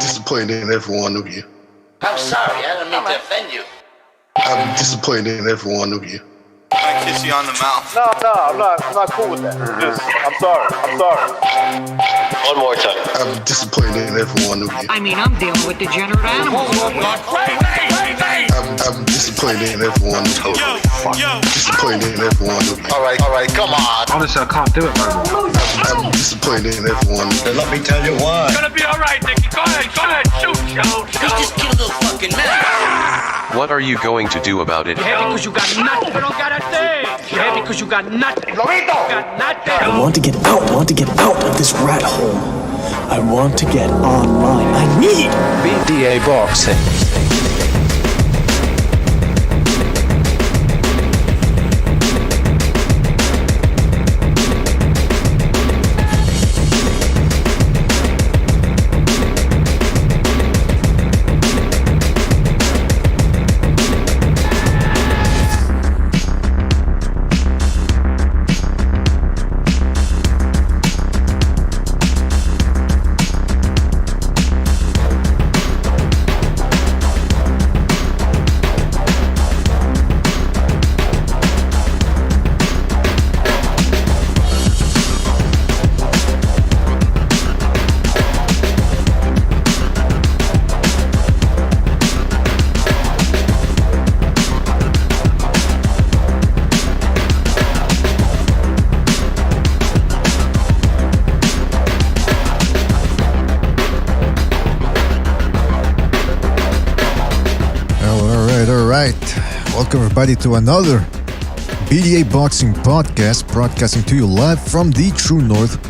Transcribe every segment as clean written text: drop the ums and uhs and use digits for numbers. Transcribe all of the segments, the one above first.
disappointed in every one of you. I'm sorry, I don't mean to offend you. I'm disappointed in every one of you. I kiss you on the mouth. No, I'm not cool with that. Just, I'm sorry. One more time. I'm disappointed in every one of you. I mean, I'm dealing with degenerate animals. I'm disappointed in every one of you. Disappointed in every one of you. All right, come on. Honestly, I can't do it no more. I'm disappointed in every one of you. Let me tell you why. It's gonna be all right, Nicky. Go ahead, shoot. He's just killed a fucking man. What are you going to do about it? You're happy because you got nothing. You don't got a thing. You're happy because you got nothing. Lobito! Got nothing. I want to get out. I want to get out of this rat hole. I want to get online. I need BDA boxing. Welcome everybody to another BDA Boxing Podcast, broadcasting to you live from the True North.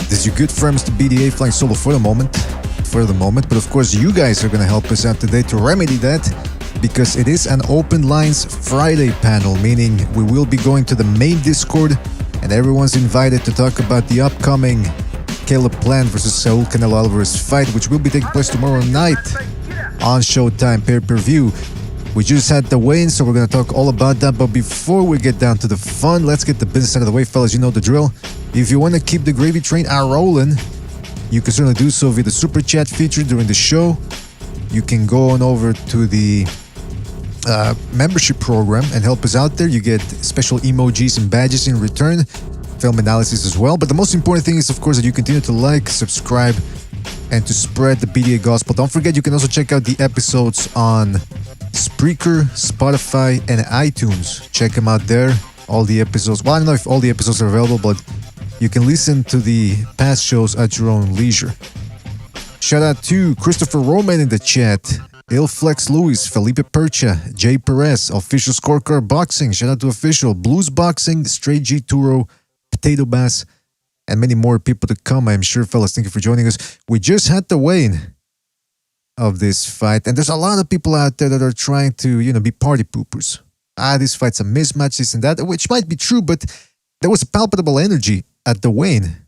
This is your good friend Mr. BDA flying solo for the moment, but of course you guys are going to help us out today to remedy that, because it is an Open Lines Friday panel, meaning we will be going to the main Discord and everyone's invited to talk about the upcoming Caleb Plant versus Saul Canelo Alvarez fight, which will be taking place tomorrow night on Showtime pay-per-view. We just had the weigh-in, so we're going to talk all about that. But before we get down to the fun, let's get the business out of the way, fellas. You know the drill. If you want to keep the gravy train rolling, you can certainly do so via the Super Chat feature during the show. You can go on over to the membership program and help us out there. You get special emojis and badges in return, film analysis as well. But the most important thing is, of course, that you continue to like, subscribe, and to spread the BDA gospel. Don't forget, you can also check out the episodes on Spreaker, Spotify, and iTunes. Check them out there. All the episodes. Well, I don't know if all the episodes are available, but you can listen to the past shows at your own leisure. Shout out to Christopher Roman in the chat, Ilflex Lewis, Felipe Percha, Jay Perez, Official Scorecard Boxing. Shout out to Official Blues Boxing, Straight G Turo, Potato Bass, and many more people to come. I'm sure, fellas. Thank you for joining us. We just had the weigh-in of this fight, and there's a lot of people out there that are trying to, be party poopers. This fight's a mismatch, this and that, which might be true, but there was a palpable energy at the weigh-in.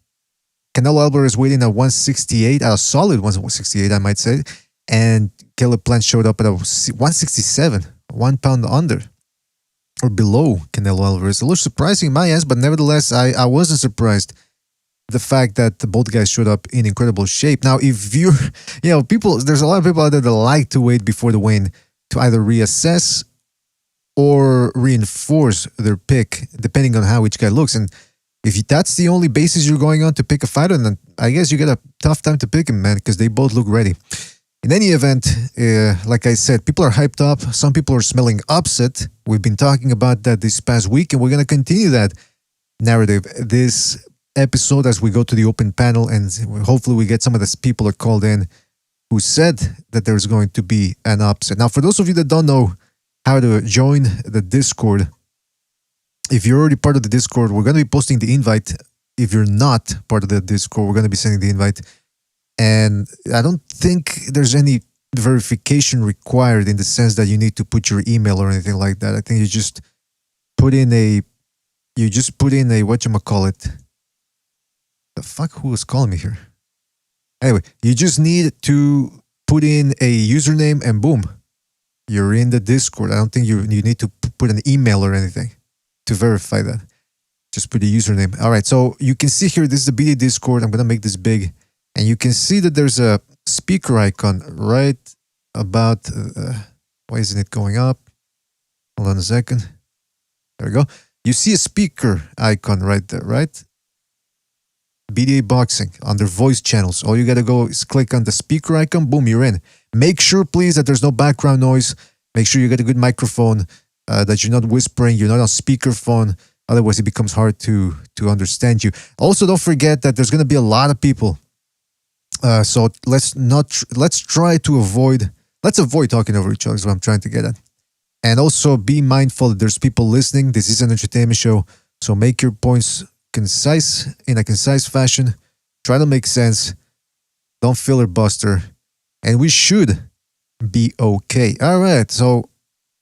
Canelo Alvarez weighed in at 168, a solid 168, I might say, and Caleb Plant showed up at a 167, 1 pound under, or below Canelo Alvarez. A little surprising in my eyes, but nevertheless, I wasn't surprised. The fact that both guys showed up in incredible shape. Now, if you're, there's a lot of people out there that like to wait before the weigh-in to either reassess or reinforce their pick, depending on how each guy looks. And if that's the only basis you're going on to pick a fighter, then I guess you get a tough time to pick him, man, because they both look ready. In any event, like I said, people are hyped up. Some people are smelling upset. We've been talking about that this past week, and we're going to continue that narrative this episode as we go to the open panel, and hopefully we get some of the people that called in who said that there's going to be an upset. Now, for those of you that don't know how to join the Discord, if you're already part of the Discord, we're going to be posting the invite. If you're not part of the Discord, we're going to be sending the invite. And I don't think there's any verification required in the sense that you need to put your email or anything like that. I think you just put in a whatchamacallit. The fuck, who is calling me here? Anyway, you just need to put in a username and boom, you're in the Discord. I don't think you need to put an email or anything to verify that. Just put a username. All right, so you can see here, this is the BD Discord. I'm going to make this big. And you can see that there's a speaker icon right about. Why isn't it going up? Hold on a second. There we go. You see a speaker icon right there, right? BDA Boxing under voice channels. All you gotta go is click on the speaker icon. Boom, you're in. Make sure, please, that there's no background noise. Make sure you get a good microphone, that you're not whispering, you're not on speakerphone. Otherwise, it becomes hard to understand you. Also, don't forget that there's gonna be a lot of people. So let's avoid talking over each other. Is what I'm trying to get at. And also be mindful that there's people listening. This is an entertainment show, so make your points concise in a concise fashion. Try to make sense. Don't filibuster, and we should be okay. All right, so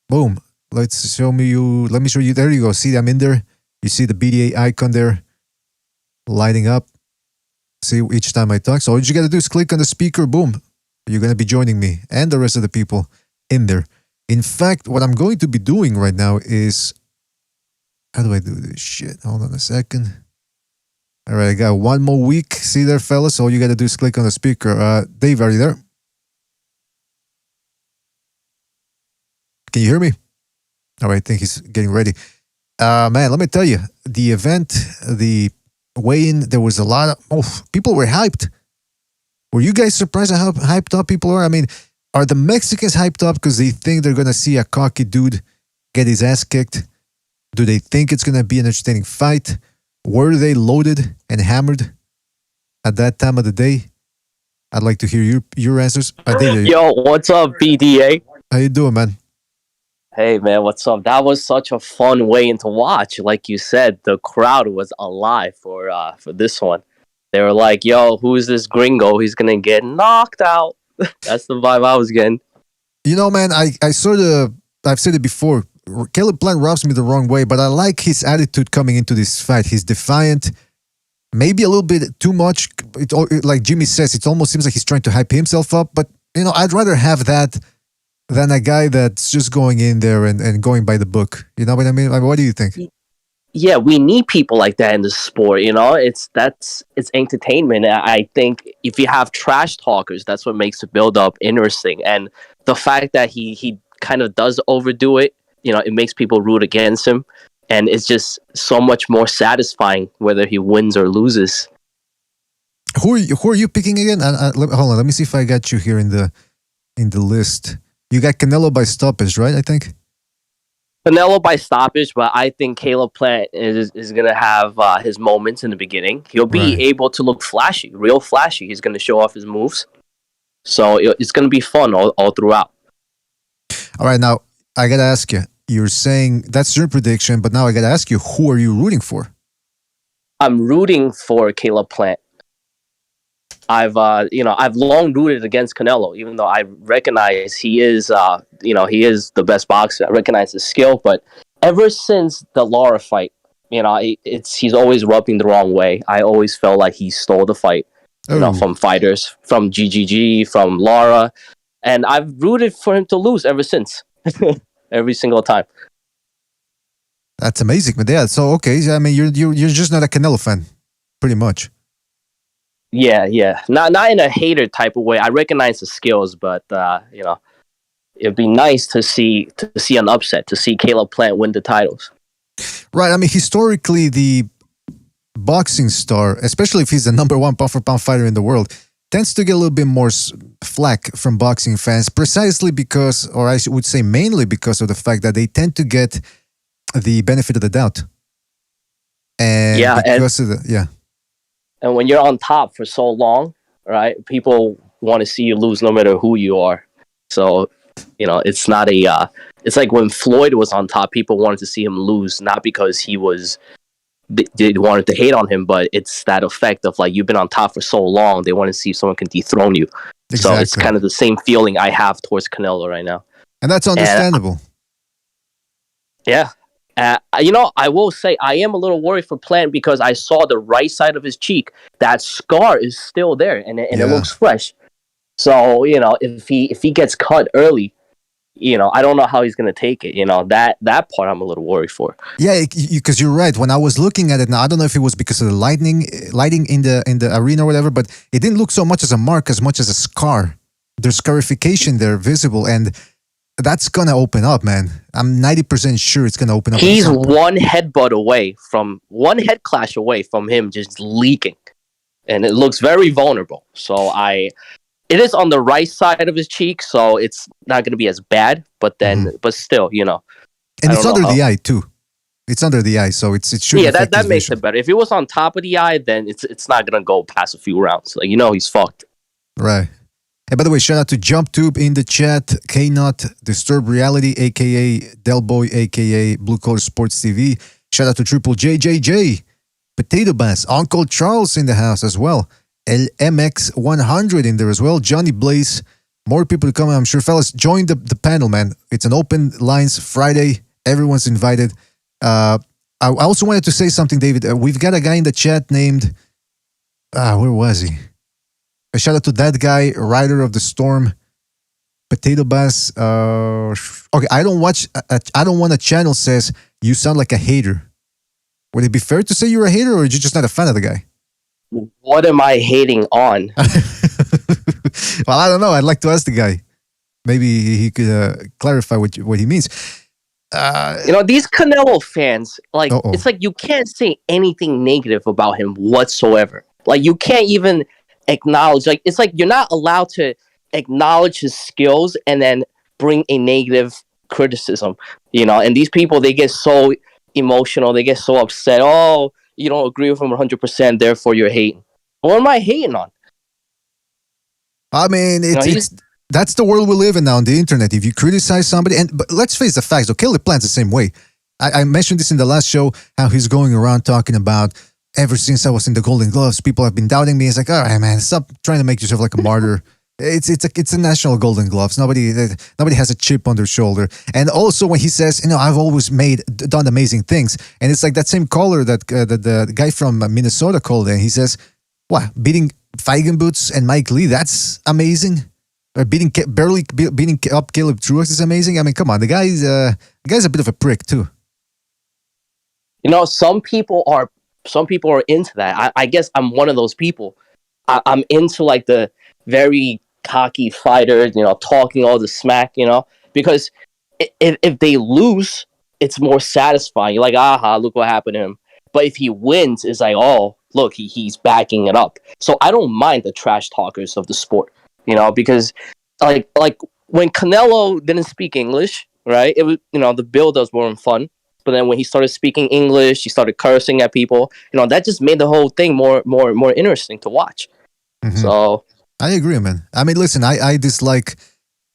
boom. Let me show you. There you go. See, I'm in there. You see the BDA icon there, lighting up. See, each time I talk. So all you gotta do is click on the speaker. Boom. You're gonna be joining me and the rest of the people in there. In fact, what I'm going to be doing right now is, how do I do this shit? Hold on a second. All right, I got one more week. See there, fellas? All you got to do is click on the speaker. Dave, are you there? Can you hear me? All right, I think he's getting ready. Man, let me tell you, the event, the weigh-in, there was a lot of, people were hyped. Were you guys surprised at how hyped up people are? I mean, are the Mexicans hyped up because they think they're going to see a cocky dude get his ass kicked? Do they think it's going to be an entertaining fight? Were they loaded and hammered at that time of the day? I'd like to hear your answers. Yo, what's up, BDA? How you doing, man? Hey, man, what's up? That was such a fun weigh-in to watch. Like you said, the crowd was alive for this one. They were like, yo, who's this gringo? He's going to get knocked out. That's the vibe I was getting. You know, man, I've said it before. Caleb Plant rubs me the wrong way, but I like his attitude coming into this fight. He's defiant, maybe a little bit too much. Like Jimmy says, it almost seems like he's trying to hype himself up. But, you know, I'd rather have that than a guy that's just going in there and going by the book. You know what I mean? What do you think? Yeah, we need people like that in the sport. You know, it's entertainment. I think if you have trash talkers, that's what makes the build up interesting. And the fact that he kind of does overdo it, you know, it makes people root against him, and it's just so much more satisfying whether he wins or loses. Who are you picking again? Hold on, let me see if I got you here in the list. You got Canelo by stoppage, right? I think. Canelo by stoppage, but I think Caleb Plant is going to have his moments in the beginning. He'll be able to look flashy, real flashy. He's going to show off his moves. So it's going to be fun all throughout. All right, now I got to ask you. You're saying that's your prediction, but now I got to ask you, who are you rooting for? I'm rooting for Caleb Plant. I've long rooted against Canelo, even though I recognize he is the best boxer. I recognize his skill, but ever since the Lara fight, you know, he's always rubbed me the wrong way. I always felt like he stole the fight, you know, from fighters, from GGG, from Lara, and I've rooted for him to lose ever since, every single time. That's amazing, but yeah. So okay, I mean, you're just not a Canelo fan, pretty much. Yeah. Not in a hater type of way. I recognize the skills, but you know, it'd be nice to see an upset, to see Caleb Plant win the titles. Right. I mean, historically, the boxing star, especially if he's the number one pound for pound fighter in the world, tends to get a little bit more flack from boxing fans, precisely because, or I would say mainly because of the fact that they tend to get the benefit of the doubt. And And when you're on top for so long, right, people want to see you lose no matter who you are. So, you know, it's not it's like when Floyd was on top, people wanted to see him lose, not because they wanted to hate on him, but it's that effect of like, you've been on top for so long, they want to see if someone can dethrone you. Exactly. So it's kind of the same feeling I have towards Canelo right now. And that's understandable. Yeah. You know, I will say I am a little worried for Plant because I saw the right side of his cheek. That scar is still there, and it looks fresh. So, you know, if he gets cut early, I don't know how he's going to take it. That part I'm a little worried for. Yeah, because you're right. When I was looking at it now, I don't know if it was because of the lighting in the arena or whatever, but it didn't look so much as a mark as much as a scar. There's scarification there visible, and that's gonna open up, man. I'm 90% sure it's gonna open up. He's one head clash away from him just leaking, and it looks very vulnerable. So it is on the right side of his cheek, so it's not going to be as bad. But still, and it's under the eye too. It's under the eye, so it should. Yeah, that makes it better. If it was on top of the eye, then it's not going to go past a few rounds. Like he's fucked. Right. Hey, by the way, shout out to JumpTube in the chat, K-Not, Disturb Reality, aka Delboy, aka Blue Collar Sports TV. Shout out to Triple JJJ, Potato Bass, Uncle Charles in the house as well. LMX100 in there as well. Johnny Blaze. More people to come. I'm sure, fellas. Join the panel, man. It's an open lines Friday. Everyone's invited. I also wanted to say something, David. We've got a guy in the chat named... where was he? A shout out to that guy, Rider of the Storm. Potato Bass. Okay, I don't want a channel says you sound like a hater. Would it be fair to say you're a hater, or are you just not a fan of the guy? What am I hating on? Well, I don't know. I'd like to ask the guy. Maybe he could clarify what he means. These Canelo fans, it's like you can't say anything negative about him whatsoever. Like, you can't even acknowledge. Like, it's like you're not allowed to acknowledge his skills and then bring a negative criticism. And these people, they get so emotional. They get so upset. Oh, you don't agree with him 100%, therefore you're hating. What am I hating on? I mean, that's the world we live in now on the internet. If you criticize somebody, but let's face the facts. Caleb Plant's the same way. I mentioned this in the last show, how he's going around talking about, ever since I was in the Golden Gloves, people have been doubting me. It's like, all right, man, stop trying to make yourself like a martyr. It's a national Golden Gloves. Nobody has a chip on their shoulder. And also when he says, I've always done amazing things, and it's like that same caller that the guy from Minnesota called in. He says, "What, beating Feigenbutz and Mike Lee? That's amazing. Or barely beating up Caleb Truax is amazing. I mean, come on, the guy's a bit of a prick too." Some people are into that. I guess I'm one of those people. I'm into like the very cocky fighter, talking all the smack, because if they lose, it's more satisfying. You're like, aha, look what happened to him. But if he wins, it's like, oh, look, he's backing it up. So I don't mind the trash talkers of the sport, because like when Canelo didn't speak English, right? It was, the build-ups weren't fun. But then when he started speaking English, he started cursing at people. That just made the whole thing more interesting to watch. Mm-hmm. So I agree, man. I mean, listen, I dislike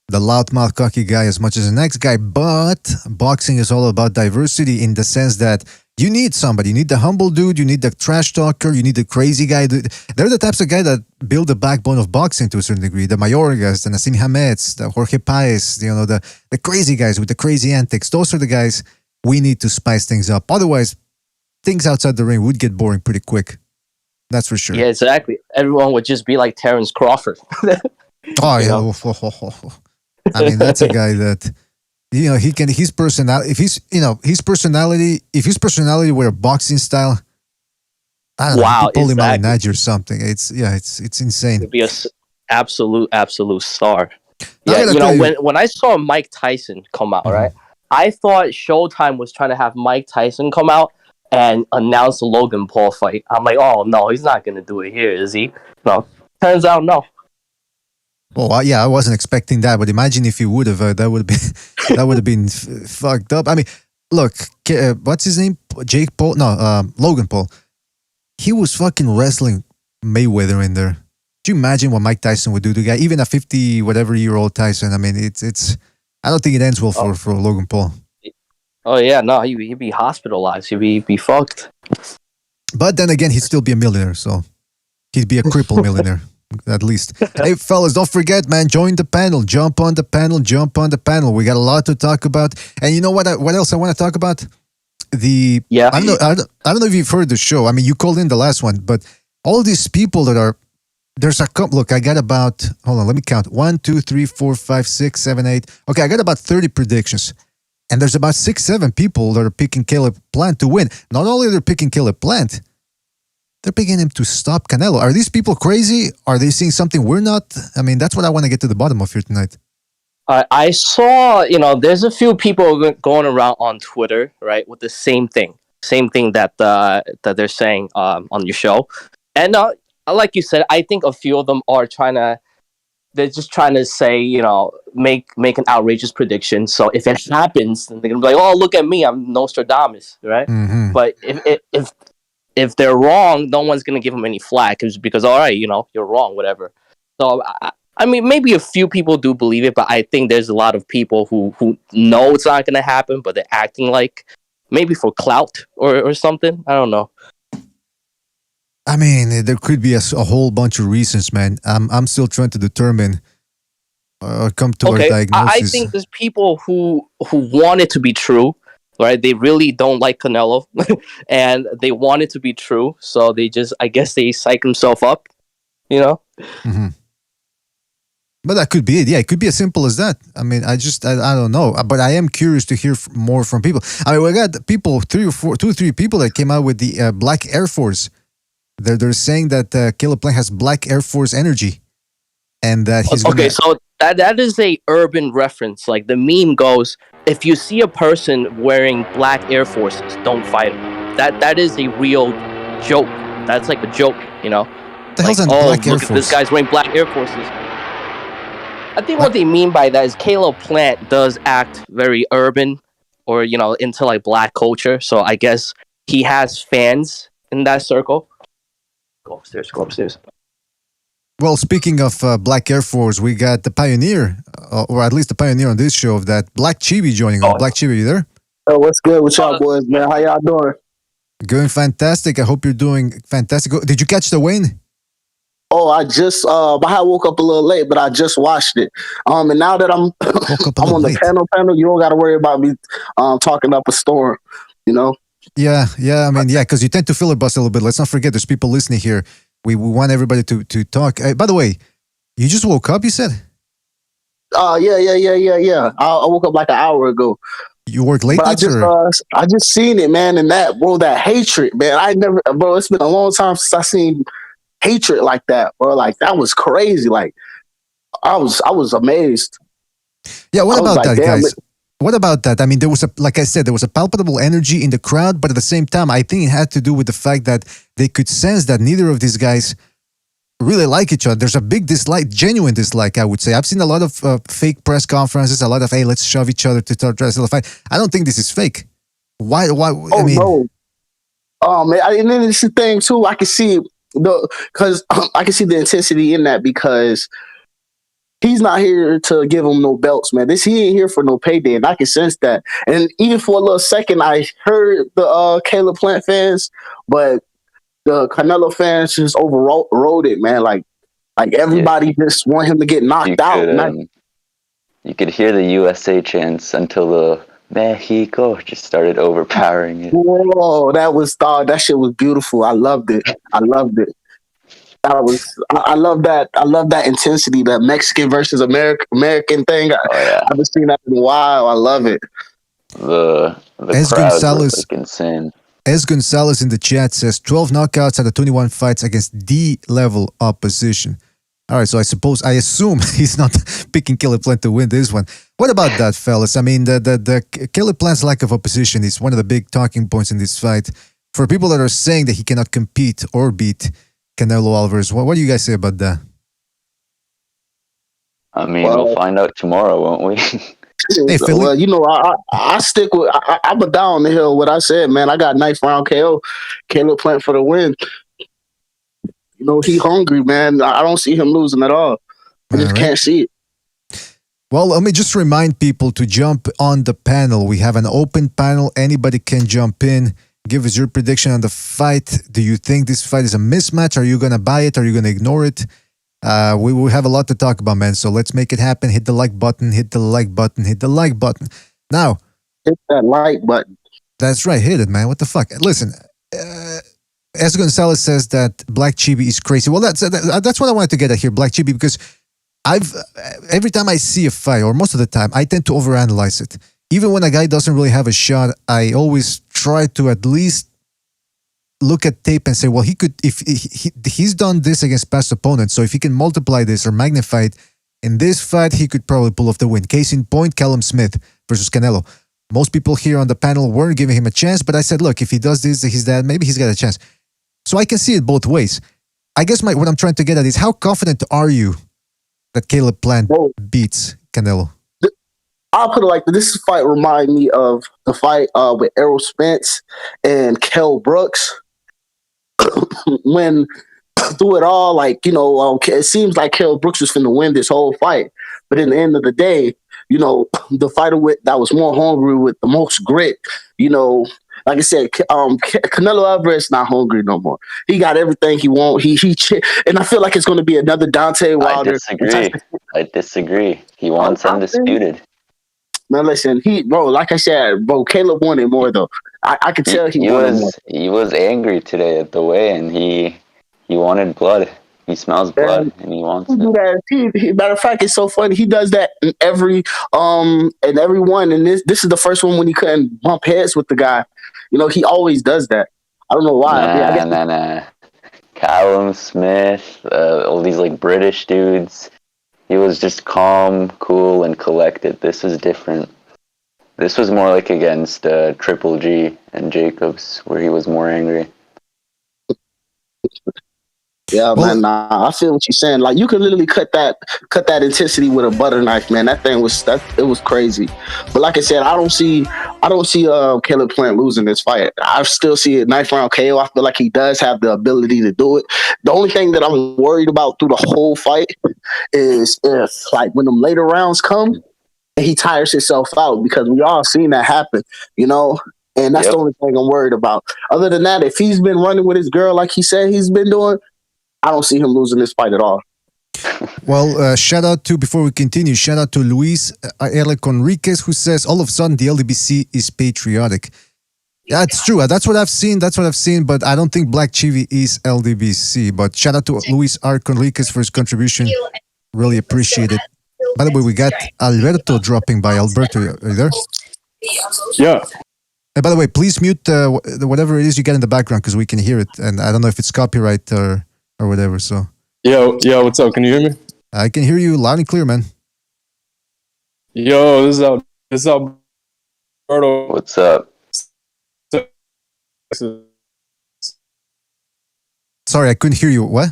the loudmouth cocky guy as much as the next guy, but boxing is all about diversity in the sense that you need somebody. You need the humble dude. You need the trash talker. You need the crazy guy. They're the types of guy that build the backbone of boxing to a certain degree. The Mayorgas, the Nassim Hameds, the Jorge Paez, the crazy guys with the crazy antics. Those are the guys we need to spice things up. Otherwise, things outside the ring would get boring pretty quick. That's for sure. Yeah, exactly. Everyone would just be like Terrence Crawford. Oh, yeah. I mean, that's a guy that, he can, his personality, if his personality were a boxing style, I don't know, pull him out in Nige or something. It's insane. He'd be an absolute star. Yeah, when I saw Mike Tyson come out, right? I thought Showtime was trying to have Mike Tyson come out and announce the Logan Paul fight. I'm like, oh no, he's not going to do it here, is he? No. Turns out, no. Well, yeah, I wasn't expecting that, but imagine if he would have. That would have been fucked up. I mean, look, what's his name? Jake Paul? No, Logan Paul. He was fucking wrestling Mayweather in there. Do you imagine what Mike Tyson would do to the guy? Even a 50-whatever-year-old Tyson. I mean, it's. I don't think it ends well for Logan Paul. Oh yeah, no, he'd be hospitalized. He'd be fucked. But then again, he'd still be a millionaire, so he'd be a crippled millionaire. At least. Hey, fellas, don't forget, man, join the panel. Jump on the panel. We got a lot to talk about. And you know what else I want to talk about? I don't know if you've heard the show. I mean, you called in the last one, but all these people that are there's a couple. Look, I got about. Hold on, let me count. 1, 2, 3, 4, 5, 6, 7, 8. Okay, I got about 30 predictions, and there's about 6, 7 people that are picking Caleb Plant to win. Not only are they picking Caleb Plant, they're picking him to stop Canelo. Are these people crazy? Are they seeing something we're not? I mean, that's what I want to get to the bottom of here tonight. I saw, there's a few people going around on Twitter, right, with the same thing that that they're saying on your show, and like you said, I think a few of them are they're just trying to say, make an outrageous prediction. So if it happens, then they're gonna be like, oh, look at me, I'm Nostradamus, right? Mm-hmm. But if they're wrong, no one's gonna give them any flack because all right, you're wrong, whatever. So I mean, maybe a few people do believe it, but I think there's a lot of people who know it's not going to happen, but they're acting like maybe for clout or something. I don't know. I mean, there could be a whole bunch of reasons, man. I'm still trying to determine come to our diagnosis. I think there's people who want it to be true, right? They really don't like Canelo, and they want it to be true, so I guess they psych themselves up, Mm-hmm. But that could be it. Yeah, it could be as simple as that. I mean, I don't know. But I am curious to hear more from people. I mean, we got people, 2 or 3 people that came out with the Black Air Force. They're saying that Caleb Plant has Black Air Force energy, and that he's So that is a urban reference. Like the meme goes, if you see a person wearing Black Air Forces, don't fight him. That is a real joke. That's like a joke, The hell's Black Air look Force? at this guy's wearing Black Air Forces. I think what they mean by that is Caleb Plant does act very urban or, into like black culture. So I guess he has fans in that circle. Go upstairs. Well, speaking of Black Air Force, we got the pioneer, or at least the pioneer on this show of that, Black Chibi joining us. Black Chibi, you there? Oh, what's good with y'all boys, man? How y'all doing? Going fantastic. I hope you're doing fantastic. Did you catch the win? Oh, I just I woke up a little late, but I just watched it. And now that I'm I'm on the panel, you don't got to worry about me talking up a storm, Yeah. I mean, because you tend to filibuster a little bit. Let's not forget, there's people listening here. We want everybody to talk. By the way, you just woke up, you said? Yeah. I woke up like an hour ago. You work late nights, I just seen it, man, and that hatred, man. It's been a long time since I seen hatred like that, bro. Like that was crazy. Like I was amazed. Yeah, what about that, guys? What about that? I mean, like I said, there was a palpable energy in the crowd, but at the same time, I think it had to do with the fact that they could sense that neither of these guys really like each other. There's a big dislike, genuine dislike, I would say. I've seen a lot of fake press conferences, a lot of, hey, let's shove each other to try to settle a fight. I don't think this is fake. Why? I mean, no. Man, and then it's the thing too. I can see I can see the intensity in that because he's not here to give him no belts, man. He ain't here for no payday, and I can sense that. And even for a little second, I heard the Caleb Plant fans, but the Canelo fans just overrode it, man. Like everybody just want him to get knocked out. You could hear the USA chants until the Mexico just started overpowering it. Whoa, that shit was beautiful. I loved it. I love that. I love that intensity, that Mexican versus American thing. I haven't seen that in a while. I love it. The crowd was like insane. S. Gonzalez in the chat says 12 knockouts out of 21 fights against D-level opposition. All right, so I assume he's not picking Caleb Plant to win this one. What about that, fellas? I mean, the Caleb Plant's lack of opposition is one of the big talking points in this fight. For people that are saying that he cannot compete or beat Canelo Alvarez, what do you guys say about that? I mean, we'll find out tomorrow, won't we? Hey, well, I stick with. I'm a down the hill. What I said, man. I got ninth round KO, Caleb Plant for the win. He hungry, man. I don't see him losing at all. I just can't see it. Well, let me just remind people to jump on the panel. We have an open panel. Anybody can jump in. Give us your prediction on the fight. Do you think this fight is a mismatch? Are you going to buy it? Are you going to ignore it? We will have a lot to talk about, man. So let's make it happen. Hit the like button. Hit the like button. Hit the like button. Now, hit that like button. That's right. Hit it, man. What the fuck? Listen, as Gonzalez says that Black Chibi is crazy. Well, that's what I wanted to get at here, Black Chibi, because every time I see a fight, or most of the time, I tend to overanalyze it. Even when a guy doesn't really have a shot, I always try to at least look at tape and say, well, he could, if he's done this against past opponents, so if he can multiply this or magnify it in this fight, he could probably pull off the win. Case in point, Callum Smith versus Canelo. Most people here on the panel weren't giving him a chance, but I said, look, if he does this, he's that, maybe he's got a chance. So I can see it both ways. I guess what I'm trying to get at is, how confident are you that Caleb Plant beats Canelo? I'll put it like this fight remind me of the fight with Errol Spence and Kell Brooks. When through it all, like, it seems like Kell Brooks was finna win this whole fight. But in the end of the day, the fighter that was more hungry with the most grit, like I said, Canelo Alvarez not hungry no more. He got everything he wants. And I feel like it's going to be another Deontay Wilder. I disagree. He wants undisputed. Man, listen, like I said, Caleb wanted more though. I could tell he wanted more. He was angry today at the weigh-in. He wanted blood. He smells blood and he wants it. Matter of fact, it's so funny. He does that in every one. And this is the first one when he couldn't bump heads with the guy. He always does that. I don't know why. Nah. Callum Smith, all these like British dudes. He was just calm, cool, and collected. This is different. This was more like against Triple G and Jacobs, where he was more angry. Yeah, man. Nah, I feel what you're saying. Like, you could literally cut that intensity with a butter knife, man. That thing was crazy. But like I said, I don't see Caleb Plant losing this fight. I still see a knife round KO. I feel like he does have the ability to do it. The only thing that I'm worried about through the whole fight is if, like, when them later rounds come and he tires himself out, because we all seen that happen, And that's the only thing I'm worried about. Other than that, if he's been running with his girl like he said he's been doing, I don't see him losing this fight at all. Well, before we continue, shout out to Luis Eric Enriquez, who says, all of a sudden the LDBC is patriotic. Yeah, it's true. That's what I've seen. But I don't think Black Chibi is LDBC. But shout out to Luis Eric Enriquez for his contribution. Really appreciate it. By the way, we got Alberto dropping by. Alberto, are you there? Yeah. And by the way, please mute whatever it is you get in the background, because we can hear it. And I don't know if it's copyright or whatever. So. Yo, what's up? Can you hear me? I can hear you loud and clear, man. Yo, this is Alberto. What's up? Sorry, I couldn't hear you. What?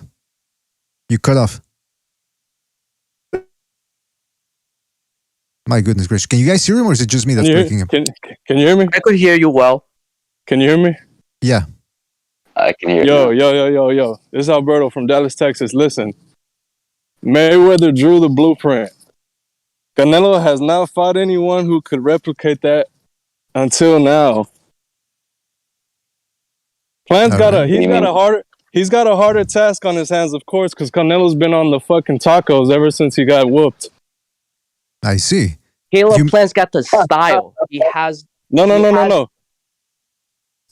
You cut off. My goodness gracious. Can you guys hear him, or is it just me that's breaking him? Can you hear me? I could hear you well. Can you hear me? Yeah. I can hear you. Yo. This is Alberto from Dallas, Texas. Listen, Mayweather drew the blueprint. Canelo has not fought anyone who could replicate that until now. Plant's he's got a harder task on his hands, of course, because Canelo's been on the fucking tacos ever since he got whooped. I see. Caleb Plant's got the style. He has... No.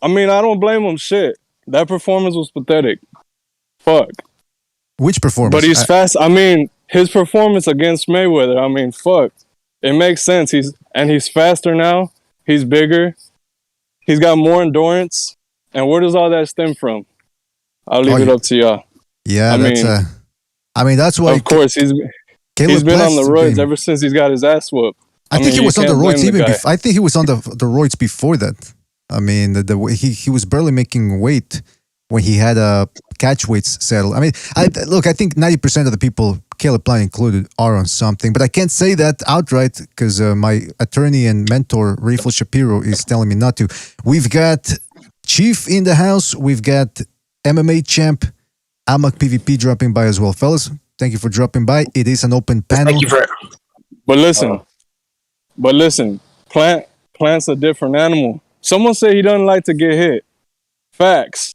I mean, I don't blame him shit. That performance was pathetic. Fuck. Which performance? But he's fast. I mean, his performance against Mayweather, I mean, fuck. It makes sense. He's faster now. He's bigger. He's got more endurance. And where does all that stem from? I'll leave it up to y'all. Yeah, that's why... Of course, he's been on the roids ever since he's got his ass whooped. I think he was on the roids even before. I think he was on the roids before that. I mean, he was barely making weight when he had catch weights settled. I mean, I think 90% of the people, Caleb Plant included, are on something. But I can't say that outright because my attorney and mentor, Rafel Shapiro, is telling me not to. We've got Chief in the house. We've got MMA champ Amak PvP dropping by as well. Fellas, thank you for dropping by. It is an open panel. Thank you for... But listen, Plant's a different animal. Someone say he doesn't like to get hit. Facts.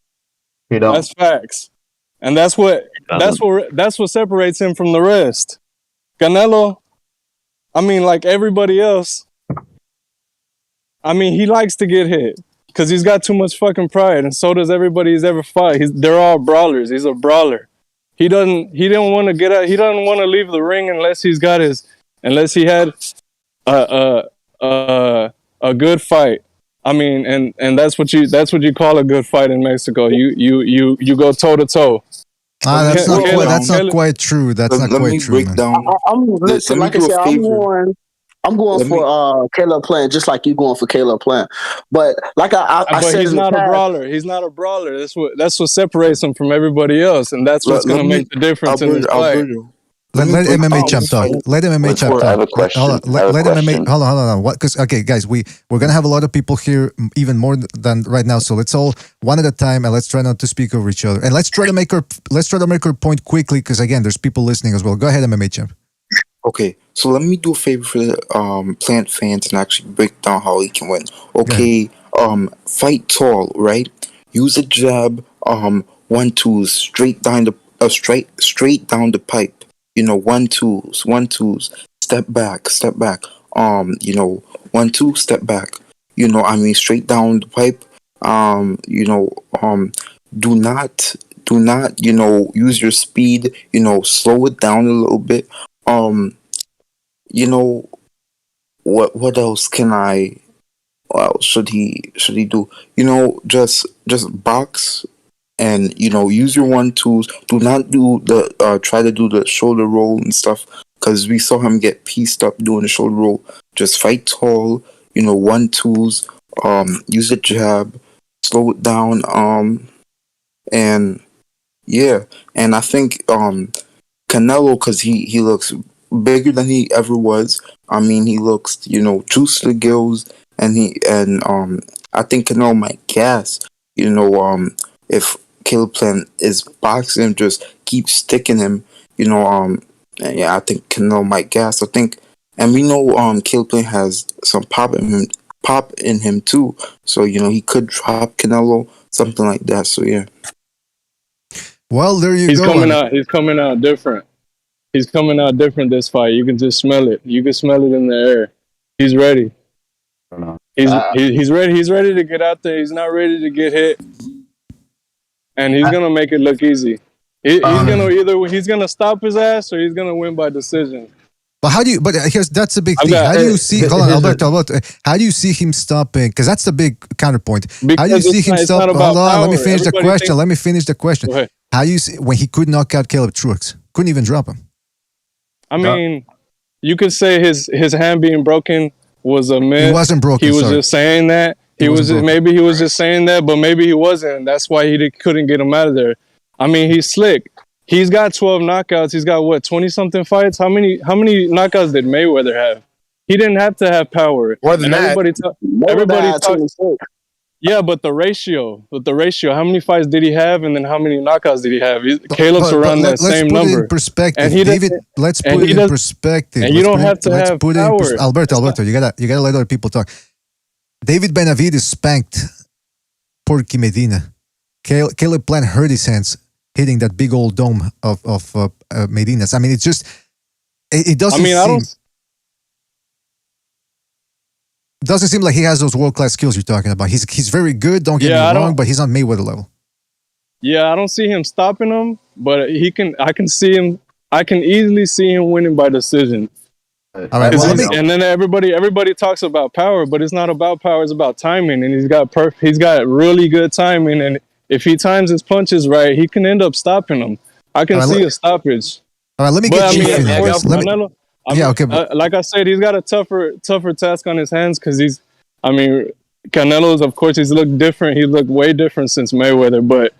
He don't. That's facts. And that's what separates him from the rest. Canelo, I mean, like everybody else, I mean, he likes to get hit. because he's got too much fucking pride, and so does everybody he's ever fought. They're all brawlers. He's a brawler. He didn't want to get out. He doesn't want to leave the ring unless he had a good fight. I mean, and that's what you call a good fight in Mexico. You go toe to toe. That's not quite true. That's not quite true. I'm going for Caleb Plant, just like you going for Caleb Plant. But like I but said, he's not a brawler. He's not a brawler. That's what separates him from everybody else, and that's what's going to make the difference in this fight. Let MMA champ talk. Let MMA champ talk. I have a question. Hold on. What? Because guys, we're gonna have a lot of people here, even more than right now. So let's all one at a time, and let's try not to speak over each other. And let's try to make our point quickly, because again, there's people listening as well. Go ahead, MMA champ. Okay, so let me do a favor for the Plant fans and actually break down how he can win. Okay, fight tall, right? Use a jab, 1-2s straight down straight down the pipe. 1-2s, step back. 1-2, step back. Straight down the pipe. Do not, use your speed. Slow it down a little bit. What else can I? Should he do? Just box. And use your 1-2s. Do not do the try to do the shoulder roll and stuff, because we saw him get pieced up doing the shoulder roll. Just fight tall. 1-2s. Use the jab. Slow it down. And yeah. And I think Canelo, because he looks bigger than he ever was. I mean, he looks juice to the gills, and I think Canelo might gas. If Caleb Plant is boxing, just keep sticking him, I think Canelo might gas. I think, and we know Caleb Plant has some pop in him too. So, he could drop Canelo, something like that. So, yeah. Well, there you go. He's coming out different. He's coming out different this fight. You can just smell it. You can smell it in the air. He's ready. He's ready. He's ready to get out there. He's not ready to get hit. And he's gonna make it look easy. He's gonna stop his ass, or he's gonna win by decision. But that's a big thing. How do you see? Hold on, Alberto. How do you see him stopping? Because that's the big counterpoint. How do you see him stop? Hold on, let me finish the question. How do you see when he could knock out Caleb Truex? Couldn't even drop him. I mean, you could say his hand being broken was a myth. He wasn't broken. He was just saying that. He was just saying that, but maybe he wasn't. That's why he couldn't get him out of there. I mean, he's slick. He's got 12 knockouts. He's got 20-something fights. How many knockouts did Mayweather have? He didn't have to have power. More than that. Everybody talks. Yeah, but the ratio. How many fights did he have, and then how many knockouts did he have? Caleb's around that same number. Let's put it in perspective. And you don't have to have power. Alberto, you gotta let other people talk. David Benavidez spanked Porky Medina. Caleb Plant hurt his hands hitting that big old dome of Medina's. I mean, it's just it doesn't. Doesn't seem like he has those world-class skills you're talking about. He's very good. Don't get me wrong, but he's on Mayweather level. Yeah, I don't see him stopping him, but I can see him. I can easily see him winning by decision. All right, and then everybody talks about power, but it's not about power. It's about timing, and he's got really good timing. And if he times his punches right, he can end up stopping them. I can see a stoppage. All right, let me get Chief in on this. Like I said, he's got a tougher task on his hands because Canelo's, of course, he's looked different. He looked way different since Mayweather, but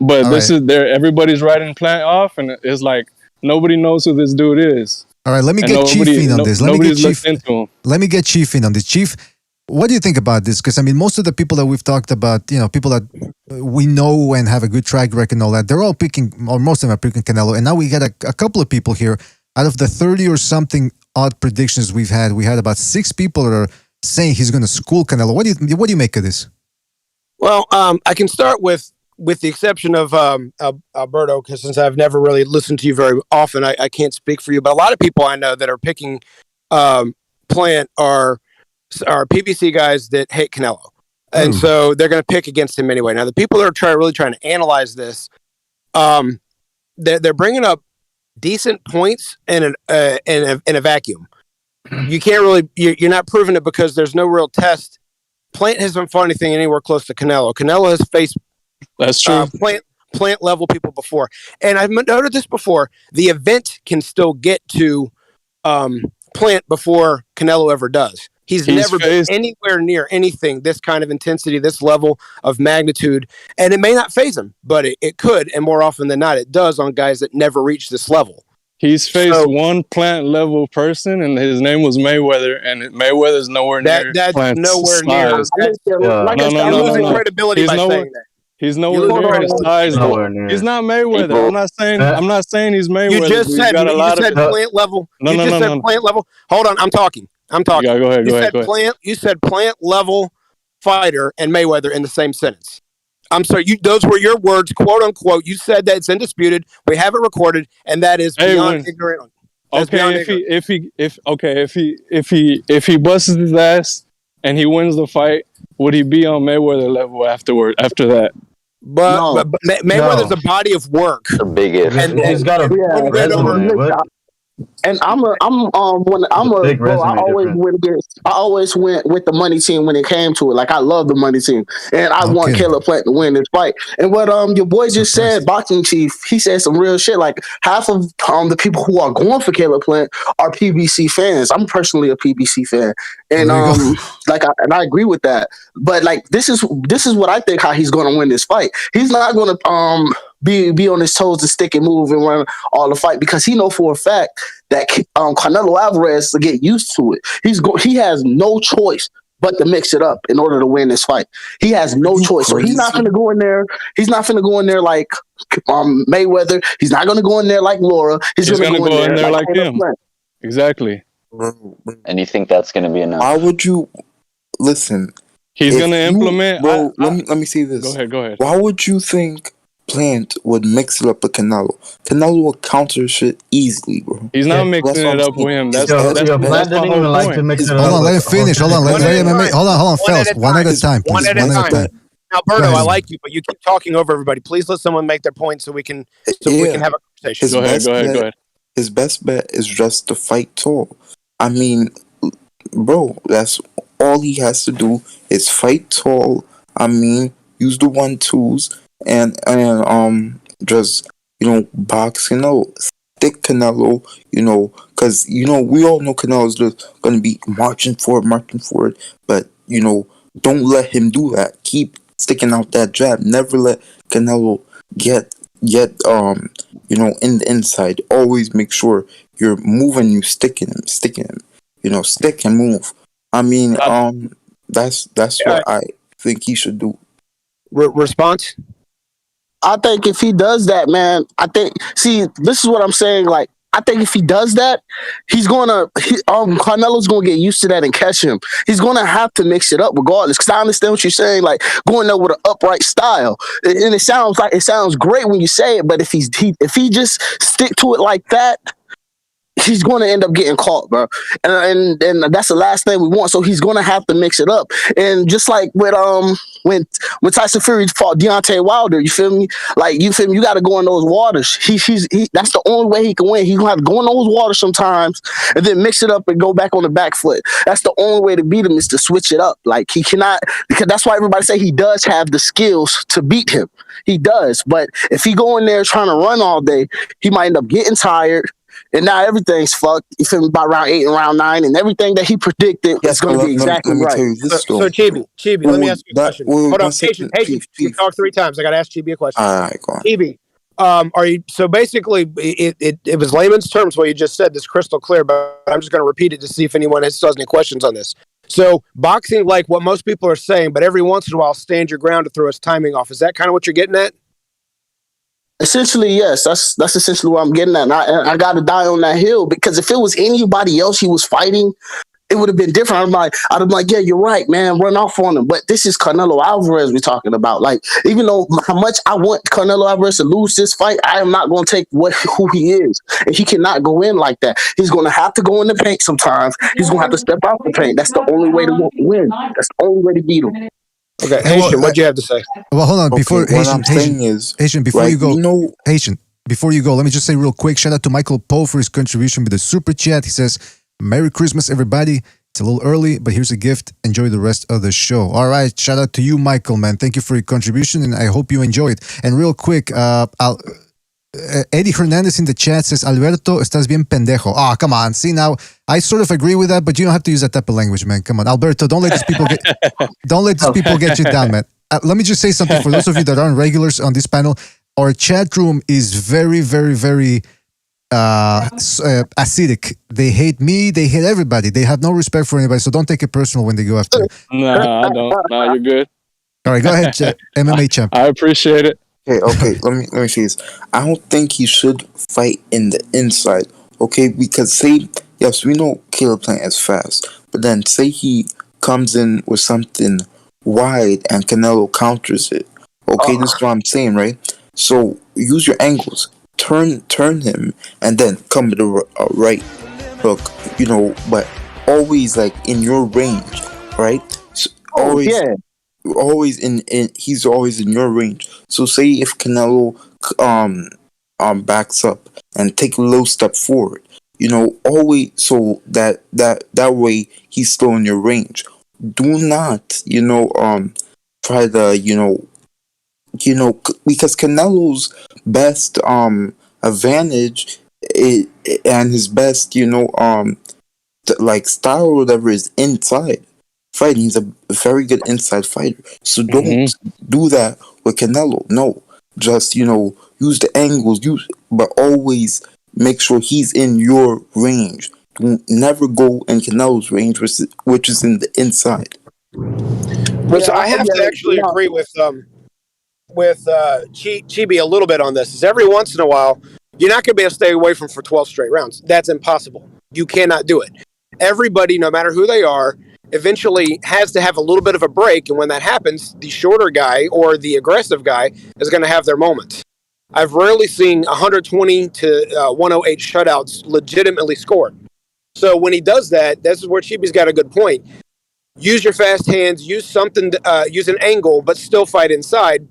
this is there. Everybody's writing Plant off, and it's like nobody knows who this dude is. All right, let me get Chief in on this. Let me get Chief in on this. Chief, what do you think about this? Because, most of the people that we've talked about, people that we know and have a good track record and all that, they're all picking, or most of them are picking Canelo. And now we got a couple of people here. Out of the 30 or something odd predictions we had about 6 people that are saying he's going to school Canelo. What do you make of this? Well, I can start with the exception of Alberto, because since I've never really listened to you very often, I can't speak for you. But a lot of people I know that are picking Plant are PBC guys that hate Canelo. And so they're going to pick against him anyway. Now, the people that are really trying to analyze this, they're bringing up decent points in a vacuum. You can't really, you're not proving it because there's no real test. Plant hasn't fought anything anywhere close to Canelo. Canelo has faced that's true plant level people before, and I've noted this before. The event can still get to Plant before Canelo ever does. He's never been anywhere near anything this kind of intensity, this level of magnitude, and it may not phase him, but it could, and more often than not, it does on guys that never reach this level. He's faced one Plant level person, and his name was Mayweather, and Mayweather's nowhere near. That's Plant's nowhere near. size. You're losing credibility by saying that. He's nowhere near his size. He's not Mayweather. I'm not saying he's Mayweather. You just said Plant level. No. Plant level. Hold on, I'm talking. Yeah, go ahead. You said Plant level fighter and Mayweather in the same sentence. I'm sorry. Those were your words, quote unquote. You said that it's undisputed. We have it recorded, and that is beyond ignorant. Okay, if he busts his ass and he wins the fight, would he be on Mayweather level after that? But Mayweather's a body of work. The biggest. And he's got a resume. And I always went with the money team when it came to it. Like, I love the money team, and I want Caleb Plant to win this fight. And what your boy just said, Boxing Chief, he said some real shit. Like, half of the people who are going for Caleb Plant are PBC fans. I'm personally a PBC fan, and I agree with that. But like, this is what I think how he's going to win this fight. He's not going to be on his toes and stick and move and run all the fight, because he know for a fact that Canelo Alvarez to get used to it. He has no choice but to mix it up in order to win this fight. He has no choice. So he's not going to go in there. He's not going to go in there like Mayweather. He's not going to go in there like Laura. He's going to go in there like him. Exactly. And you think that's going to be enough? Why would you listen? He's going to implement. Bro, let me see this. Go ahead. Why would you think Plant would mix it up with Canelo? Canelo will counter shit easily, bro. He's not mixing it up with him. That's Plant didn't even like to mix it up. Hold on, let him finish. Hold on, fellas. One at a time. One at a time. Now, Berto, I like you, but you keep talking over everybody. Please let someone make their point so we can have a conversation. Go ahead. His best bet is just to fight tall. I mean, bro, that's all he has to do is fight tall. I mean, use the 1-2s and just box Canelo, stick Canelo. Because we all know Canelo's just gonna be marching forward. But don't let him do that. Keep sticking out that jab. Never let Canelo get in the inside. Always make sure you're moving, you sticking him. Stick and move. I mean, that's what I think he should do. Response? I think if he does that, man, this is what I'm saying. Like, I think if he does that, Canelo's gonna get used to that and catch him. He's gonna have to mix it up regardless. Because I understand what you're saying, like going there with an upright style, and it sounds great when you say it. But if he just stick to it like that, he's going to end up getting caught, bro. And that's the last thing we want. So he's going to have to mix it up. And just like with when Tyson Fury fought Deontay Wilder, you feel me? Like, you feel me? You got to go in those waters. That's the only way he can win. He's going to have to go in those waters sometimes and then mix it up and go back on the back foot. That's the only way to beat him, is to switch it up. Like, he cannot, because that's why everybody say he does have the skills to beat him. He does. But if he go in there trying to run all day, he might end up getting tired. And now everything's fucked. You feel me? By round 8 and round 9, and everything that he predicted is going to be exactly right. So Chibi, let me ask you a question. Hold on, Chief, you talked 3 times. I got to ask Chibi a question. All right, go on. Chibi, are you? So basically, it was layman's terms what you just said. This crystal clear, but I'm just going to repeat it to see if anyone has any questions on this. So boxing, like what most people are saying, but every once in a while, stand your ground to throw his timing off. Is that kind of what you're getting at? Essentially, yes. That's essentially what I'm getting at. And I got to die on that hill, because if it was anybody else he was fighting, it would have been different. I'd have been like, yeah, you're right, man. Run off on him. But this is Canelo Alvarez we're talking about. Like, even though how much I want Canelo Alvarez to lose this fight, I am not going to take who he is. And he cannot go in like that. He's going to have to go in the paint sometimes. He's going to have to step out the paint. That's the only way to win. That's the only way to beat him. Okay, Haitian, what'd you have to say? Well, hold on. Okay, Before what I'm saying is, Haitian, before right, you go, you know, Haitian, before you go, let me just say real quick, shout out to Michael Poe for his contribution with the super chat. He says, Merry Christmas, everybody. It's a little early, but here's a gift. Enjoy the rest of the show. All right, shout out to you, Michael, man. Thank you for your contribution, and I hope you enjoy it. And real quick, Eddie Hernandez in the chat says, Alberto, estás bien pendejo. Oh, come on. See, now, I sort of agree with that, but you don't have to use that type of language, man. Come on. Alberto, don't let these people get you down, man. Let me just say something for those of you that aren't regulars on this panel. Our chat room is very, very, very acidic. They hate me. They hate everybody. They have no respect for anybody. So don't take it personal when they go after. Nah, I don't. Nah, you're good. All right, go ahead, MMA champ. I appreciate it. Okay. Let me say this. I don't think he should fight in the inside. Okay, because say yes, we know Caleb Plant is fast, but then say he comes in with something wide and Canelo counters it. Okay, this is what I'm saying, right? So use your angles, turn him, and then come with the right hook. You know, but always like in your range, right? So always in he's always in your range. So say if Canelo backs up and take a little step forward, you know, always so that way he's still in your range. Do not, you know, try to, you know, because Canelo's best advantage and his best, you know, like style or whatever is inside fighting. He's a very good inside fighter. So don't do that with Canelo. No, just, you know, use the angles, but always make sure he's in your range. Never go in Canelo's range, which is in the inside. Which I have to actually agree with Chibi a little bit on this. Is every once in a while you're not going to be able to stay away from for 12 straight rounds. That's impossible. You cannot do it. Everybody, no matter who they are, eventually has to have a little bit of a break, and when that happens, the shorter guy or the aggressive guy is going to have their moment. I've rarely seen 120 to 108 shutouts legitimately scored. So when he does that, this is where Chibi's got a good point. Use your fast hands, use something, use an angle, but still fight inside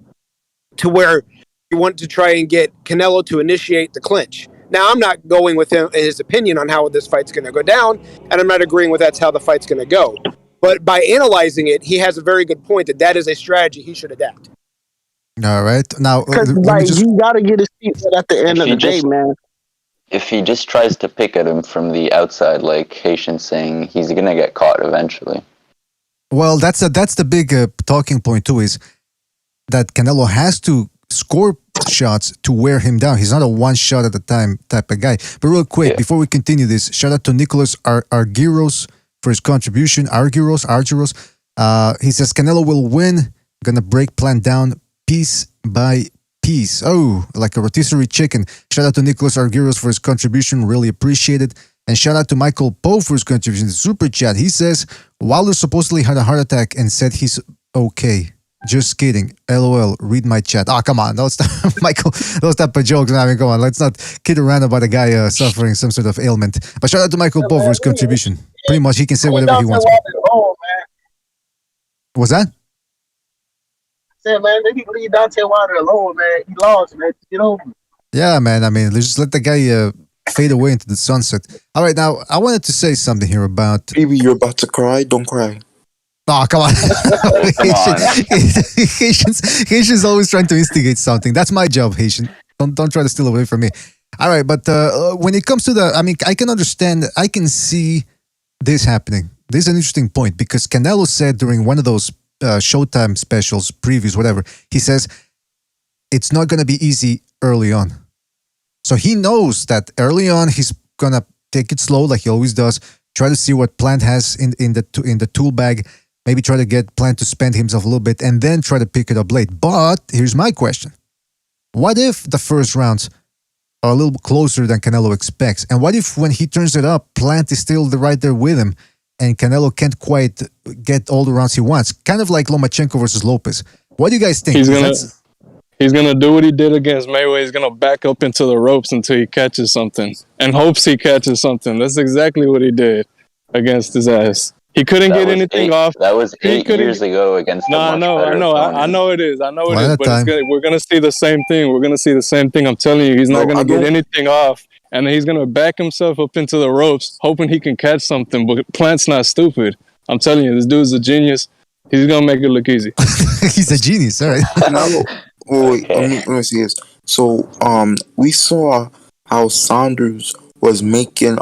to where you want to try and get Canelo to initiate the clinch. Now, I'm not going with his opinion on how this fight's going to go down, and I'm not agreeing with that's how the fight's going to go. But by analyzing it, he has a very good point that is a strategy he should adapt. All right. Now, you got to get his feet set at the end of the day, man. If he just tries to pick at him from the outside, like Haitian's saying, he's going to get caught eventually. Well, that's the big talking point too, is that Canelo has to score shots to wear him down. He's not a one shot at a time type of guy. But real quick, before we continue this, shout out to Nicholas Argyros for his contribution. Argyros. He says Canelo will win. Gonna break Plant down piece by piece. Oh, like a rotisserie chicken. Shout out to Nicholas Argyros for his contribution. Really appreciate it. And shout out to Michael Poe for his contribution. Super chat. He says Wilder supposedly had a heart attack and said he's okay. Just kidding. LOL. Read my chat. Oh, come on. Michael, those type of jokes. I mean, come on. Let's not kid around about a guy suffering some sort of ailment. But shout out to Michael Poe for his contribution. Pretty much, he can say whatever he wants. What's that? Said, man, they need to leave Deontay Wilder alone, man. He lost, man. Get over it. Yeah, man. I mean, let's just let the guy fade away into the sunset. All right, now, I wanted to say something here about... Baby, you're about to cry? Don't cry. Oh, come on. Haitian's always trying to instigate something. That's my job, Haitian. Don't try to steal away from me. All right, but when it comes to I mean, I can understand, I can see this happening. This is an interesting point because Canelo said during one of those Showtime specials, previews, whatever, he says, it's not going to be easy early on. So he knows that early on, he's going to take it slow like he always does, try to see what Plant has in the tool bag, maybe try to get Plant to spend himself a little bit and then try to pick it up late. But here's my question. What if the first rounds are a little closer than Canelo expects? And what if when he turns it up, Plant is still right there with him and Canelo can't quite get all the rounds he wants? Kind of like Lomachenko versus Lopez. What do you guys think? He's gonna do what he did against Mayweather. He's gonna back up into the ropes until he catches something and hopes he catches something. That's exactly what he did against his ass. He couldn't get anything off. That was He 8 years ago against No, a much better opponent. I know it is. I know it is. But time. we're gonna see the same thing. We're gonna see the same thing. I'm telling you, he's not gonna get anything off, and then he's gonna back himself up into the ropes, hoping he can catch something. But Plant's not stupid. I'm telling you, this dude's a genius. He's gonna make it look easy. He's a genius, all right. Wait, let me see this. So, we saw how Saunders was making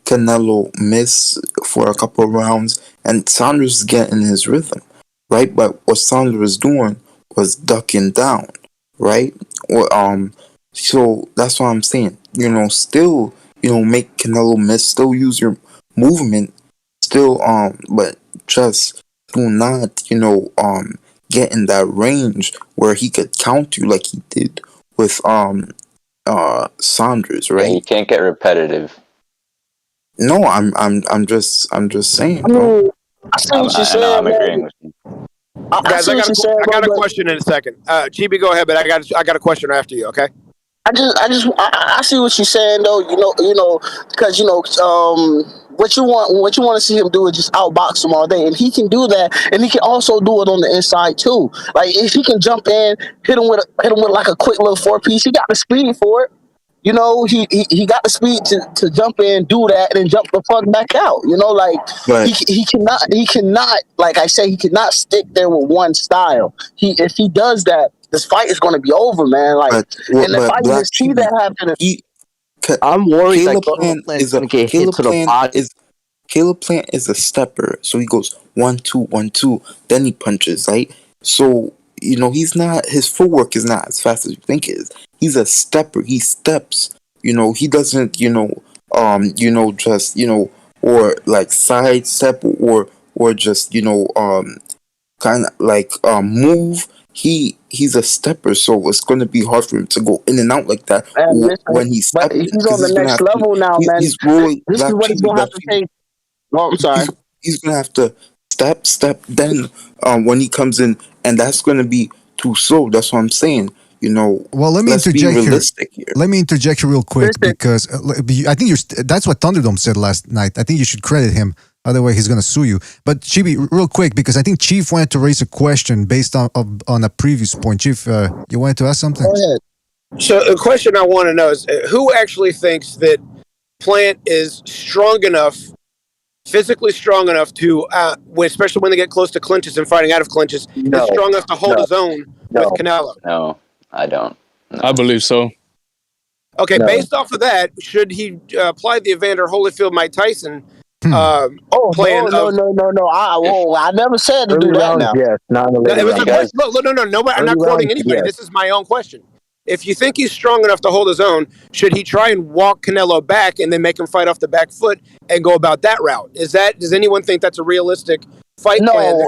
Canelo miss for a couple of rounds, and Saunders is getting his rhythm, right? But what Saunders was doing was ducking down, right? Or so that's what I'm saying. Still, make Canelo miss. Still use your movement. Still, but just do not, get in that range where he could count you like he did with Saunders, right? Yeah, you can't get repetitive. No, I'm just saying. I mean, I see what you're saying. I'm agreeing with you. Guys, I got a question in a second. Chibi, go ahead, but I got a question after you. Okay. I see what you're saying though. Because what you want to see him do is just outbox him all day, and he can do that, and he can also do it on the inside too. Like if he can jump in, hit him with like a quick little 4-piece, he got the speed for it. He got the speed to jump in, do that, and then jump the fuck back out. He cannot, like I say, he cannot stick there with one style. If he does that, this fight is going to be over, man. And if I even see that happen, I'm worried Caleb Plant is a stepper, so he goes 1-2, 1-2, then he punches, right? So he's not, his footwork is not as fast as you think it is. He's a stepper. He steps. He doesn't. Just or like side step or just kind of like move. He's a stepper, so it's going to be hard for him to go in and out like that when he's stepping. He's on the next level now, man. He's rolling. This is what he's going to have to take. Oh, I'm sorry. He's going to have to step. Then when he comes in, and that's going to be too slow. That's what I'm saying. Well, let me interject here. Let me interject real quick because I think that's what Thunderdome said last night. I think you should credit him. Otherwise, he's going to sue you. But Chibi, real quick, because I think Chief wanted to raise a question based on a previous point. Chief, you wanted to ask something? Go ahead. So the question I want to know is who actually thinks that Plant is strong enough, physically strong enough to, especially when they get close to clinches and fighting out of clinches, is strong enough to hold his own with Canelo? No, I don't. No. I believe so. Okay, based off of that, should he apply the Evander Holyfield, Mike Tyson plan? No. I never said to do that now. Yes, not in the later rounds. No. I'm not quoting anybody. Yes. This is my own question. If you think he's strong enough to hold his own, should he try and walk Canelo back and then make him fight off the back foot and go about that route? Does anyone think that's a realistic fight plan?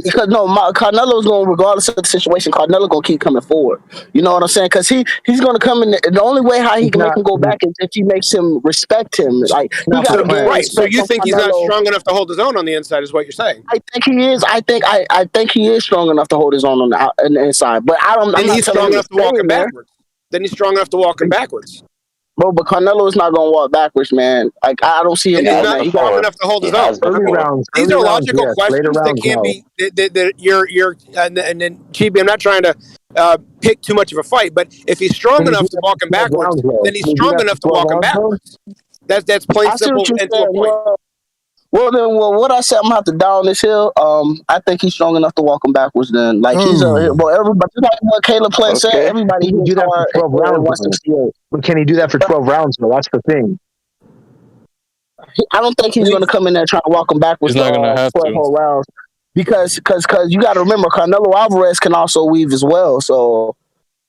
Because Carnelo's going, regardless of the situation, Carnelo's going to keep coming forward. You know what I'm saying? Because he's going to come in. The only way how he can make him go back is if he makes him respect him. Like he got to get right. So you think he's not strong enough to hold his own on the inside? Is what you're saying? I think he is. I think he is strong enough to hold his own on the inside. But I don't. Then he's strong enough to walk him backwards. Then he's strong enough to walk him backwards. Bro, but Canelo is not going to walk backwards, man. Like I don't see him. He's not strong enough to hold his own. These are logical questions that can be. And then Chibi, I'm not trying to pick too much of a fight, but if he's strong enough to walk him backwards, then he's strong enough to walk him backwards. That's plain simple and to a point. Well, what I said, I'm gonna have to down this hill. I think he's strong enough to walk him backwards. Then, like everybody, like what Caleb Plant said, everybody can do that for 12 rounds. But can he do that for 12 rounds? Though that's the thing. I don't think he's gonna come in there trying to walk him backwards. He's not gonna have 12 whole rounds because you got to remember Canelo Alvarez can also weave as well. So,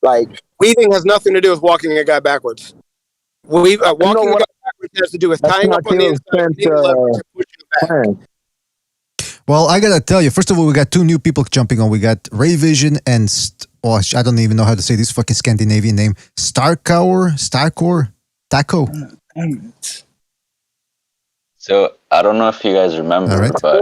like weaving has nothing to do with walking a guy backwards. Walking a guy backwards has to do with tying up on the inside, pushing back. Well, I gotta tell you, first of all, we got two new people jumping on. We got Ray Vision and I don't even know how to say this fucking Scandinavian name. Starkor, Taco. So I don't know if you guys remember, but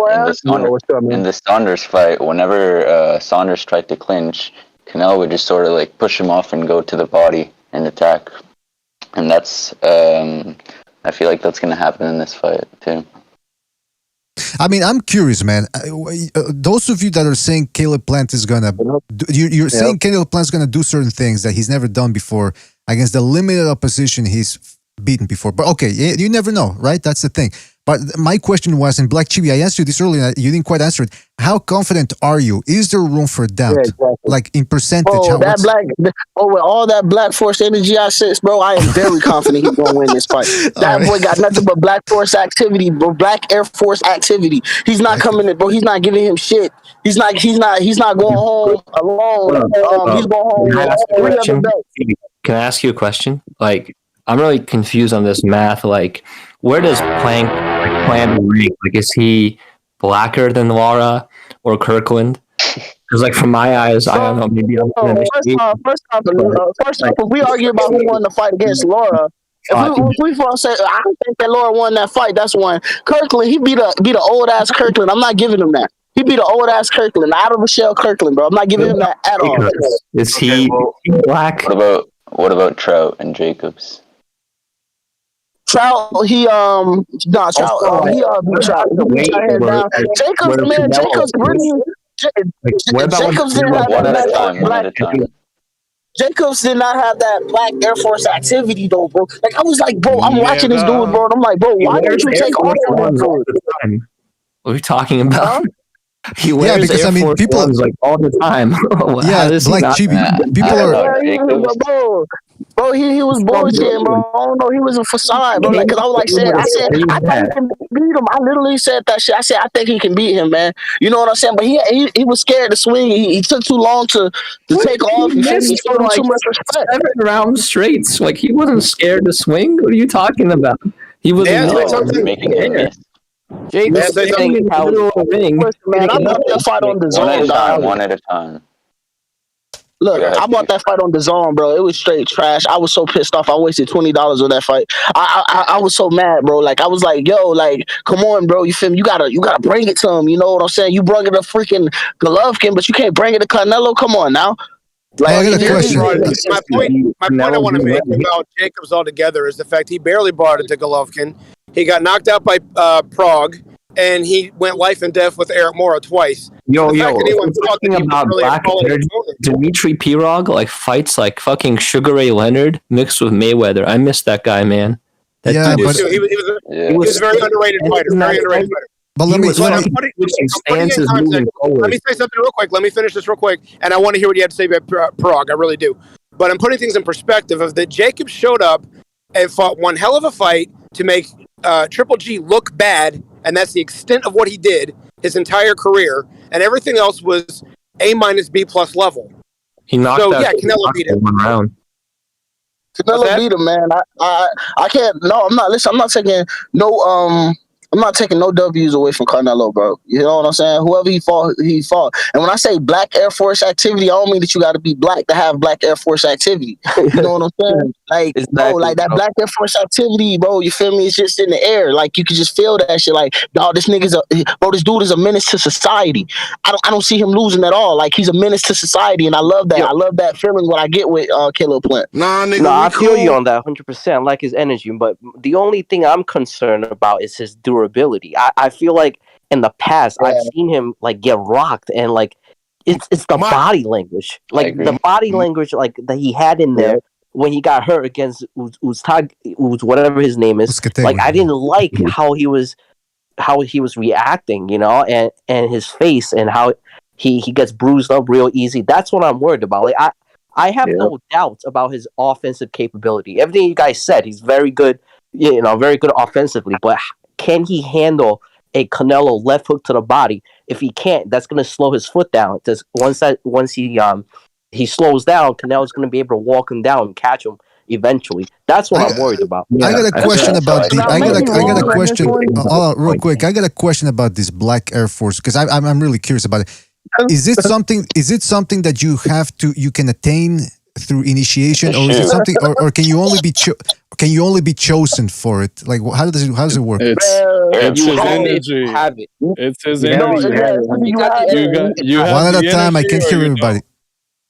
in the Saunders fight, whenever Saunders tried to clinch, Canelo would just sort of like push him off and go to the body and attack. And that's, I feel like that's going to happen in this fight too. I mean, I'm curious, man. Those of you that are saying Caleb Plant is gonna, you're saying Caleb Plant's gonna do certain things that he's never done before against the limited opposition he's beaten before. But okay, you never know, right? That's the thing. But my question was, in Black Chibi, I asked you this earlier, you didn't quite answer it. How confident are you? Is there room for doubt? Yeah, exactly. Like in percentage? With all that Black Force energy I sense, bro, I am very confident he's gonna win this fight. That boy got nothing but Black Force activity, bro. Black Air Force activity. He's not coming in, bro. He's not giving him shit. He's not going home alone. He's going home with 3 other belts. Can I ask you a question? Like, I'm really confused on this math. Like, where does Plank plan to rank? Like, is he blacker than Lara or Kirkland? Because, like, from my eyes, I don't know. Maybe I'm first off, if we argue about who won the fight against Lara, if we say I don't think that Lara won that fight, that's one. Kirkland, he beat a old ass Kirkland. I'm not giving him that. He beat an old ass Kirkland, out of Michelle Kirkland, bro. I'm not giving him that at all. Is he black? What about Trout and Jacobs? Trout, he beat Trout hands down. Jacobs really. Jacobs didn't have that Jacobs did not have that Black Air Force activity though, bro. Like I was like, bro, I'm watching this dude, bro, and I'm like, bro, why don't you take all the time? What are we talking about? He wears because Air Force people Ones, like all the time. Black Chibi, people are. Bro, he was bullshitting, bro. I don't know. He was a facade, bro. Like, cause I was like saying, I think he can beat him. I literally said that shit. I said, I think he can beat him, man. You know what I'm saying? But he was scared to swing. He took too long to take off. He showed him too much respect. 7 rounds straight. Like he wasn't scared to swing. What are you talking about? He was making it. Jacobs saying in the middle of the ring. Man, I bought that fight on the zone. One at a time. Look, I bought that fight on the zone, bro. It was straight trash. I was so pissed off. I wasted $20 on that fight. I was so mad, bro. Like I was like, yo, like, come on, bro. You feel me? You gotta bring it to him. You know what I'm saying? You bring it to freaking Golovkin, but you can't bring it to Canelo. Come on now. Like, I got a question. My point I want to make about Jacobs altogether is the fact he barely brought it to Golovkin. He got knocked out by Prague, and he went life and death with Eric Mora twice. Talking about black energy, Dmitry Pirog like fights like fucking Sugar Ray Leonard mixed with Mayweather. I miss that guy, man. He was a very underrated fighter. But let me say something real quick. Let me finish this real quick, and I want to hear what you have to say about Prague. I really do. But I'm putting things in perspective of that Jacob showed up and fought one hell of a fight to make Triple G look bad, and that's the extent of what he did his entire career, and everything else was A-, B+ level. He knocked out Canelo beat him. 1 round. Canelo beat him, man. I can't. No, I'm not. Listen, I'm not taking no. I'm not taking no W's away from Canelo, bro. You know what I'm saying? Whoever he fought, he fought. And when I say Black Air Force activity, I don't mean that you got to be black to have Black Air Force activity. You know what I'm saying? Like, bro, like that Black Air Force activity, bro. You feel me? It's just in the air. Like you can just feel that shit. Like, dog, this dude is a menace to society. I don't see him losing at all. Like he's a menace to society, and I love that. I love that feeling what I get with Caleb Plant. I feel you on that 100%. I like his energy, but the only thing I'm concerned about is his durability. I feel like in the past I've seen him like get rocked, and like it's the body language, like the body language like that he had in there when he got hurt against Uztag, whatever his name is. Like I didn't like how he was reacting, you know, and his face and how he gets bruised up real easy. That's what I'm worried about. Like I have no doubts about his offensive capability. Everything you guys said, he's very good, you know, very good offensively, but can he handle a Canelo left hook to the body? If he can't, that's going to slow his foot down. Because once he slows down, Canelo's going to be able to walk him down and catch him eventually. That's what I'm worried about. I got a question about the. I got a question. Real quick, I got a question about this Black Air Force because I'm really curious about it. Is it something that you can attain through initiation, or is it something, or can you only be chosen for it? Like, how does it work? It's his energy. It's his energy. One at a time. I can't hear everybody.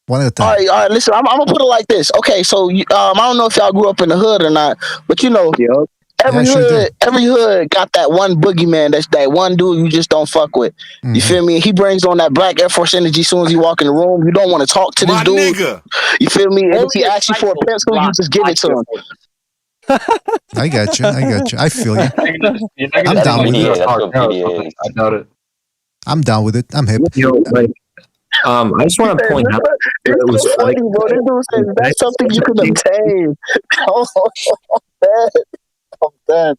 One at a time. All right. Listen, I'm gonna put it like this. Okay, so I don't know if y'all grew up in the hood or not, but you know, Every hood got that one boogeyman. That's that one dude you just don't fuck with. You feel me? He brings on that black Air Force energy. As soon as you walk in the room, you don't want to talk to this dude. Nigga. You feel me? And if he asks you for a pencil, you just give it to him. I got you. I feel you. I'm down with it. I doubt it. I'm down with it. I'm hip. I just want to point out it was so funny, bro. This dude says that's something you can obtain. I'm dead.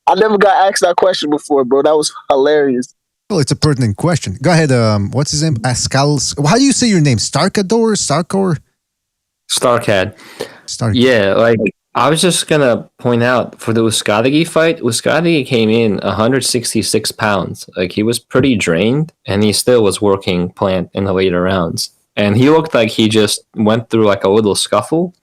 I never got asked that question before, bro. That was hilarious. Well, it's a pertinent question. Go ahead. What's his name? Ascal. How do you say your name? Starkador? Starkor? Starcad. Yeah, like I was just gonna point out for the Uskadegi fight, Uskadegi came in 166 pounds. Like he was pretty drained, and he still was working Plant in the later rounds. And he looked like he just went through like a little scuffle,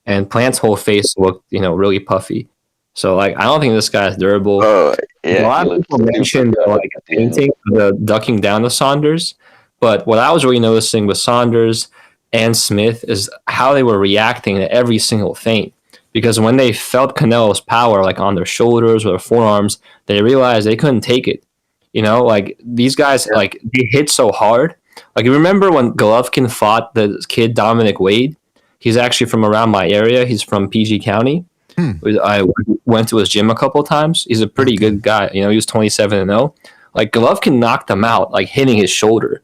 and Plant's whole face looked, really puffy. So like I don't think this guy is durable. Oh, yeah, a lot of people mentioned like painting the ducking down of Saunders, but what I was really noticing with Saunders and Smith is how they were reacting to every single feint. Because when they felt Canelo's power, like on their shoulders or their forearms, they realized they couldn't take it. Like these guys, like they hit so hard. Like you remember when Golovkin fought the kid Dominic Wade? He's actually from around my area. He's from PG County. I went to his gym a couple of times. He's a pretty good guy. He was 27-0. Like Golovkin knocked him out, like hitting his shoulder.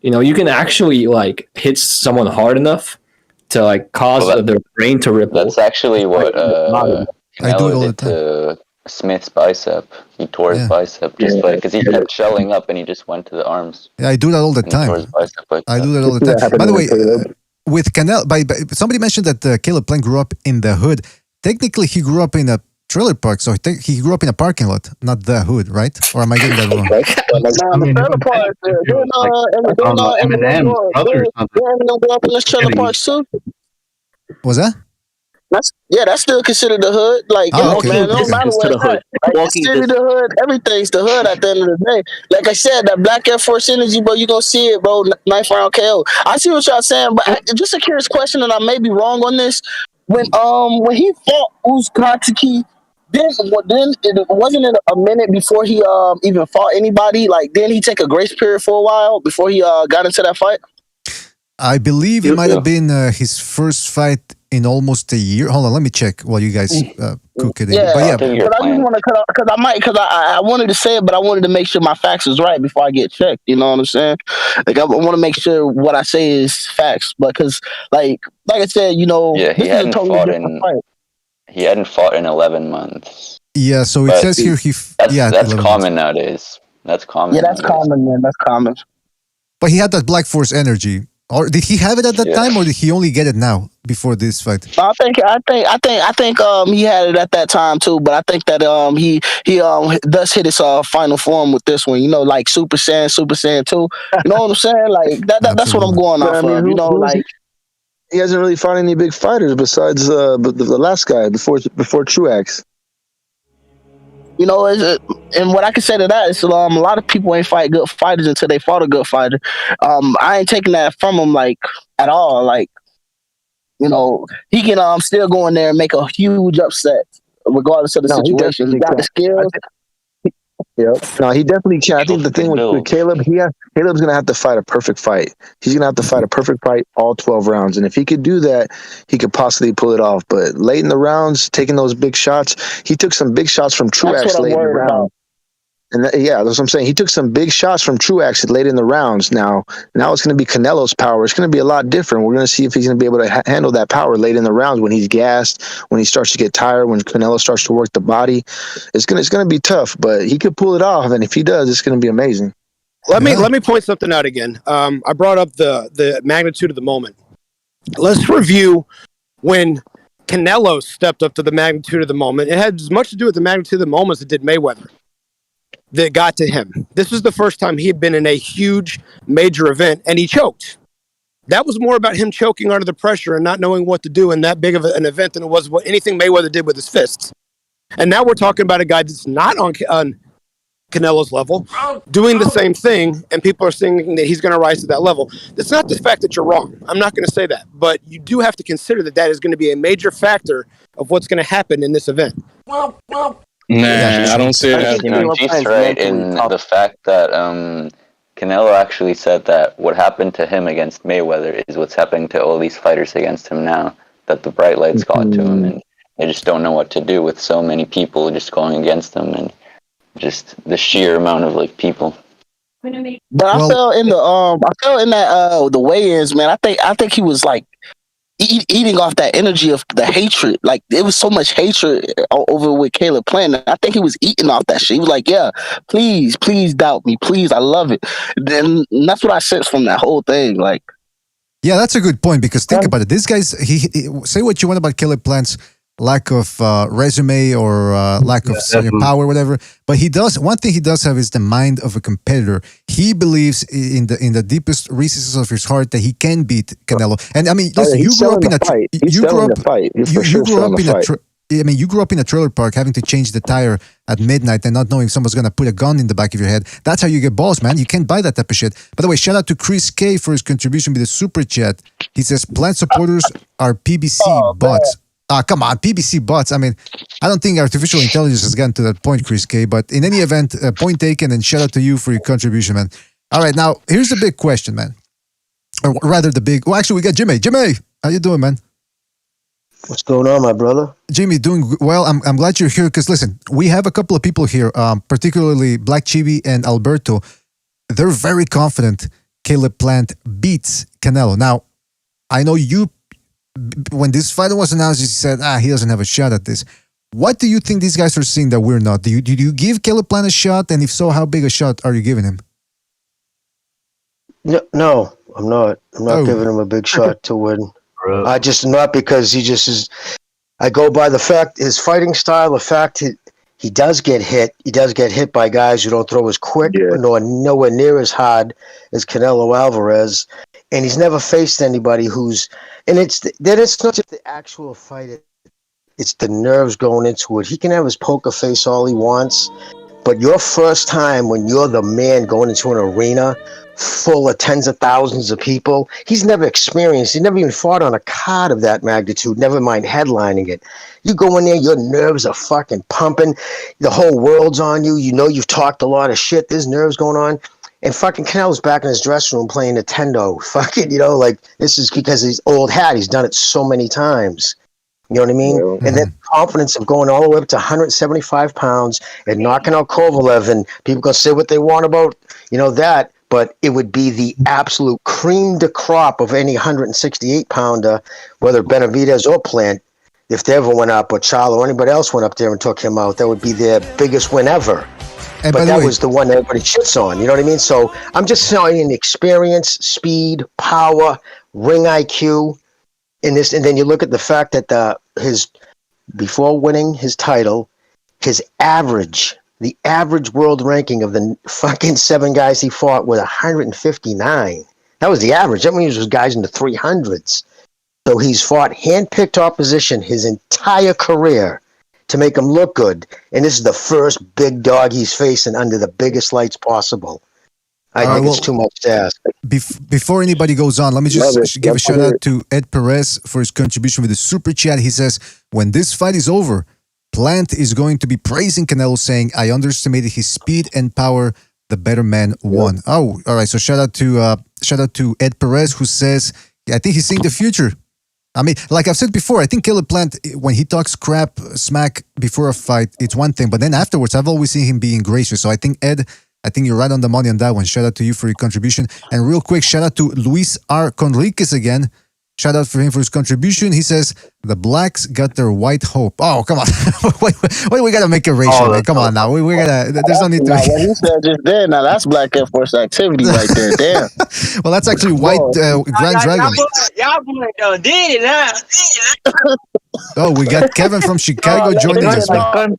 You can actually like hit someone hard enough to like cause their brain to ripple. That's actually what Canelo did to Smith's bicep. He tore his bicep just because he kept shelling up and he just went to the arms. Yeah, I do that all the time. I do that all the time. By the way, with Canelo, somebody mentioned that Caleb Plant grew up in the hood. Technically, he grew up in a trailer park, so he grew up in a parking lot, not the hood, right? Or am I getting that wrong? The trailer park, grew up in this trailer park too. Was that? That's still considered the hood. Like, man, no matter what it's at. Like, the city, the hood, everything's the hood at the end of the day. Like I said, that black Air Force energy, bro, you gonna see it, bro. 9th round KO. I see what y'all saying, but just a curious question, and I may be wrong on this. When he fought Uzkatiki, then it wasn't it a minute before he even fought anybody? Like, didn't he take a grace period for a while before he got into that fight? I believe it might have been his first fight in almost a year. Hold on, let me check while you guys cook it in. But I just want to because I wanted to say it, but I wanted to make sure my facts was right before I get checked. You know what I'm saying? Like I want to make sure what I say is facts, because like I said, yeah, he hadn't fought in fight. He hadn't fought in 11 months. Yeah, so it says here that's common nowadays. That's common. Yeah, that's common, man. That's common. But he had that Black Force energy. Or did he have it at that time, or did he only get it now before this fight? I think he had it at that time too. But I think that he does hit his final form with this one. Like Super Saiyan 2. You know what I'm saying? Like that's what I'm going off of. Like he hasn't really fought any big fighters besides the last guy before Truax. And what I can say to that is a lot of people ain't fight good fighters until they fought a good fighter. I ain't taking that from him like at all. Like, he can still go in there and make a huge upset regardless of the situation. He got the skills. No, he definitely can. I think the thing with Caleb, Caleb's gonna have to fight a perfect fight. He's gonna have to fight a perfect fight all 12 rounds, and if he could do that, he could possibly pull it off. But late in the rounds, taking those big shots, he took some big shots from Truax late in the round. And that's what I'm saying. He took some big shots from Truax late in the rounds. Now it's going to be Canelo's power. It's going to be a lot different. We're going to see if he's going to be able to handle that power late in the rounds when he's gassed, when he starts to get tired, when Canelo starts to work the body. It's going to be tough, but he could pull it off. And if he does, it's going to be amazing. Let me point something out again. I brought up the magnitude of the moment. Let's review when Canelo stepped up to the magnitude of the moment. It had as much to do with the magnitude of the moment as it did Mayweather. That got to him. This was the first time he had been in a huge major event and he choked. That was more about him choking under the pressure and not knowing what to do in that big of an event than it was what anything Mayweather did with his fists. And now we're talking about a guy that's not on Canelo's level doing the same thing, and people are saying that he's going to rise to that level. That's not the fact that you're wrong. I'm not going to say that, but you do have to consider that is going to be a major factor of what's going to happen in this event. I don't see it happening. Chief's right in the fact that Canelo actually said that what happened to him against Mayweather is what's happening to all these fighters against him now. That the bright lights got to him, and they just don't know what to do with so many people just going against him, and just the sheer amount of like people. But I felt in that the weigh-ins, man. I think he was like eating off that energy of the hatred. Like there was so much hatred over with Caleb Plant. I think he was eating off that shit. He was like, "Yeah, please doubt me, please. I love it." Then that's what I sensed from that whole thing. Like, yeah, that's a good point because think about it. This guy's he say what you want about Caleb Plant's lack of resume or lack of power, whatever. But he does one thing. He does have is the mind of a competitor. He believes in the deepest recesses of his heart that he can beat Canelo. And I mean, listen, you grew up in a you grew up in a trailer park having to change the tire at midnight and not knowing someone's going to put a gun in the back of your head. That's how you get balls, man. You can't buy that type of shit. By the way, shout out to Chris K for his contribution with the super chat. He says, Plant supporters are PBC bots. Come on, PBC bots. I mean, I don't think artificial intelligence has gotten to that point, Chris K. But in any event, point taken, and shout out to you for your contribution, man. All right, now, here's the big question, man. Or rather, well, actually, we got Jimmy. Jimmy, how you doing, man? What's going on, my brother? Jimmy, doing well. I'm glad you're here because, listen, we have a couple of people here, particularly Black Chibi and Alberto. They're very confident Caleb Plant beats Canelo. Now, I know you, when this fight was announced, you said, he doesn't have a shot at this. What do you think these guys are seeing that we're not? Do you give Caleb Plant a shot? And if so, how big a shot are you giving him? No, I'm not. I'm not giving him a big shot to win. I just not because he just is. I go by the fact his fighting style. The fact he does get hit. He does get hit by guys who don't throw as quick nor nowhere near as hard as Canelo Alvarez, and he's never faced anybody who's. And it's not just the actual fight. It's the nerves going into it. He can have his poker face all he wants, but your first time when you're the man going into an arena full of tens of thousands of people, he's never experienced. He never even fought on a card of that magnitude, never mind headlining it. You go in there, your nerves are fucking pumping. The whole world's on you. You know you've talked a lot of shit. There's nerves going on. And fucking Canelo's back in his dressing room playing Nintendo. Fucking, like, this is because he's old hat. He's done it so many times. You know what I mean? Mm-hmm. And then confidence of going all the way up to 175 pounds and knocking out Kovalev, and people can say what they want about, that, but it would be the absolute cream de crop of any 168-pounder, whether Benavidez or Plant, if they ever went up, or Charlo or anybody else went up there and took him out. That would be their biggest win ever. But that was the one that everybody shits on. You know what I mean? So I'm just saying experience, speed, power, ring IQ. In this, and then you look at the fact that his before winning his title, the average world ranking of the fucking 7 guys he fought was 159. That was the average. That means those guys in the 300s. So he's fought handpicked opposition his entire career to make him look good, and this is the first big dog he's facing under the biggest lights possible. I think it's too much to ask. Before anybody goes on, let me just give a shout out to Ed Perez for his contribution with the super chat. He says, when this fight is over, Plant is going to be praising Canelo, saying, I underestimated his speed and power. The better man won. Oh, all right. So shout out to Ed Perez, who says, I think he's seeing the future. I mean, like I've said before, I think Caleb Plant, when he talks smack before a fight, it's one thing. But then afterwards, I've always seen him being gracious. So I think, Ed, you're right on the money on that one. Shout out to you for your contribution. And real quick, shout out to Luis R. Conriquez again. Shout out for him for his contribution. He says, the blacks got their white hope. Oh, come on. Wait, we got to make it racial, man. Come on now. We got to, there's no need to. What you said just there, now that's Black Air Force activity right there. Damn. Well, that's actually white Grand Dragon. Y'all done did it now. Oh, we got Kevin from Chicago joining us, man.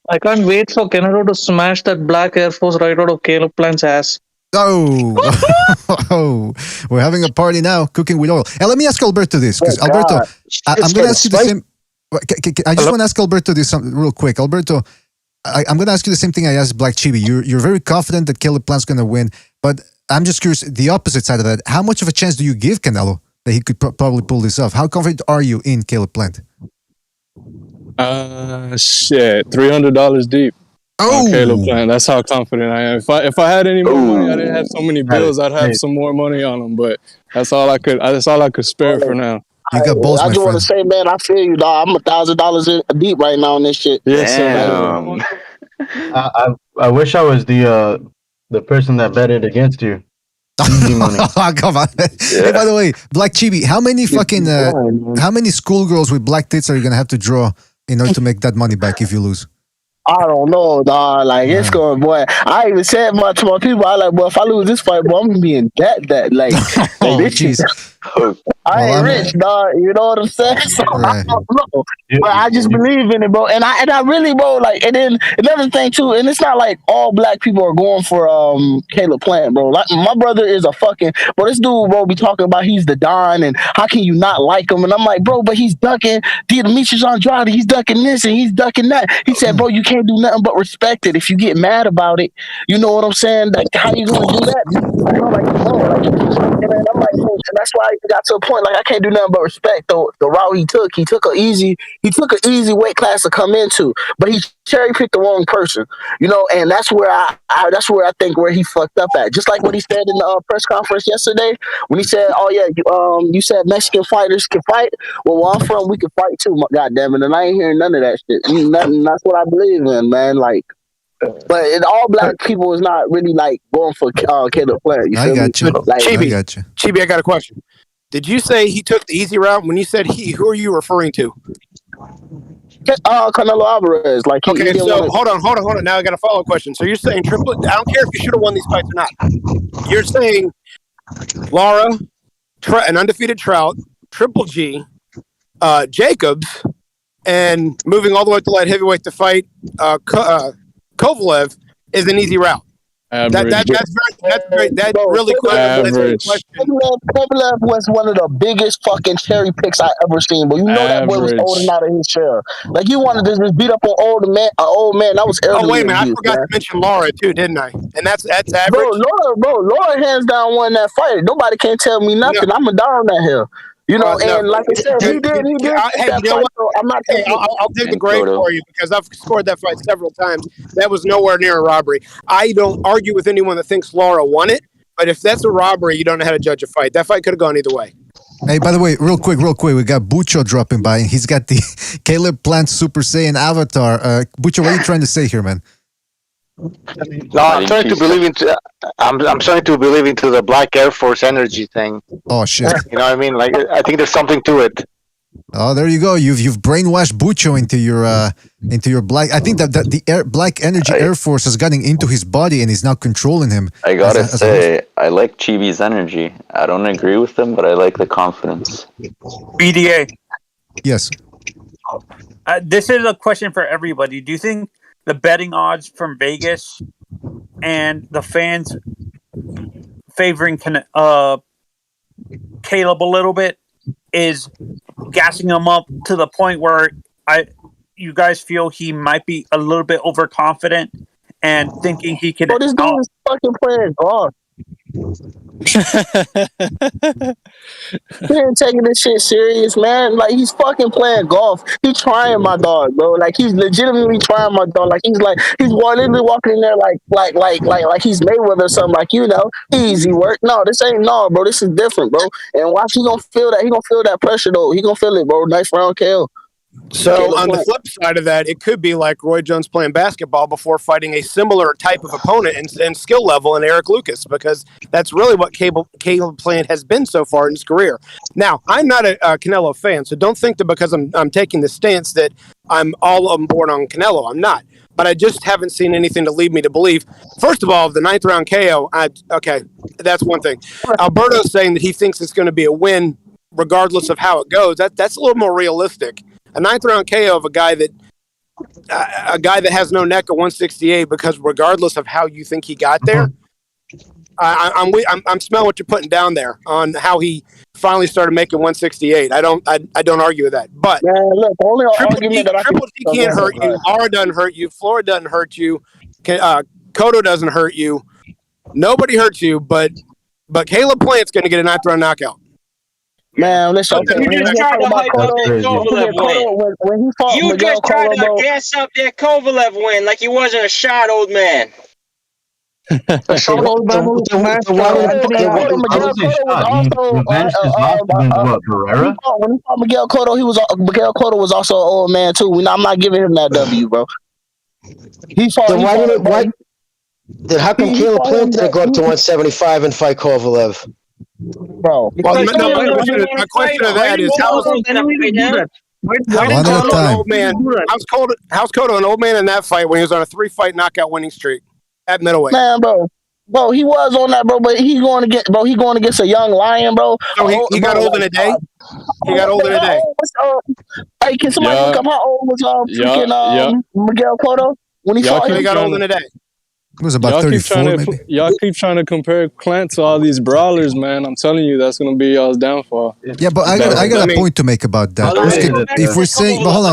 I can't wait for Canelo to smash that Black Air Force right out of Caleb Plant's ass. Oh, we're having a party now, cooking with oil. And let me ask Alberto this, because Alberto, I'm going to ask you the same. I just want to ask Alberto this real quick. Alberto, I'm going to ask you the same thing I asked Black Chibi. You're very confident that Caleb Plant's going to win, but I'm just curious, the opposite side of that, how much of a chance do you give Canelo that he could probably pull this off? How confident are you in Caleb Plant? Shit, $300 deep. Oh, Caleb Plant. That's how confident I am. If I had any more money, I didn't have so many bills. I'd have some more money on them. But that's all I could. That's all I could spare for now. You got balls, I my just want to friend. say, man, I feel you, dog. I'm $1,000 deep right now on this shit. Yes, sir. Damn. I wish I was the person that betted against you. Easy money. Come on. Hey, by the way, Black Chibi, how many fucking how many schoolgirls with black tits are you gonna have to draw in order to make that money back if you lose? I don't know, dog. Like, it's going, boy. I even said much to my people. I like, boy, if I lose this fight, boy, I'm gonna be in debt. Like, Oh, this jeez. I ain't rich, dog. You know what I'm saying? So I don't know, but I just believe in it, bro. And I really, bro. Like, and then another thing too. And it's not like all black people are going for Caleb Plant, bro. Like, my brother is a fucking, bro. This dude, bro, be talking about he's the Don, and how can you not like him? And I'm like, bro, but he's ducking Demetrius Andrade. He's ducking this and he's ducking that. He said, bro, you can't do nothing but respect it. If you get mad about it, you know what I'm saying? Like, how you gonna do that? You know, like, bro, like, and then I'm like, bro, and that's why I got to a point like I can't do nothing but respect the route he took. He took an easy weight class to come into, but he cherry picked the wrong person, you know, and that's where I think where he fucked up at. Just like what he said in the press conference yesterday when he said, "Oh yeah, you said Mexican fighters can fight. Well, where I'm from, we can fight too. God damn it!" And I ain't hearing none of that shit. Nothing. That's what I believe in, man. Like. But all black people is not really like going for Caleb Plant. You feel me? Like, Chibi, I got you. Chibi, I got a question. Did you say he took the easy route? When you said he, who are you referring to? Canelo Alvarez. Like, okay, so hold on. Now I got a follow-up question. So you're saying I don't care if you should have won these fights or not. You're saying Lara, an undefeated Trout, Triple G, Jacobs, and moving all the way to light heavyweight to fight Kovalev is an easy route. That's very that really quick. Kovalev was one of the biggest fucking cherry picks I ever seen, but you know that boy was holding out of his shell. Like, you wanted to just beat up an old man. That was elderly. Oh wait a minute, abuse, I forgot man. to mention Lara too, didn't I? And that's average. Laura hands down won that fight. Nobody can tell me nothing. I'm a down that hill. You know, and like I said, he did. Hey, you know what? I'm not. I'll take the grade for you because I've scored that fight several times. That was nowhere near a robbery. I don't argue with anyone that thinks Lara won it, but if that's a robbery, you don't know how to judge a fight. That fight could have gone either way. Hey, by the way, real quick, we got Bucho dropping by, and he's got the Caleb Plant Super Saiyan avatar. Bucho, what are you trying to say here, man? No, I'm starting to believe into. I'm starting to believe into the Black Air Force energy thing. Oh shit! You know what I mean? Like, I think there's something to it. Oh, there you go. You've brainwashed Bucho into your black. I think that the Black Energy Air Force has gotten into his body and is now controlling him. I gotta say, I like Chibi's energy. I don't agree with him, but I like the confidence. BDA. Yes. This is a question for everybody. Do you think the betting odds from Vegas and the fans favoring Caleb a little bit is gassing him up to the point where you guys feel he might be a little bit overconfident and thinking he can? Oh, this dude is fucking playing golf. He ain't taking this shit serious, man. Like, he's fucking playing golf. He's trying my dog, bro. Like, he's legitimately trying my dog. Like, he's literally walking in there like he's Mayweather or something. Like, you know, easy work. No, bro. This is different, bro. And watch, he gonna feel that. He gonna feel that pressure though. He gonna feel it, bro. Nice round KO. So on the flip side of that, it could be like Roy Jones playing basketball before fighting a similar type of opponent and skill level in Eric Lucas, because that's really what Caleb Plant has been so far in his career. Now, I'm not a Canelo fan, so don't think that because I'm taking the stance that I'm all on board on Canelo. I'm not. But I just haven't seen anything to lead me to believe. First of all, the 9th round KO, okay, that's one thing. Alberto's saying that he thinks it's going to be a win regardless of how it goes. That's a little more realistic. A 9th round KO of a guy that has no neck at 168, because regardless of how you think he got there, I'm smelling what you're putting down there on how he finally started making 168. I don't argue with that. But man, look, the only argument that Triple G can't hurt you. Lara doesn't hurt you. Flora doesn't hurt you. Cotto doesn't hurt you. Nobody hurts you. But Caleb Plant's going to get a 9th round knockout. Man, listen, okay, You just tried to hype up that Kovalev win. When he fought You Miguel just tried Cotto, to bro, gas up that Kovalev win like he wasn't a shot, old man. Cotto was also when he fought Miguel Cotto, Miguel Cotto was also an old man too. I'm not giving him that W, bro. He fought. Then how come Caleb Plant didn't go up to 175 and fight Kovalev? Bro, my question to that is how's Cotto an old man in that fight when he was on a 3-fight knockout winning streak at middleweight? Man, bro, he was on that, bro, but he going against a young lion, bro. So he got old in a day. He got old in a day. Hey, can somebody look up how old was Miguel Cotto when he fought him? He got old in a day. It was about 34, maybe. Y'all keep trying to compare Plant to all these brawlers, man. I'm telling you, that's going to be y'all's downfall. Yeah, but I got a point to make about that. If we're saying, but hold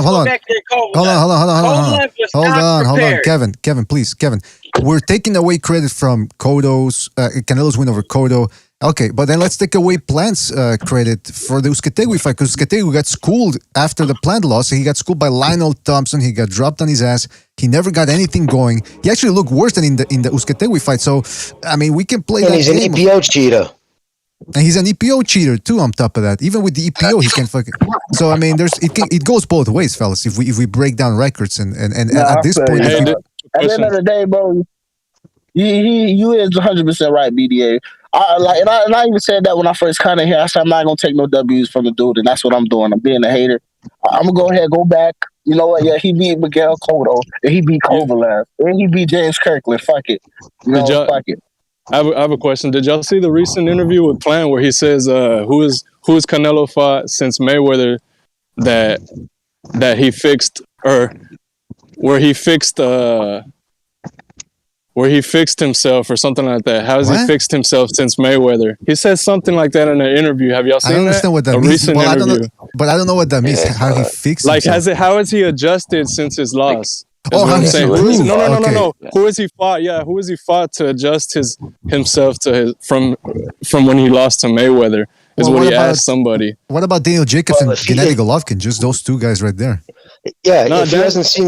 on, Kevin, please, Kevin. We're taking away credit from Canelo's win over Cotto. Okay, but then let's take away Plant's credit for the Uzcategui fight, because Uzcategui got schooled after the Plant loss. He got schooled by Lionel Thompson. He got dropped on his ass. He never got anything going. He actually looked worse than in the Uzcategui fight. So, I mean, we can play and that he's game. an EPO cheater. And he's an EPO cheater too. On top of that, even with the EPO, he can fucking. So I mean, it goes both ways, fellas. If we break down records and at this point, at the end of the day, bro, you is 100% right, BDA. I even said that when I first kind of here. I said I'm not gonna take no W's from the dude, and that's what I'm doing. I'm being a hater. I'm gonna go back. You know what? Yeah, he beat Miguel Cotto, and he beat Kovalev, and he beat James Kirkland. Fuck it, fuck it. I have a question. Did y'all see the recent interview with Plant where he says who is Canelo fought since Mayweather that he fixed, or where he fixed himself or something like that? How has he fixed himself since Mayweather? He says something like that in an interview. Have y'all seen that? I don't understand what that means. Recent interview. I don't know what that means. How he fixed himself. How has he adjusted since his loss? How he's improved. No. Who has he fought? Yeah, who has he fought to adjust himself to from when he lost to Mayweather? Is what he asked somebody. What about Daniel Jacobs and Gennady Golovkin? Just those two guys right there. Yeah, if he hasn't seen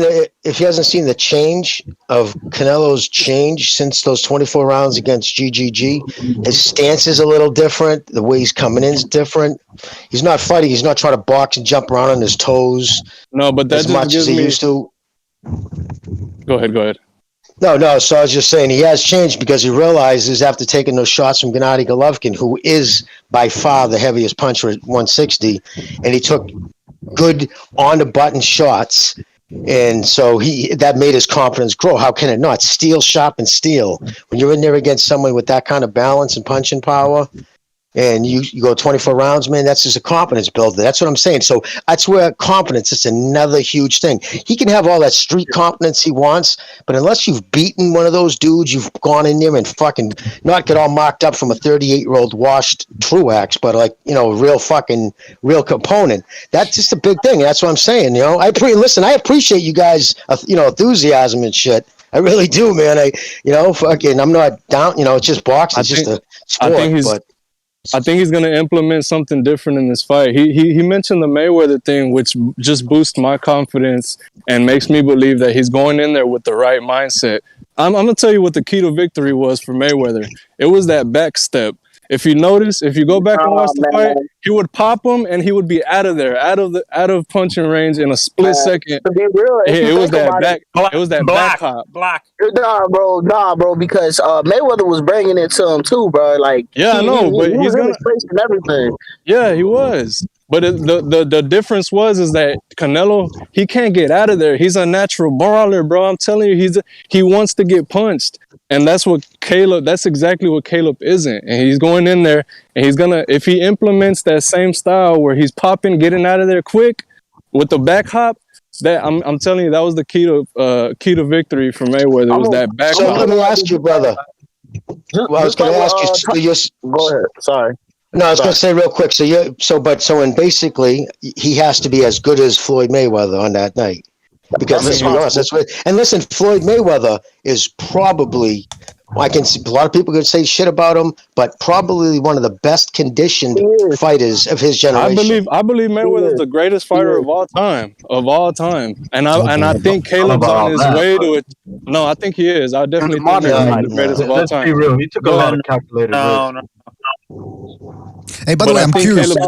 the change of Canelo's change since those 24 rounds against GGG, his stance is a little different. The way he's coming in is different. He's not fighting. He's not trying to box and jump around on his toes. No, but that as much as he used to. Go ahead. No. So I was just saying he has changed because he realizes after taking those shots from Gennady Golovkin, who is by far the heaviest puncher at 160, and he took good on the button shots, and so that made his confidence grow. How can it not? Steel, sharp, and steel. When you're in there against someone with that kind of balance and punching power, and you go 24 rounds, man, that's just a confidence builder. That's what I'm saying. So that's where confidence is another huge thing. He can have all that street confidence he wants, but unless you've beaten one of those dudes, you've gone in there and fucking not get all marked up from a 38-year-old washed Truax, but like, a real component. That's just a big thing. That's what I'm saying. I appreciate you guys, enthusiasm and shit. I really do, man. I'm not down. It's just boxing. It's just a sport. I think he's going to implement something different in this fight. He mentioned the Mayweather thing, which just boosts my confidence and makes me believe that he's going in there with the right mindset. I'm going to tell you what the key to victory was for Mayweather. It was that back step. If you notice, if you go back and watch the fight, he would pop him and he would be out of there, out of punching range in a split second. To be real, it was that back hop. Nah, bro, because Mayweather was bringing it to him too, bro. Like, I know, but he's in his face and everything. Yeah, he was. But the difference is that Canelo, he can't get out of there. He's a natural brawler, bro. I'm telling you, he wants to get punched. And that's exactly what Caleb isn't. And he's going in there and if he implements that same style where he's popping, getting out of there quick with the back hop, that I'm telling you, that was the key to victory for Mayweather, was that back hop. Let me ask you, brother. I was going to ask you. Go ahead. Sorry. No, I was going to say real quick. And basically, he has to be as good as Floyd Mayweather on that night. Because let's be honest, Floyd Mayweather is probably I can see a lot of people could say shit about him, but probably one of the best conditioned fighters of his generation. I believe Mayweather is the greatest fighter of all time, and I think Caleb's on his way to it. No, I think he is. I definitely think he's the greatest of all Let's time. be real. He took a lot of calculated risks. No. Hey, by the way, I'm curious. He lost.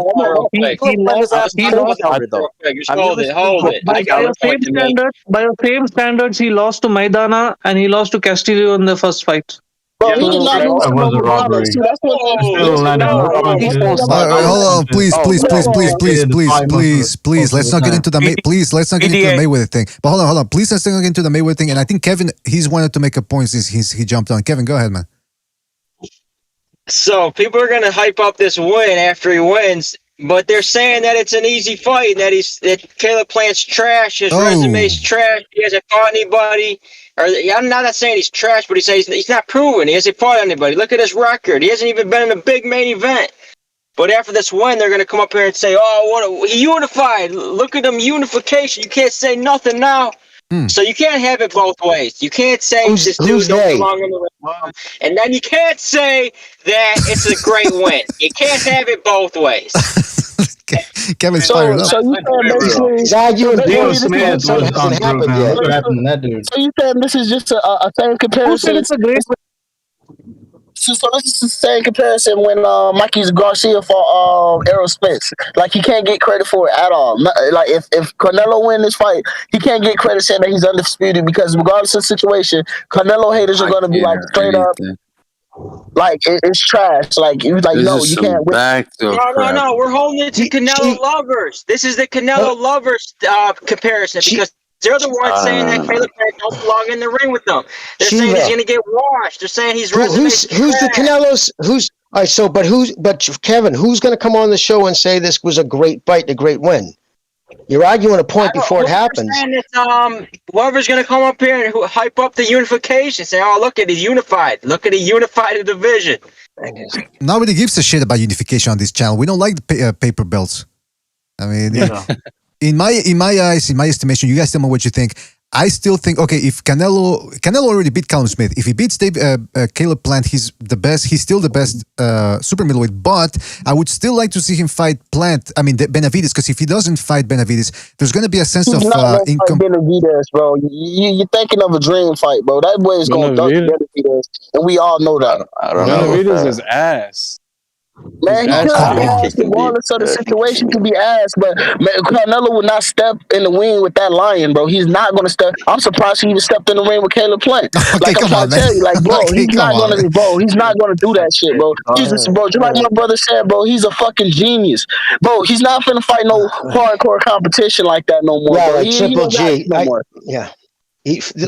Hold it. I got a point to make. By your same standards, he lost to Maidana and he lost to Castillo in the first fight. Bro, he did not lose That to was a Nobagata. robbery. See, that's what Still landed more punches. Hold on, please. Let's not get into the let's not get into the Mayweather thing. But hold on, please. Let's not get into the Mayweather thing. And I think Kevin, he's wanted to make a point since he jumped on. Kevin, go ahead, man. So people are gonna hype up this win after he wins, but they're saying that it's an easy fight, and that Caleb Plant's trash, his resume's trash, he hasn't fought anybody. I'm not saying he's trash, but he's not proven. He hasn't fought anybody. Look at his record. He hasn't even been in a big main event. But after this win, they're going to come up here and say, he unified. Look at him, unification. You can't say nothing now. So you can't have it both ways. You can't say this dude don't belong in the ring. And then you can't say that it's a great win. You can't have it both ways. Kevin's fired up. So you saying this is just a same comparison? It's a great. So this is the same comparison when Mikey Garcia fought Errol Spence. Like, he can't get credit for it at all. Like, if Canelo win this fight, he can't get credit saying that he's undisputed, because regardless of the situation, Canelo haters are going to be like straight up, like, it's trash. Like, no, you can't win. No. We're holding it to Canelo lovers. This is the Canelo lovers comparison, because they're the ones saying that Caleb don't belong in the ring with them. They're saying he's going to get washed. They're saying he's who's the Canelo's? All right, but Kevin, who's going to come on the show and say this was a great fight, a great win? You're arguing a point before it happens. Whoever's going to come up here and hype up the unification, say, look at, he's unified. Look at, he unified the division. Nobody gives a shit about unification on this channel. We don't like the paper belts. I mean, in my eyes, in my estimation, you guys tell me what you think. I still think, okay, if Canelo already beat Callum Smith. If he beats Caleb Plant, he's the best. He's still the best super middleweight. But I would still like to see him fight Benavidez, because if he doesn't fight Benavidez, there's going to be a sense of income. Benavidez, bro. You're thinking of a dream fight, bro. That boy is going to dunk Benavidez, and we all know that. I don't know. Benavidez is ass. Man, he could be ass. Regardless of the situation, could be ass. But Canelo would not step in the ring with that lion, bro. He's not going to step. I'm surprised he even stepped in the ring with Caleb Plant. Okay, I'm trying to tell you, bro, he's not going to, he's not going to do that shit, bro. Just like my brother said, bro, he's a fucking genius, bro. He's not finna fight no hardcore competition like that no more. Yeah, bro. like Triple G. Yeah,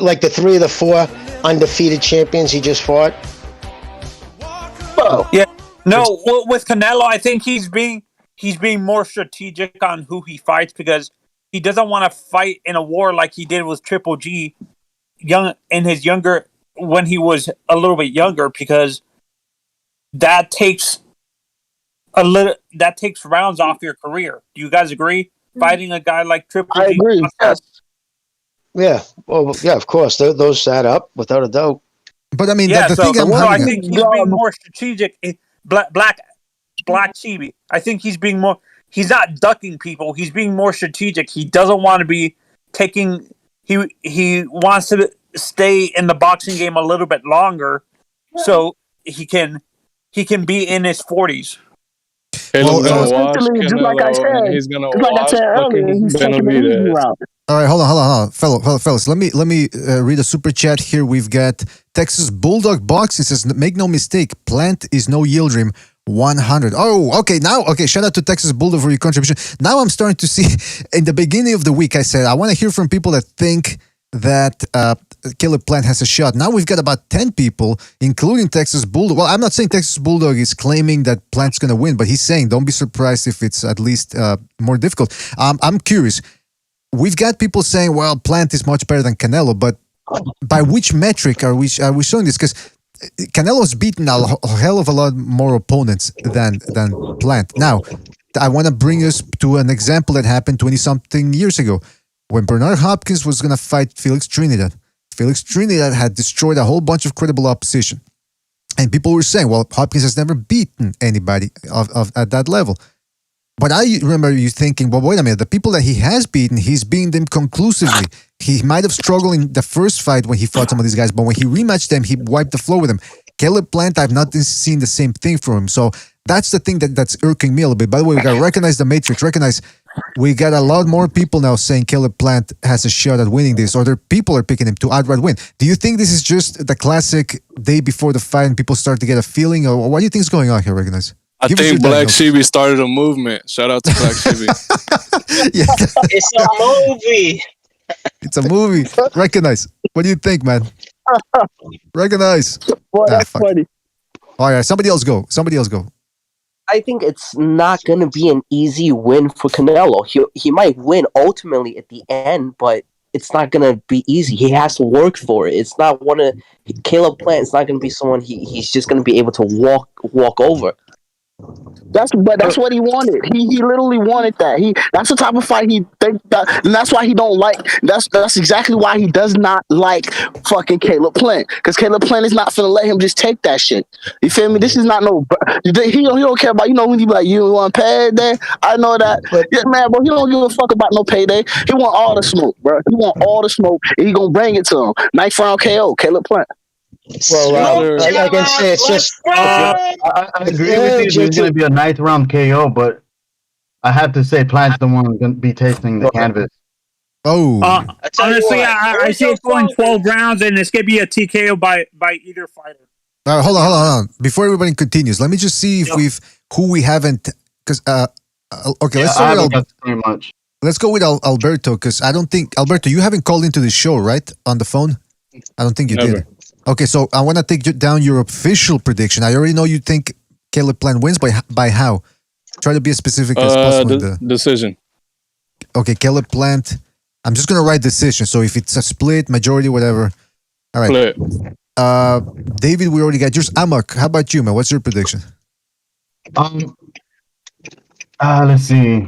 like the 3 of the 4 undefeated champions he just fought. Bro. Yeah. No, with Canelo, I think he's being more strategic on who he fights, because he doesn't want to fight in a war like he did with Triple G when he was a little bit younger, because that takes rounds off your career. Do you guys agree? Fighting a guy like Triple G. I agree. Yes. Yeah. Well, yeah, of course. Those add up without a doubt. But I mean, I think he's being more strategic. Black Chibi. I think he's being more. He's not ducking people. He's being more strategic. He doesn't want to be taking. He wants to stay in the boxing game a little bit longer, so he can be in his 40s. Just like I said earlier, he's taking the easy route. All right, hold on, fellas. Let me read a super chat here. We've got Texas Bulldog Boxing says, "Make no mistake, Plant is no Yildirim 100." Oh, okay. Shout out to Texas Bulldog for your contribution. Now I'm starting to see. In the beginning of the week, I said I want to hear from people that think that Caleb Plant has a shot. Now we've got about 10 people, including Texas Bulldog. Well, I'm not saying Texas Bulldog is claiming that Plant's going to win, but he's saying don't be surprised if it's at least more difficult. I'm curious. We've got people saying, well, Plant is much better than Canelo, but by which metric are we showing this? Because Canelo's beaten a hell of a lot more opponents than Plant. Now, I want to bring us to an example that happened 20-something years ago when Bernard Hopkins was going to fight Felix Trinidad. Felix Trinidad had destroyed a whole bunch of credible opposition. And people were saying, well, Hopkins has never beaten anybody at that level. But I remember you thinking, well, wait a minute, the people that he has beaten, he's beaten them conclusively. He might have struggled in the first fight when he fought some of these guys, but when he rematched them, he wiped the floor with them. Caleb Plant, I've not seen the same thing from him. So that's the thing that's irking me a little bit. By the way, we got to recognize the matrix, we got a lot more people now saying Caleb Plant has a shot at winning this, or people are picking him to outright win. Do you think this is just the classic day before the fight and people start to get a feeling, or what do you think is going on here, Recognize? I think Black Sheeby started a movement. Shout out to Black Sheeby. Yeah. It's a movie. It's a movie. Recognize. What do you think, man? Recognize. Boy, that's funny. All right, somebody else go. I think it's not going to be an easy win for Canelo. He might win ultimately at the end, but it's not going to be easy. He has to work for it. It's not Caleb Plant is not going to be someone he's just going to be able to walk over. That's what he wanted. He literally wanted that. That's the type of fight he think that, and that's why he don't like. That's exactly why he does not like fucking Caleb Plant, because Caleb Plant is not finna let him just take that shit. You feel me? This is not no. He don't care about, when he be like, you want payday? I know that. Yeah, man, bro. He don't give a fuck about no payday. He want all the smoke, bro. He want all the smoke, and he gonna bring it to him. 9th round KO, Caleb Plant. Well, I can say it's just. I agree with you. It's going to be a 9th round KO, but I have to say Plant's the one going to be tasting the canvas. Oh. Honestly, I see it going 12 rounds, and it's going to be a TKO by either fighter. Hold on. Before everybody continues, let me just see if who we haven't. Because okay, let's start with much. Let's go with Alberto, because I don't think Alberto, you haven't called into the show, right? On the phone. I don't think you did. Okay, so I want to take down your official prediction. I already know you think Caleb Plant wins, by how? Try to be as specific as possible. Decision. Okay, Caleb Plant. I'm just going to write decision. So if it's a split, majority, whatever. All right. Split. David, we already got yours. Amok, how about you, man? What's your prediction? Let's see.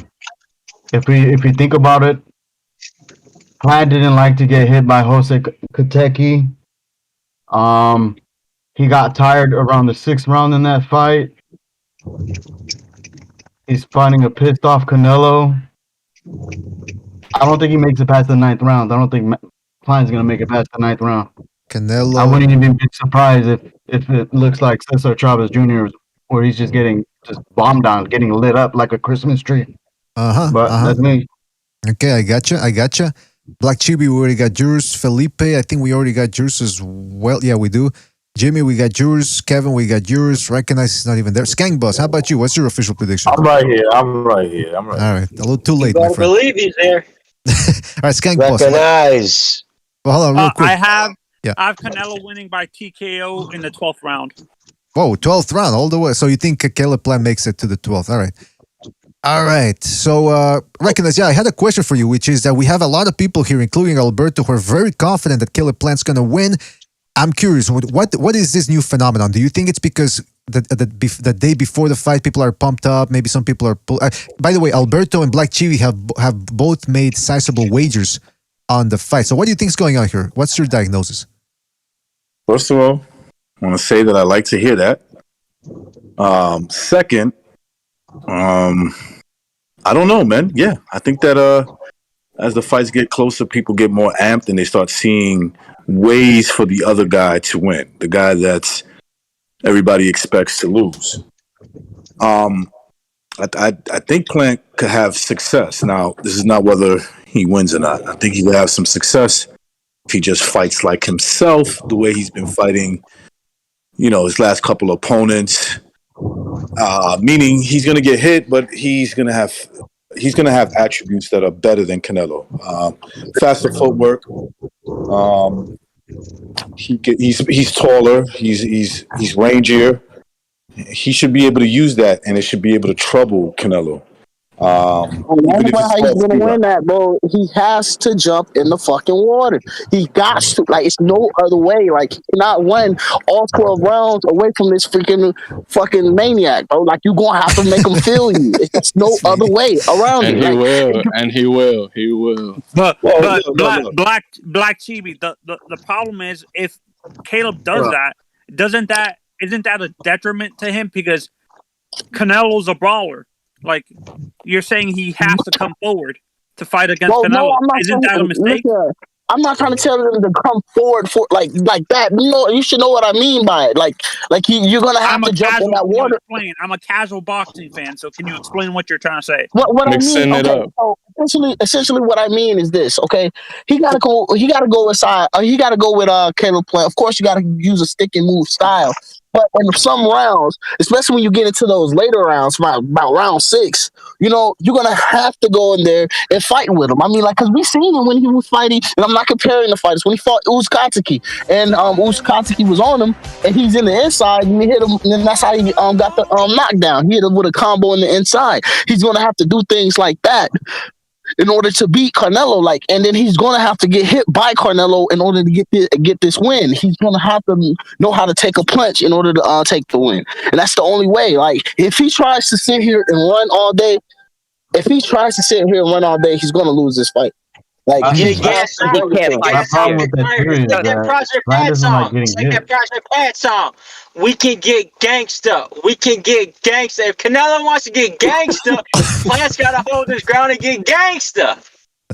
If we think about it, Plant didn't like to get hit by Jose Kateki. He got tired around the 6th round in that fight. He's fighting a pissed off Canelo. I don't think he makes it past the 9th round. I don't think Plant's gonna make it past the 9th round. Canelo. I wouldn't even be surprised if it looks like Cesar Chavez Jr., where he's just getting bombed on, getting lit up like a Christmas tree. But that's me. Okay, I gotcha. Black Chibi, we already got yours. Felipe, I think we already got yours as well. Yeah, we do. Jimmy, we got yours. Kevin, we got yours. Recognize it's not even there. Skank Boss, how about you? What's your official prediction? I'm right here. All right. A little too late, my friend. Believe he's there. All right, Skank Boss. Recognize. Well, hold on, real quick. I have Canelo winning by TKO in the 12th round. Whoa, 12th round all the way. So you think Caleb Plant makes it to the 12th? All right. So, Recognize, I had a question for you, which is that we have a lot of people here, including Alberto, who are very confident that Caleb Plant's going to win. I'm curious, what is this new phenomenon? Do you think it's because the day before the fight, people are pumped up? Maybe some people are... by the way, Alberto and Black Chibi have both made sizable wagers on the fight. So what do you think is going on here? What's your diagnosis? First of all, I want to say that I like to hear that. Second, I don't know, man. Yeah, I think that as the fights get closer, people get more amped and they start seeing ways for the other guy to win, the guy that's everybody expects to lose. I think Plant could have success. Now, this is not whether he wins or not. I think he could have some success if he just fights like himself, the way he's been fighting, his last couple of opponents. Meaning he's going to get hit, but he's going to have attributes that are better than Canelo. Faster footwork. He's taller. He's rangier. He should be able to use that, and it should be able to trouble Canelo. The only Even if way it's how he's 12 gonna speed up. win that, bro, he has to jump in the fucking water. He got to. Like, it's no other way. Like, he cannot win all 12 rounds away from this freaking fucking maniac, bro. Like, you gonna have to make him feel you. It's just no other way around And it. he Like, will, and he will, he will. But Well, but look. Black Chibi, the problem is if Caleb does that, isn't that a detriment to him because Canelo's a brawler? Like you're saying he has to come forward to fight against well, no, Canelo. I'm not Isn't saying. that a mistake? Listen, I'm not trying to tell them to come forward for like that. You know, you should know what I mean by it. Like you're gonna have I'm a to jump in casual. that Can you water. explain? I'm a casual boxing fan, so can you explain what you're trying to say? What I mean, Mixing it okay, up. so essentially what I mean is this, okay? He gotta go inside, he gotta go with Caleb Plant. Of course you gotta use a stick and move style. But in some rounds, especially when you get into those later rounds, about round 6, you know, you're gonna have to go in there and fight with him. I mean, like, cause we seen him when he was fighting, and I'm not comparing the fighters, when he fought Uzkatiki, and Uzkatiki was on him, and he's in the inside, and he hit him, and that's how he got the knockdown. He hit him with a combo in the inside. He's gonna have to do things like that in order to beat Canelo, like, and then he's gonna have to get hit by Canelo in order to get this win. He's gonna have to know how to take a punch in order to take the win, and that's the only way. Like, if he tries to sit here and run all day, he's gonna lose this fight. Like, He he's can't not going to. My problem with that theory is Like that that Project Ryan Pat doesn't like song. getting It's like that hit. Project Pat song. We can get gangsta. We can get gangsta. If Canelo wants to get gangsta, Plant's got to hold his ground and get gangsta.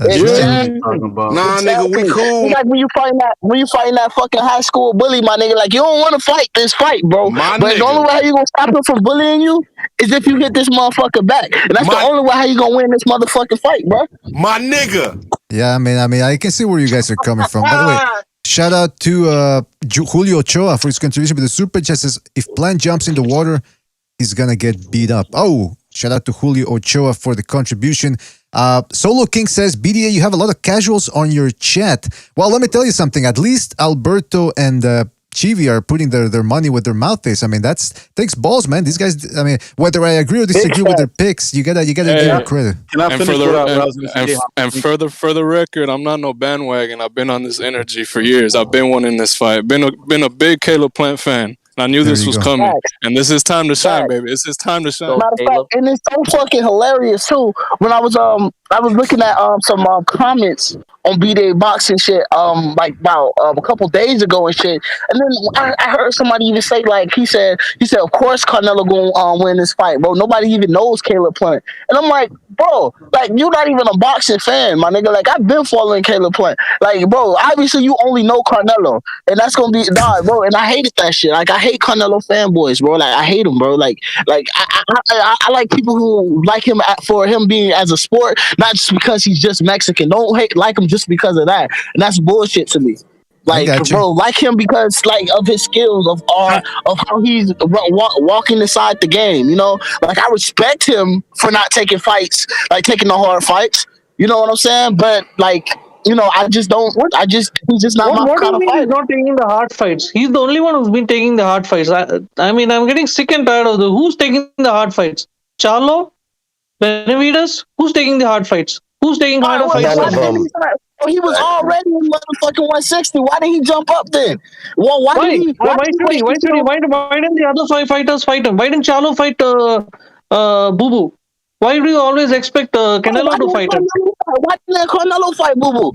Exactly. Nah, nigga, we cool. It's like when you fighting that fucking high school bully, my nigga. Like, you don't want to fight this fight, bro. My But the only nigga. way how you gonna stop him from bullying you is if you hit this motherfucker back, and that's the only way how you gonna win this motherfucking fight, bro. My nigga. Yeah, I mean, I can see where you guys are coming from. By the way, shout out to Julio Ochoa for his contribution with the super chat. Says if Plant jumps in the water, he's gonna get beat up. Oh, shout out to Julio Ochoa for the contribution. Solo King says, BDA, you have a lot of casuals on your chat. Well, let me tell you something. At least Alberto and Chivi are putting their money with their mouth face. I mean, takes balls, man. These guys, I mean, whether I agree or disagree with their picks, you gotta give them credit. Can I finish what I was going to say? And for the record, I'm not no bandwagon. I've been on this energy for years. I've been winning this fight. Been a big Caleb Plant fan. And I knew this was coming. And this is time to shine, baby. It's his time to shine. Matter of fact, and it's so fucking hilarious too. When I was looking at some comments on B-Day boxing shit, like about a couple days ago and shit, and then I heard somebody even say, like, he said of course Canelo gonna win this fight, bro. Nobody even knows Caleb Plant, and I'm like, bro, like, you're not even a boxing fan, my nigga. Like, I've been following Caleb Plant, like, bro. Obviously, you only know Canelo, and that's gonna be bro. And I hated that shit. Like, I hate Canelo fanboys, bro. Like, I hate them, bro. Like I like people who like him for him being as a sport, not just because he's just Mexican. Don't like him just because of that, and that's bullshit to me. Like, bro, like him because, like, of his skills, of how he's walking inside the game. You know, like, I respect him for not taking fights, like taking the hard fights. You know what I'm saying? But, like, you know, I just don't. He's just not my What do kind you of mean fighter. he's not taking the hard fights? He's the only one who's been taking the hard fights. I mean, I'm getting sick and tired of who's taking the hard fights. Charlo, Benavides, who's taking the hard fights? Who's taking harder fights? He was already in motherfucking 160. Why did he jump up then? Well, why didn't the other 5 fighters fight him? Why didn't Charlo fight Boo Boo? Why do you always expect Canelo to fight him? Why didn't Canelo fight Boo Boo?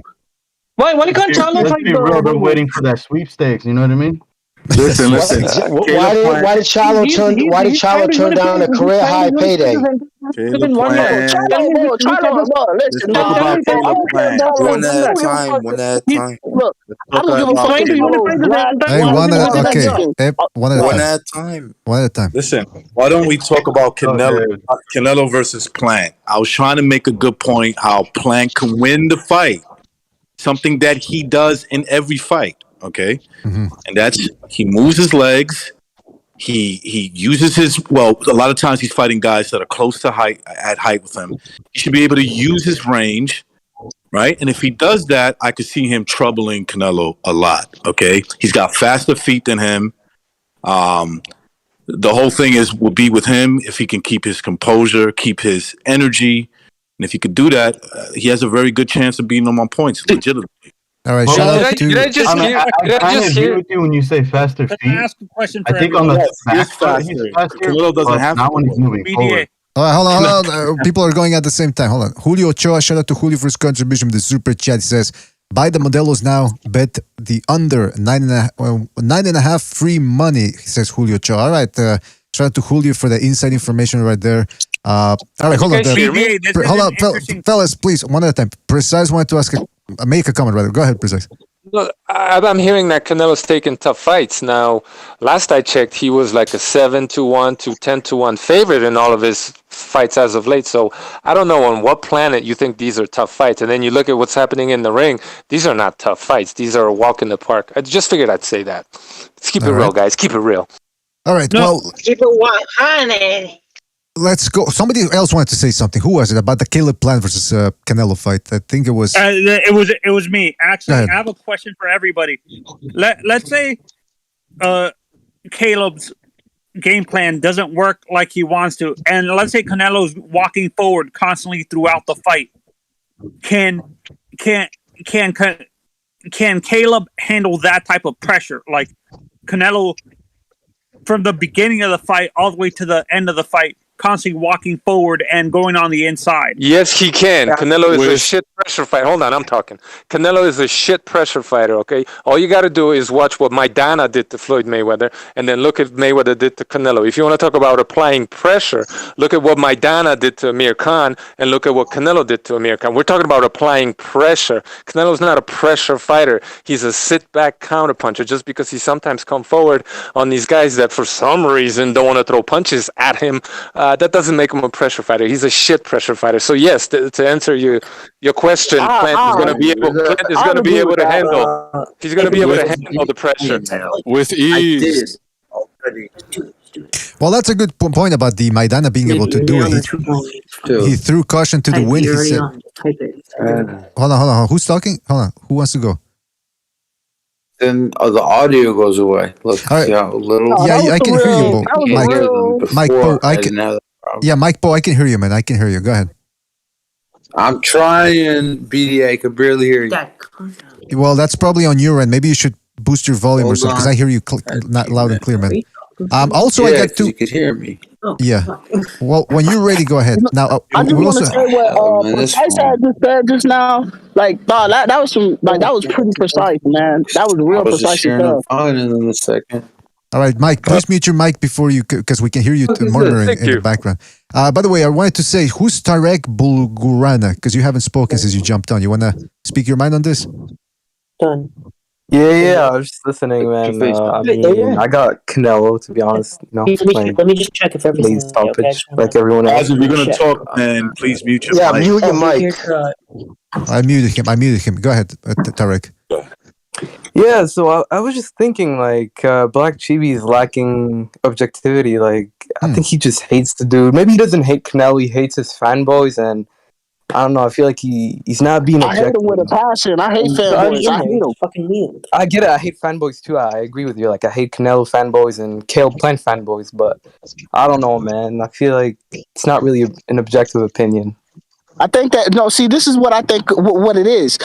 Why can't Charlo fight Boo Boo? Waiting for that sweepstakes. You know what I mean? Listen. Why did Charlo turn down a career high payday? Listen, one at a time. Look, I don't give a fuck. Hey, one at a time. One at a time. Listen, why don't we talk about Canelo versus Plant? I was trying to make a good point how Plant can win the fight. Something that he does in every fight. Okay, and that's he moves his legs. He uses his a lot of times he's fighting guys that are close to height with him. He should be able to use his range, right? And if he does that, I could see him troubling Canelo a lot. Okay, he's got faster feet than him. the whole thing will be with him if he can keep his composure, keep his energy, and if he could do that, he has a very good chance of beating him on points, legitimately. All right, Well, shout out to. I agree with you when you say faster feet. Ask a question for I think on the he's faster. Canelo doesn't have not when he's moving forward. All right, hold on. People are going at the same time. Hold on. Julio Ochoa, shout out to Julio for his contribution with the super chat. He says, buy the Modelos now, bet the under 9.5 free money, he says Julio Ochoa. All right, shout out to Julio for the inside information right there. All right, hold on. Hold on, fellas, please, one at a time. Precise wanted to make a comment, rather. Go ahead, Precise. Look, I'm hearing that Canelo's taking tough fights. Now, last I checked, he was like a 7-1 to 10-1 favorite in all of his fights as of late. So I don't know on what planet you think these are tough fights. And then you look at what's happening in the ring. These are not tough fights. These are a walk in the park. I just figured I'd say that. Let's keep it real, guys. Keep it real. All right, well. Keep it 100. Let's go. Somebody else wanted to say something. Who was it? About the Caleb Plant versus Canelo fight. I think it was. It was me. Actually, I have a question for everybody. Let's say Caleb's game plan doesn't work like he wants to, and let's say Canelo's walking forward constantly throughout the fight. Can Caleb handle that type of pressure? Like Canelo, from the beginning of the fight all the way to the end of the fight, constantly walking forward and going on the inside. Yes, he can. Canelo is a shit pressure fighter. Hold on, I'm talking. Canelo is a shit pressure fighter, okay? All you got to do is watch what Maidana did to Floyd Mayweather and then look at Mayweather did to Canelo. If you want to talk about applying pressure, look at what Maidana did to Amir Khan and look at what Canelo did to Amir Khan. We're talking about applying pressure. Canelo's not a pressure fighter. He's a sit-back counterpuncher just because he sometimes come forward on these guys that for some reason don't want to throw punches at him. That doesn't make him a pressure fighter. He's a shit pressure fighter. So yes, to answer your question, Plant is going to be able to handle. He's going to be able to handle the pressure with ease. Well, that's a good point about the Maidana being able to do it. He threw caution to the wind. He said, hold on. Who's talking? Hold on. Who wants to go? Then the audio goes away. Look, see how little. Yeah, I can hear you, Bo. Mike Bo, Mike Bo, I can hear you, man. I can hear you. Go ahead. I'm trying, BDA. I can barely hear you. Well, that's probably on your end. Maybe you should boost your volume or something because I hear you not loud and clear, man. Also, I got to. You could hear me. Yeah. Well, when you're ready, go ahead. Now, I just want to say what Precise had just said just now. Like, that was that was pretty precise, man. That was real precise stuff. In a second. All right, Mike, please mute your mic before you, because we can hear you murmuring in the background. By the way, I wanted to say, who's Tarek Bulgurana? Because you haven't spoken since you jumped on. You want to speak your mind on this? Done. Yeah, I was just listening, man. I got Canelo, to be honest. Let me just check if everything's okay. Like everyone else. As if you're going to talk, and please mute your mic. Yeah, mute your mic. I muted him. Go ahead, Tarek. Yeah, so I was just thinking, like, Black Chibi is lacking objectivity. Like, I think he just hates the dude. Maybe he doesn't hate Canelo, he hates his fanboys, and I don't know, I feel like he's not being objective. I hate him with a passion. I hate fanboys. I hate him. Fucking me. I get it, I hate fanboys too. I agree with you. Like, I hate Canelo fanboys and Caleb Plant fanboys, but I don't know, man. I feel like it's not really an objective opinion. I think that this is what I think. What it is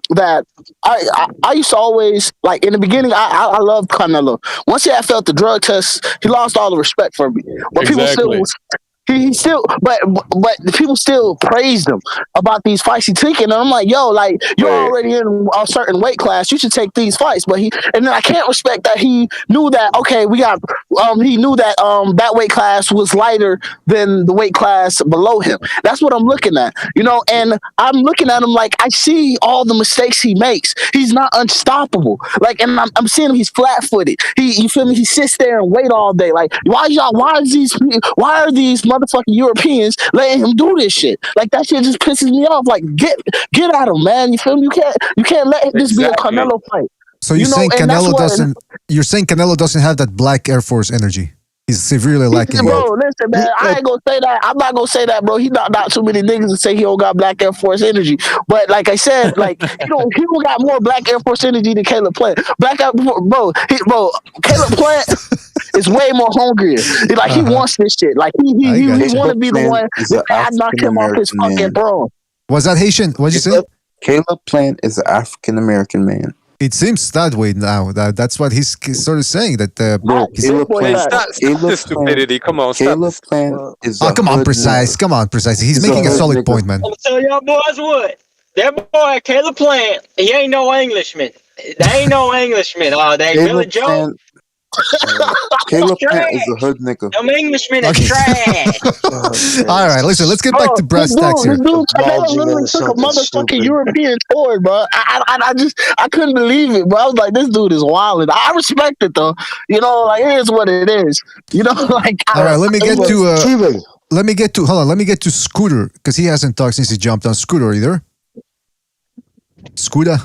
that I used to always, like, in the beginning. I loved Canelo. Once he had felt the drug test, he lost all the respect for me. But people still, but people still praised him about these fights he took, and I'm like, yo, like, you're already in a certain weight class, you should take these fights. But and then I can't respect that he knew that. Okay, he knew that that weight class was lighter than the weight class below him. That's what I'm looking at, and I'm looking at him like I see all the mistakes he makes. He's not unstoppable. Like, and I'm seeing him. He's flat-footed. You feel me? He sits there and wait all day. Like, why are these motherfucking Europeans letting him do this shit? Like, that shit just pisses me off. Like, get at him, man. You feel me? You can't let this be a Canelo fight. So you're saying Canelo doesn't? You're saying Canelo doesn't have that Black Air Force energy? He's severely lacking. Bro, listen, man. I ain't gonna say that. I'm not gonna say that, bro. He knocked out too many niggas to say he don't got Black Air Force energy. But like I said, like, he don't got more Black Air Force energy than Caleb Plant. Caleb Plant. is way more hungrier. Like he wants this shit. Like he want to be the one that I knocked him off his fucking throne. Was that Haitian? What'd you say? Caleb Plant is an African American man. It seems that way now. That's what he's sort of saying. That bro, Caleb Plant. Stop the stupidity. Come on, Caleb Plant is. Come on, Precise. Come on, Precise. He's making a solid point, man. I'm tell y'all boys what. That boy Caleb Plant, he ain't no Englishman. They ain't no Englishman. Oh, they Billy Joe. Caleb Plant is a hood nigga. Them Englishmen are trash. All right, listen. Let's get back to brass tacks here. This dude literally took a motherfucking European tour, bro. I couldn't believe it, bro. I was like, this dude is wild. I respect it though. You know, like it is what it is. You know, like. All right, let me get to. Let me get to. Hold on. Let me get to Scooter because he hasn't talked since he jumped on. Scooter, either. Scooter.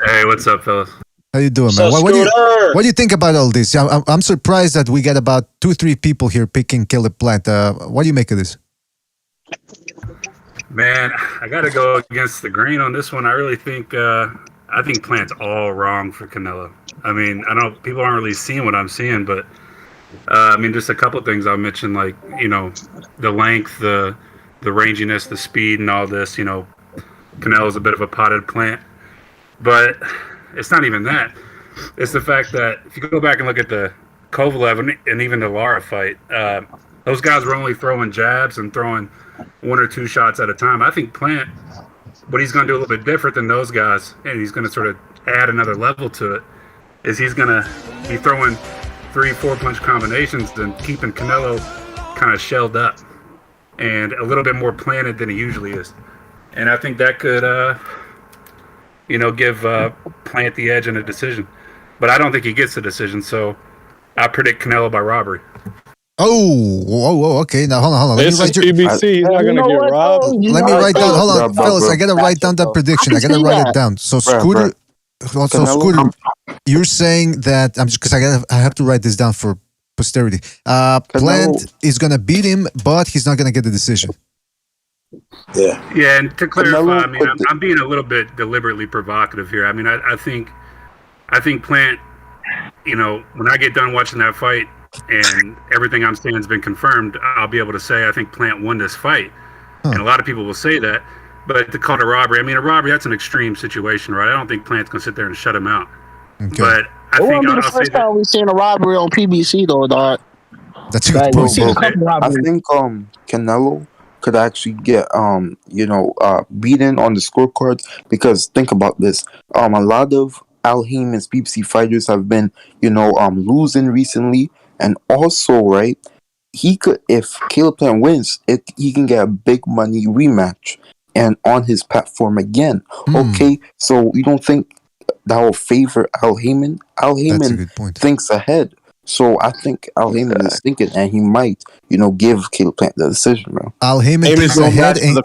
Hey, what's up, fellas? How you doing, man? What do you think about all this? I'm surprised that we got about 2-3 people here picking Caleb Plant. What do you make of this? Man, I got to go against the grain on this one. I really think Plant's all wrong for Canelo. I mean, I know people aren't really seeing what I'm seeing, but I mean, just a couple of things I'll mention, like the length, the ranginess, the speed, and all this. Canelo's a bit of a potted plant, but it's not even that. It's the fact that if you go back and look at the Kovalev and even the Lara fight, those guys were only throwing jabs and throwing 1 or 2 shots at a time. I think Plant, what he's going to do a little bit different than those guys, and he's going to sort of add another level to it, is he's going to be throwing 3-4 punch combinations and keeping Canelo kind of shelled up and a little bit more planted than he usually is. And I think that could give Plant the edge in a decision. But I don't think he gets the decision, so I predict Canelo by robbery. Oh, okay. Now, hold on. This is PBC. He's not going to get robbed. Let me write down. Hold on, fellas. I got to write down that prediction. I got to write it down. So, Scooter, Scooter, you're saying that, because I have to write this down for posterity. Plant is going to beat him, but he's not going to get the decision. Yeah, and to clarify, I mean, I'm being a little bit deliberately provocative here. I mean, I think Plant, when I get done watching that fight and everything I'm saying has been confirmed, I'll be able to say I think Plant won this fight. And a lot of people will say that, but to call it a robbery, I mean, a robbery, that's an extreme situation, right? I don't think Plant's going to sit there and shut him out. Okay. But I think I'll the first time we've seen a robbery on PBC, though, dog. That's a good point. I think Canelo could actually get beaten on the scorecards because think about this. A lot of Al Heyman's PBC fighters have been losing recently, and also right, he could, if Caleb Plant wins, he can get a big money rematch and on his platform again. Okay, so you don't think that will favor Al Heyman? Al Heyman thinks ahead. So I think Al Heyman is thinking, and he might, give Caleb Plant the decision, bro. Al Heyman thinks ahead, and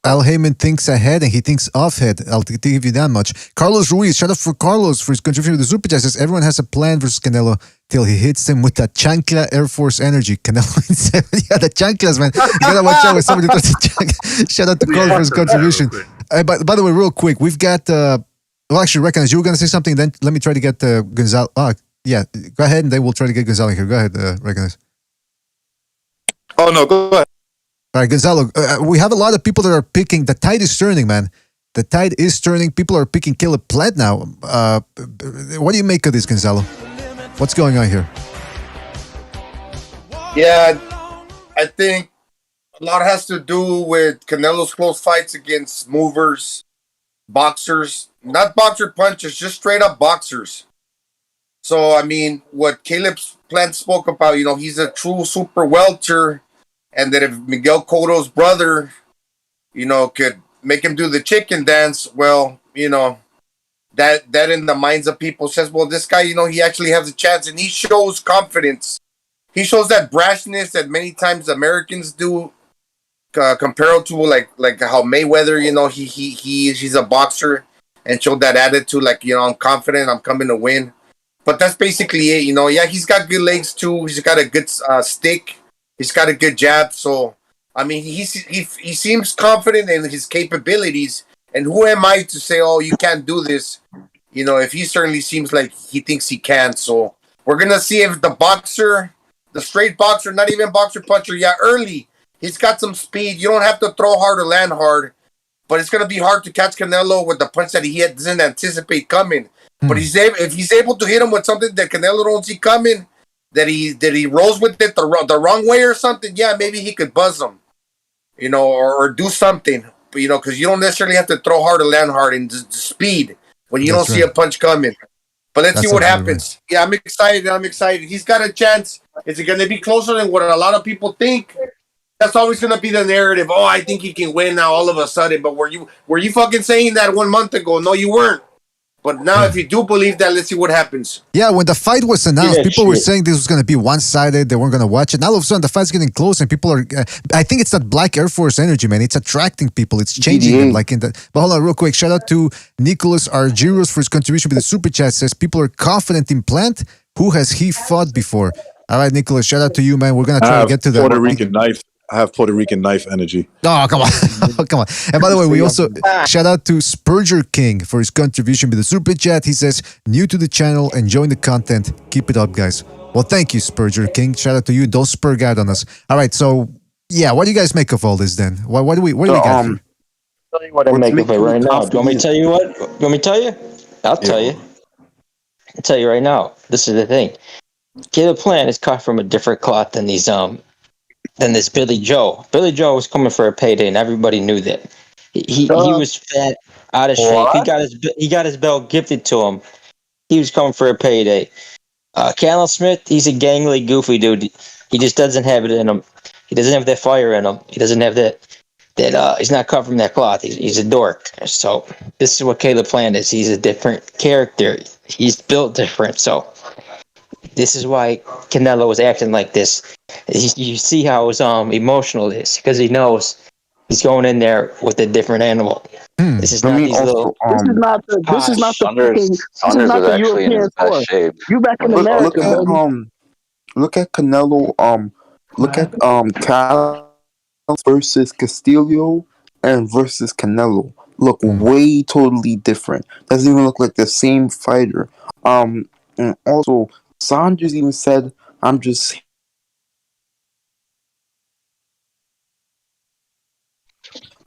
Al Heyman thinks ahead, and he thinks off head. I'll give you that much. Carlos Ruiz, shout out for Carlos for his contribution to the Super Chat. Says everyone has a plan versus Canelo till he hits him with that chancla Air Force energy. Canelo, the chanclas, man. You gotta watch out with somebody who throws the chancla. Shout out to Carlos for his contribution. By the way, real quick, we've got. Actually, recognize you were gonna say something. Then let me try to get Gonzalo. Yeah, go ahead, and then we'll try to get Gonzalo here. Go ahead, recognize. Oh, no, go ahead. All right, Gonzalo, we have a lot of people that are picking. The tide is turning, man. The tide is turning. People are picking Caleb Plant now. What do you make of this, Gonzalo? What's going on here? Yeah, I think a lot has to do with Canelo's close fights against movers, boxers, not boxer punchers, just straight up boxers. So, I mean, what Caleb Plant spoke about, he's a true super welter, and that if Miguel Cotto's brother, could make him do the chicken dance, well, that in the minds of people says, well, this guy, he actually has a chance, and he shows confidence. He shows that brashness that many times Americans do, compared to like how Mayweather, he's a boxer and showed that attitude, like, I'm confident, I'm coming to win. But that's basically it, Yeah, he's got good legs too. He's got a good stick. He's got a good jab. So, I mean, he seems confident in his capabilities. And who am I to say, oh, you can't do this? If he certainly seems like he thinks he can. So, We're gonna see if the straight boxer, not even boxer puncher, early. He's got some speed. You don't have to throw hard or land hard, but it's gonna be hard to catch Canelo with the punch that he doesn't anticipate coming. But if he's able to hit him with something that Canelo don't see coming, that he rolls with it the wrong way or something, maybe he could buzz him, or do something, because you don't necessarily have to throw hard or land hard and just speed when you don't see a punch coming. But let's see what happens. Right. Yeah, I'm excited. He's got a chance. Is it going to be closer than what a lot of people think? That's always going to be the narrative. Oh, I think he can win now all of a sudden. But were you fucking saying that 1 month ago? No, you weren't. But now, if you do believe that, let's see what happens. Yeah, when the fight was announced, people were saying this was going to be one-sided. They weren't going to watch it. Now, all of a sudden, the fight's getting close, and people are... I think it's that Black Air Force energy, man. It's attracting people. It's changing them. But hold on, real quick. Shout out to Nicholas Argyros for his contribution with the Super Chat. Says, people are confident in Plant. Who has he fought before? All right, Nicholas, shout out to you, man. We're going to try to get to that. Puerto Rican knife. I have Puerto Rican knife energy. Oh, come on. Come on. And by the way, we also shout out to Spreaker King for his contribution with the Super Chat. He says, new to the channel, enjoying the content. Keep it up, guys. Well, thank you, Spreaker King. Shout out to you. Don't spurg out on us. All right, so, what do you guys make of all this then? What do we got here? Tell you what I make of it right now. Do you want me to tell you what? Do you want me to tell you? I'll tell you. I'll tell you right now. This is the thing. Caleb Plant is cut from a different cloth than this Billy Joe. Billy Joe was coming for a payday, and everybody knew that. He was fat, out of shape. He got his belt gifted to him. He was coming for a payday. Canelo Smith, he's a gangly, goofy dude. He just doesn't have it in him. He doesn't have that fire in him. He doesn't have that. He's not cut from that cloth. He's a dork. So this is what Caleb Plant is. He's a different character. He's built different. So this is why Canelo was acting like this. You see how emotional it is, because he knows he's going in there with a different animal. This is not these little. This is not the European tour. You back in America, look at Canelo. Look at Cal versus Castillo and versus Canelo. Look way totally different. Doesn't even look like the same fighter. And also, Saunders even said, "I'm just."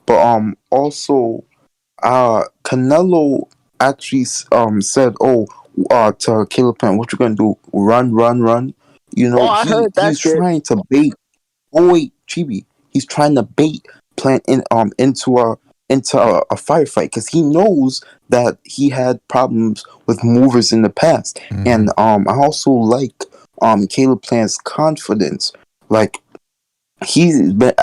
But also, Canelo actually said, to Caleb Plant, what you gonna do? Run. I heard that he's shit. trying to bait. Oh wait, Chibi. He's trying to bait Plant into a firefight because he knows that he had problems with movers in the past. And I also like Caleb Plant's confidence. Like, he's been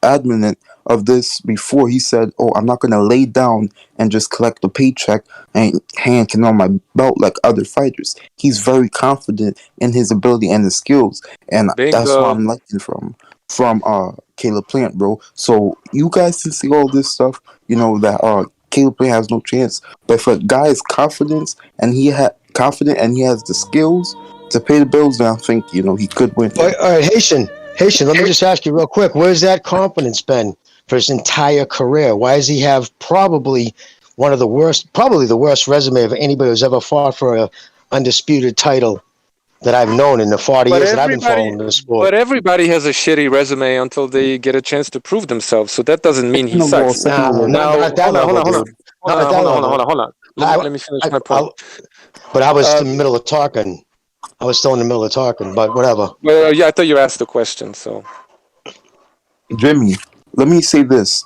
adamant of this before. He said, I'm not going to lay down and just collect the paycheck and hand on my belt like other fighters. He's very confident in his ability and his skills. And that's what I'm liking from Caleb Plant, bro. So you guys can see all this stuff, that Caleb Plant has no chance. But if a guy is confident and he has the skills to pay the bills, then I think, he could win. All right, Haitian, let me just ask you real quick. Where's that confidence been for his entire career? Why does he have probably the worst resume of anybody who's ever fought for an undisputed title that I've known in the 40 years that I've been following the sport? But everybody has a shitty resume until they get a chance to prove themselves. So that doesn't mean he sucks. Hold on. Let me finish my point. But I was in the middle of talking. But whatever. Well, I thought you asked the question, so. Jimmy, let me say this.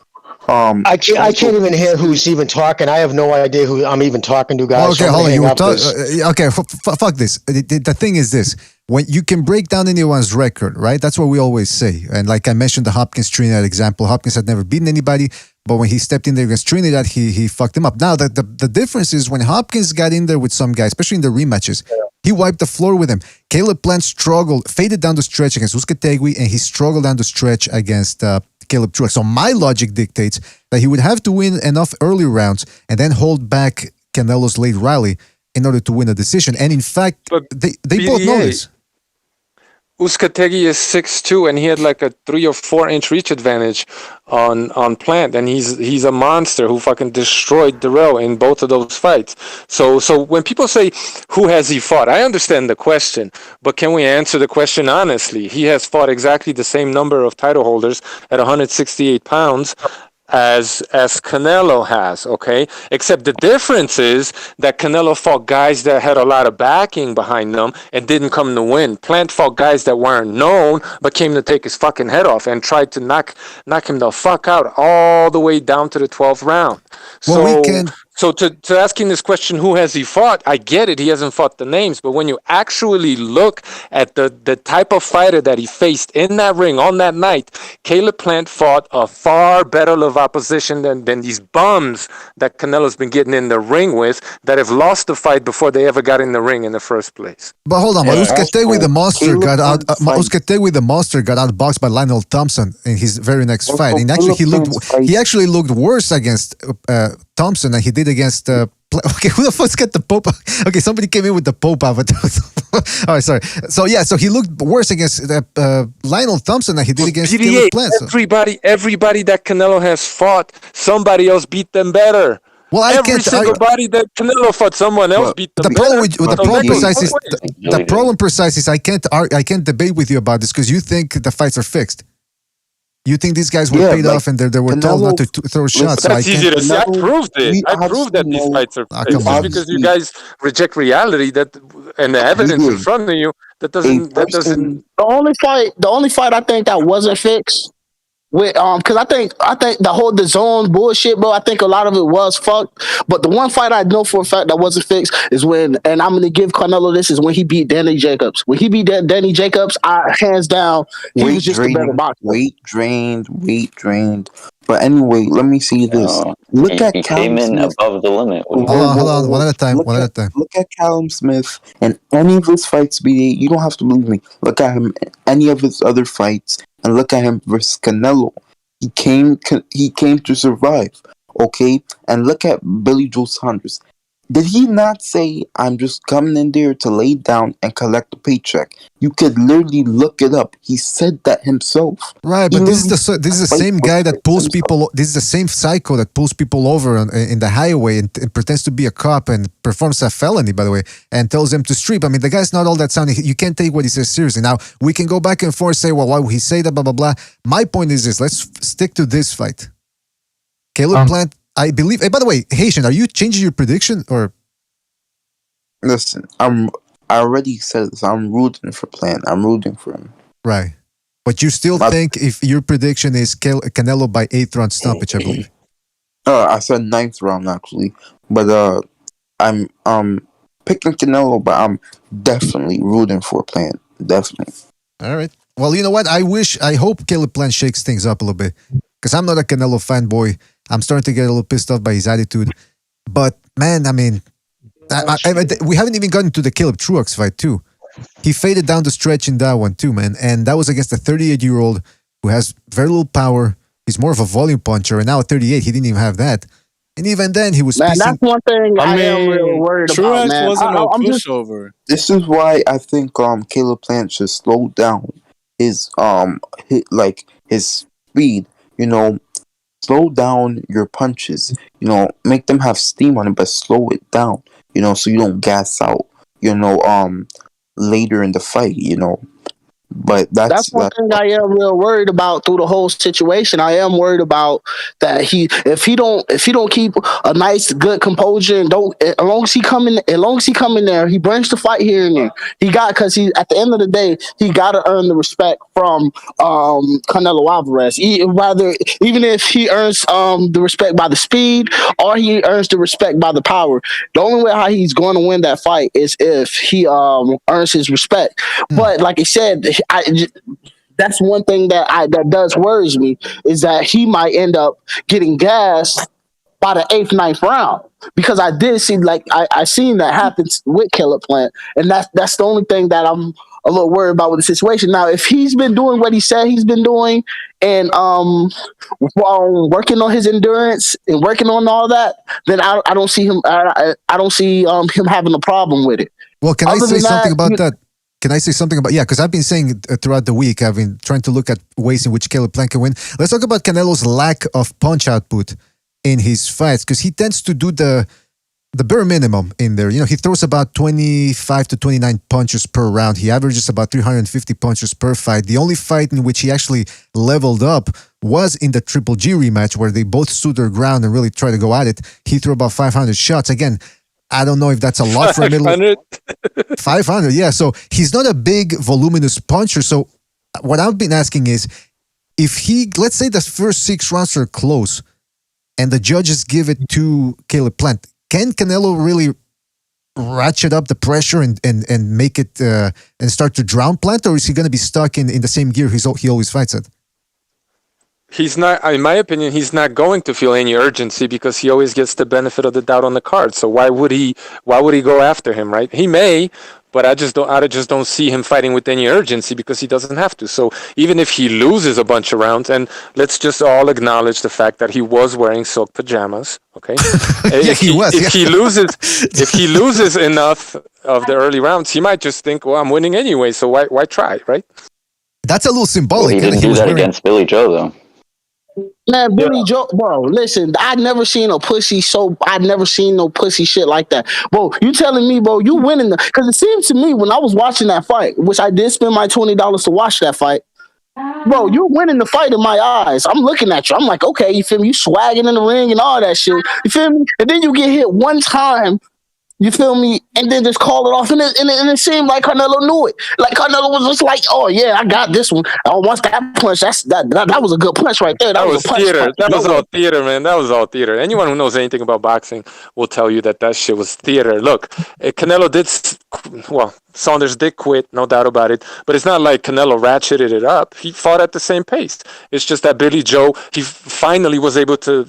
I can't even hear who's even talking. I have no idea who I'm even talking to, guys. Okay, hold on. You were talking. Fuck this. The thing is this. When you can break down anyone's record, right? That's what we always say. And like I mentioned, the Hopkins Trinidad example. Hopkins had never beaten anybody, but when he stepped in there against Trinidad, he fucked him up. Now, the difference is when Hopkins got in there with some guy, especially in the rematches, he wiped the floor with him. Caleb Plant faded down the stretch against Uzcategui, and he struggled down the stretch against Caleb Truex. So my logic dictates that he would have to win enough early rounds and then hold back Canelo's late rally in order to win a decision. And in fact, they both know this. Uzcategui is 6'2", and he had like a 3 or 4 inch reach advantage on Plant, and he's a monster who fucking destroyed Darrell in both of those fights. So when people say who has he fought, I understand the question, but can we answer the question honestly? He has fought exactly the same number of title holders at 168 pounds as Canelo has, okay? Except the difference is that Canelo fought guys that had a lot of backing behind them and didn't come to win. Plant fought guys that weren't known but came to take his fucking head off and tried to knock him the fuck out all the way down to the 12th round. So to asking this question, who has he fought? I get it, he hasn't fought the names, but when you actually look at the type of fighter that he faced in that ring on that night, Caleb Plant fought a far better level of opposition than these bums that Canelo's been getting in the ring with that have lost the fight before they ever got in the ring in the first place. But hold on, Uzcategui the monster got out. Uzcategui the monster got outboxed by Lionel Thompson in his very next fight, and actually he actually looked worse against Thompson than he did against. Okay, who the fuck's got the Pope? Okay, somebody came in with the Pope avatar. All right, sorry. So he looked worse against Lionel Thompson than he did against Caleb Plant. Everybody that Canelo has fought, somebody else beat them better. Well, every single body that Canelo fought, someone else beat them. The problem precise is I can't debate with you about this because you think the fights are fixed. You think these guys were paid off and they were told not to throw shots. That's easy to say. I proved it. I proved that these fights are fixed. Just because you guys reject reality and the evidence in front of you, that doesn't. The only fight I think that wasn't fixed. Because I think the zone bullshit, bro. I think a lot of it was fucked. But the one fight I know for a fact that wasn't fixed is when, and I'm gonna give Canelo this, is when he beat Danny Jacobs. When he beat Danny Jacobs, hands down, he was just a better boxer. Weight drained. But anyway, let me see this. Look at he Callum came in Smith. above the limit. Hold on, one at a time. Look at Callum Smith and any of his fights. You don't have to believe me. Look at him, any of his other fights. And look at him versus Canelo. He came to survive, okay? And look at Billy Joe Saunders. Did he not say, I'm just coming in there to lay down and collect a paycheck? You could literally look it up. He said that himself. Right, but this is the same guy that pulls people. This is the same psycho that pulls people over in the highway and pretends to be a cop and performs a felony, by the way, and tells them to strip. I mean, the guy's not all that sounding. You can't take what he says seriously. Now, we can go back and forth, say, well, why would he say that, blah, blah, blah. My point is this. Let's stick to this fight. Caleb Plant, I believe. Hey, by the way, Haitian, are you changing your prediction or? Listen, I already said this. I'm rooting for Plant. I'm rooting for him. Right, but you still think if your prediction is Canelo by 8th round stoppage, I believe. I said 9th round actually, but I'm picking Canelo, but I'm definitely rooting for Plant. Definitely. All right. Well, you know what? I hope Caleb Plant shakes things up a little bit because I'm not a Canelo fanboy. I'm starting to get a little pissed off by his attitude. But, man, I mean, we haven't even gotten to the Caleb Truax fight, too. He faded down the stretch in that one, too, man. And that was against a 38-year-old who has very little power. He's more of a volume puncher. And now at 38, he didn't even have that. And even then, he was man, that's one thing I am really worried Truax about, man. Wasn't no pushover. This is why I think Caleb Plant should slow down his speed, you know. Slow down your punches, you know, make them have steam on it, but slow it down, you know, so you don't gas out, you know, later in the fight, you know. But that's one thing I am real worried about through the whole situation. I am worried about that if he don't keep a nice good composure and as long as he come in there, he brings the fight here and there. Because at the end of the day, he got to earn the respect from Canelo Alvarez. Even if he earns the respect by the speed or he earns the respect by the power. The only way how he's going to win that fight is if he earns his respect. But like I said, that's one thing that does worries me is that he might end up getting gassed by the 8th, 9th round because I did see I seen that happen with Caleb Plant, and that's the only thing that I'm a little worried about with the situation. Now, if he's been doing what he said he's been doing and while working on his endurance and working on all that, then I don't see him. I don't see him having a problem with it. Well, can I say something about that? can I say something about, because I've been saying throughout the week, I've been trying to look at ways in which Caleb Plant can win. Let's talk about Canelo's lack of punch output in his fights, because he tends to do the bare minimum in there. He throws about 25 to 29 punches per round. He averages about 350 punches per fight. The only fight in which he actually leveled up was in the Triple G rematch, where they both stood their ground and really tried to go at it. He threw about 500 shots. Again, I don't know if that's a lot for a middle. 500, yeah. So he's not a big, voluminous puncher. So what I've been asking is, if let's say the first 6 rounds are close and the judges give it to Caleb Plant, can Canelo really ratchet up the pressure and make it and start to drown Plant, or is he going to be stuck in the same gear he always fights at? He's not, in my opinion, he's not going to feel any urgency because he always gets the benefit of the doubt on the card. So why would he go after him, right? He may, but I just don't see him fighting with any urgency because he doesn't have to. So even if he loses a bunch of rounds, and let's just all acknowledge the fact that he was wearing silk pajamas, okay? If he loses enough of the early rounds, he might just think, well, I'm winning anyway, so why try, right? That's a little symbolic. Well, he didn't do that against Billy Joe, though. Man, Billy Joe, bro, listen, I'd never seen no pussy shit like that. Bro, you telling me, bro, you winning because it seems to me when I was watching that fight, which I did spend my $20 to watch that fight, bro, you're winning the fight in my eyes. I'm looking at you. I'm like, okay, you feel me? You swagging in the ring and all that shit. You feel me? And then you get hit one time. You feel me? And then just call it off. And it seemed like Canelo knew it. Like Canelo was just like, oh, yeah, I got this one. Oh, once that punch, that was a good punch right there. That was a punch. Theater. That was all theater, man. That was all theater. Anyone who knows anything about boxing will tell you that shit was theater. Look, Canelo Saunders did quit, no doubt about it. But it's not like Canelo ratcheted it up. He fought at the same pace. It's just that Billy Joe, he finally was able to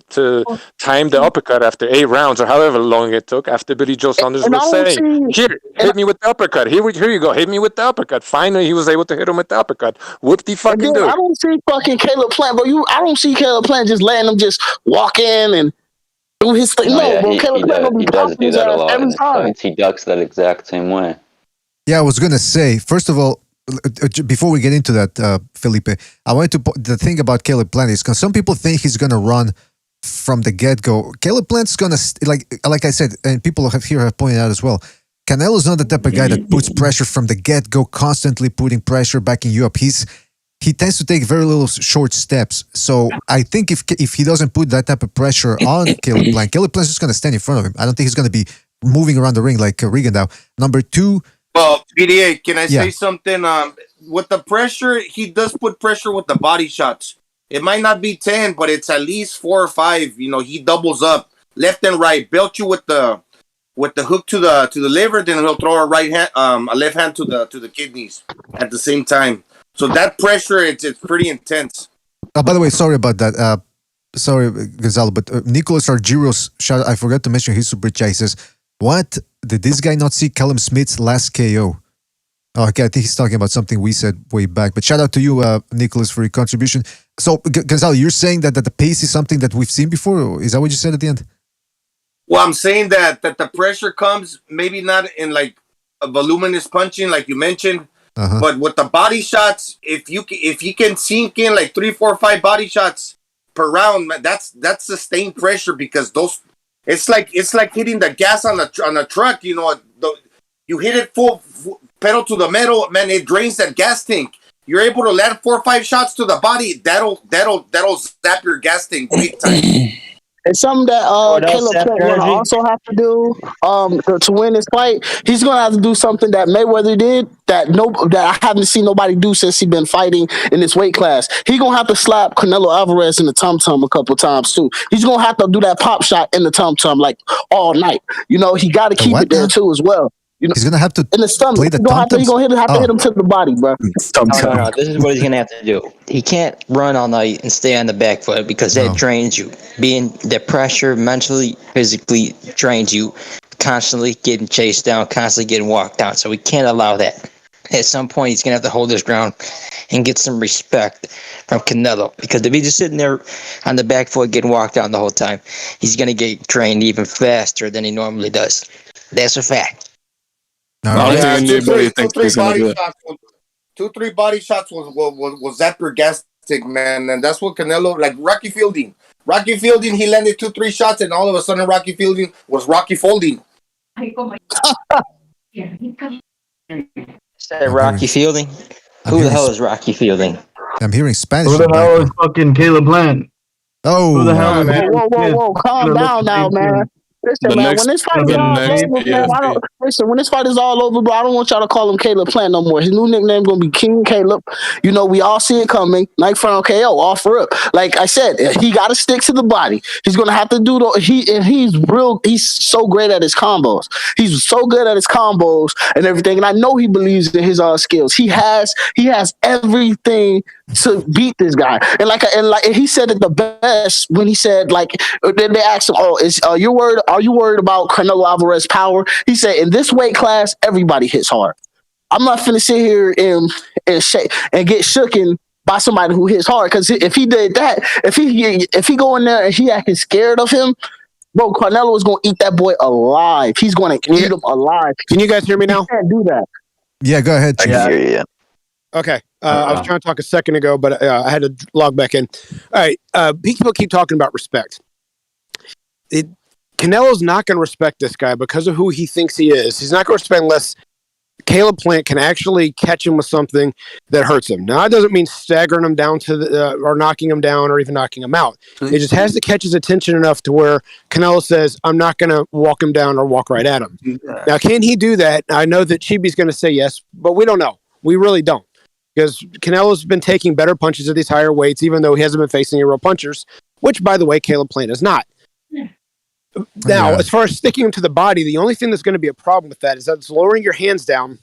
time the uppercut after 8 rounds or however long it took after Billy Joe Saunders was saying, here, hit me with the uppercut. Here you go. Hit me with the uppercut. Finally, he was able to hit him with the uppercut. Whoop-de-fucking do. I don't see fucking Caleb Plant, bro. I don't see Caleb Plant just letting him just walk in and do his thing. He does do that a lot in his fights. He ducks that exact same way. Yeah, I was going to say, first of all, before we get into that, Felipe, I wanted the thing about Caleb Plant is because some people think he's going to run from the get-go. Caleb Plant's going to, like I said, and people have pointed out as well, Canelo's not the type of guy that puts pressure from the get-go, constantly putting pressure, backing you up. He tends to take very little short steps. So I think if he doesn't put that type of pressure on Caleb Plant's just going to stand in front of him. I don't think he's going to be moving around the ring like Rigondeaux. Number 2, well, PDA, can I say something? With the pressure, he does put pressure with the body shots. It might not be 10, but it's at least 4 or 5. He doubles up left and right, belt you with the hook to the liver, then he'll throw a left hand to the kidneys at the same time. So that pressure, it's pretty intense. By the way, sorry about that. Sorry, Gonzalo, but Nicholas Argyros, I forgot to mention his super chat. He says, what? Did this guy not see Callum Smith's last KO? Oh, okay, I think he's talking about something we said way back. But shout out to you, Nicholas, for your contribution. So, Gonzalo, you're saying that the pace is something that we've seen before? Is that what you said at the end? Well, I'm saying that the pressure comes maybe not in like a voluminous punching like you mentioned, but with the body shots, if you can sink in like 3, 4, 5 body shots per round, man, that's sustained pressure because those. It's like hitting the gas on a truck. You hit it full pedal to the metal, man. It drains that gas tank. You're able to land 4 or 5 shots to the body. That'll zap your gas tank big time. It's something that Caleb Plant will also have to do to win this fight. He's going to have to do something that Mayweather did that I haven't seen nobody do since he's been fighting in this weight class. He's going to have to slap Canelo Alvarez in the tum-tum a couple times too. He's going to have to do that pop shot in the tum-tum like all night. He got to keep it there too as well. He's gonna have to in the stomach. He's gonna have to hit him to the body, bro. No. This is what he's gonna have to do. He can't run all night and stay on the back foot because that drains you. Being the pressure mentally, physically drains you. Constantly getting chased down, constantly getting walked down. So we can't allow that. At some point, he's gonna have to hold his ground and get some respect from Canelo. Because if he's just sitting there on the back foot getting walked down the whole time, he's gonna get drained even faster than he normally does. That's a fact. I don't think anybody thinks he's gonna do it. 2-3 body shots was Zappergastic, man, and that's what Canelo, like Rocky Fielding. Rocky Fielding, he landed 2-3 shots, and all of a sudden Rocky Fielding was Rocky Folding. Say Rocky Fielding? Who the hell is Rocky Fielding? I'm hearing Spanish. Who the hell is fucking Caleb Plant? Oh, who the hell is whoa! Calm down now, man. Listen, man. When this fight is all over, man, when this fight is all over, bro, I don't want y'all to call him Caleb Plant no more. His new nickname gonna be King Caleb. You know, we all see it coming. Knife round KO, offer up. Like I said, he got to stick to the body. He's gonna have to do he's so great at his combos. He's so good at his combos and everything. And I know he believes in his skills. He has everything to beat this guy. And he said it the best when he said, like, they asked him, are you worried about Canelo Alvarez's power? He said, in this weight class, everybody hits hard. I'm not finna sit here and get shooken by somebody who hits hard. Because if he did that, if he go in there and he acting scared of him, bro, Canelo is gonna eat that boy alive. He's gonna eat him alive. Can you guys hear me now? He can't do that. Yeah, go ahead. I can hear you. Okay. I was trying to talk a second ago, but I had to log back in. All right. People keep talking about respect. Canelo's not going to respect this guy because of who he thinks he is. He's not going to respect unless Caleb Plant can actually catch him with something that hurts him. Now, that doesn't mean staggering him down or knocking him down or even knocking him out. It just has to catch his attention enough to where Canelo says, I'm not going to walk him down or walk right at him. Now, can he do that? I know that Chibi's going to say yes, but we don't know. We really don't. Because Canelo's been taking better punches at these higher weights, even though he hasn't been facing any real punchers, which, by the way, Caleb Plant is not. Now, as far as sticking him to the body, the only thing that's going to be a problem with that is that it's lowering your hands down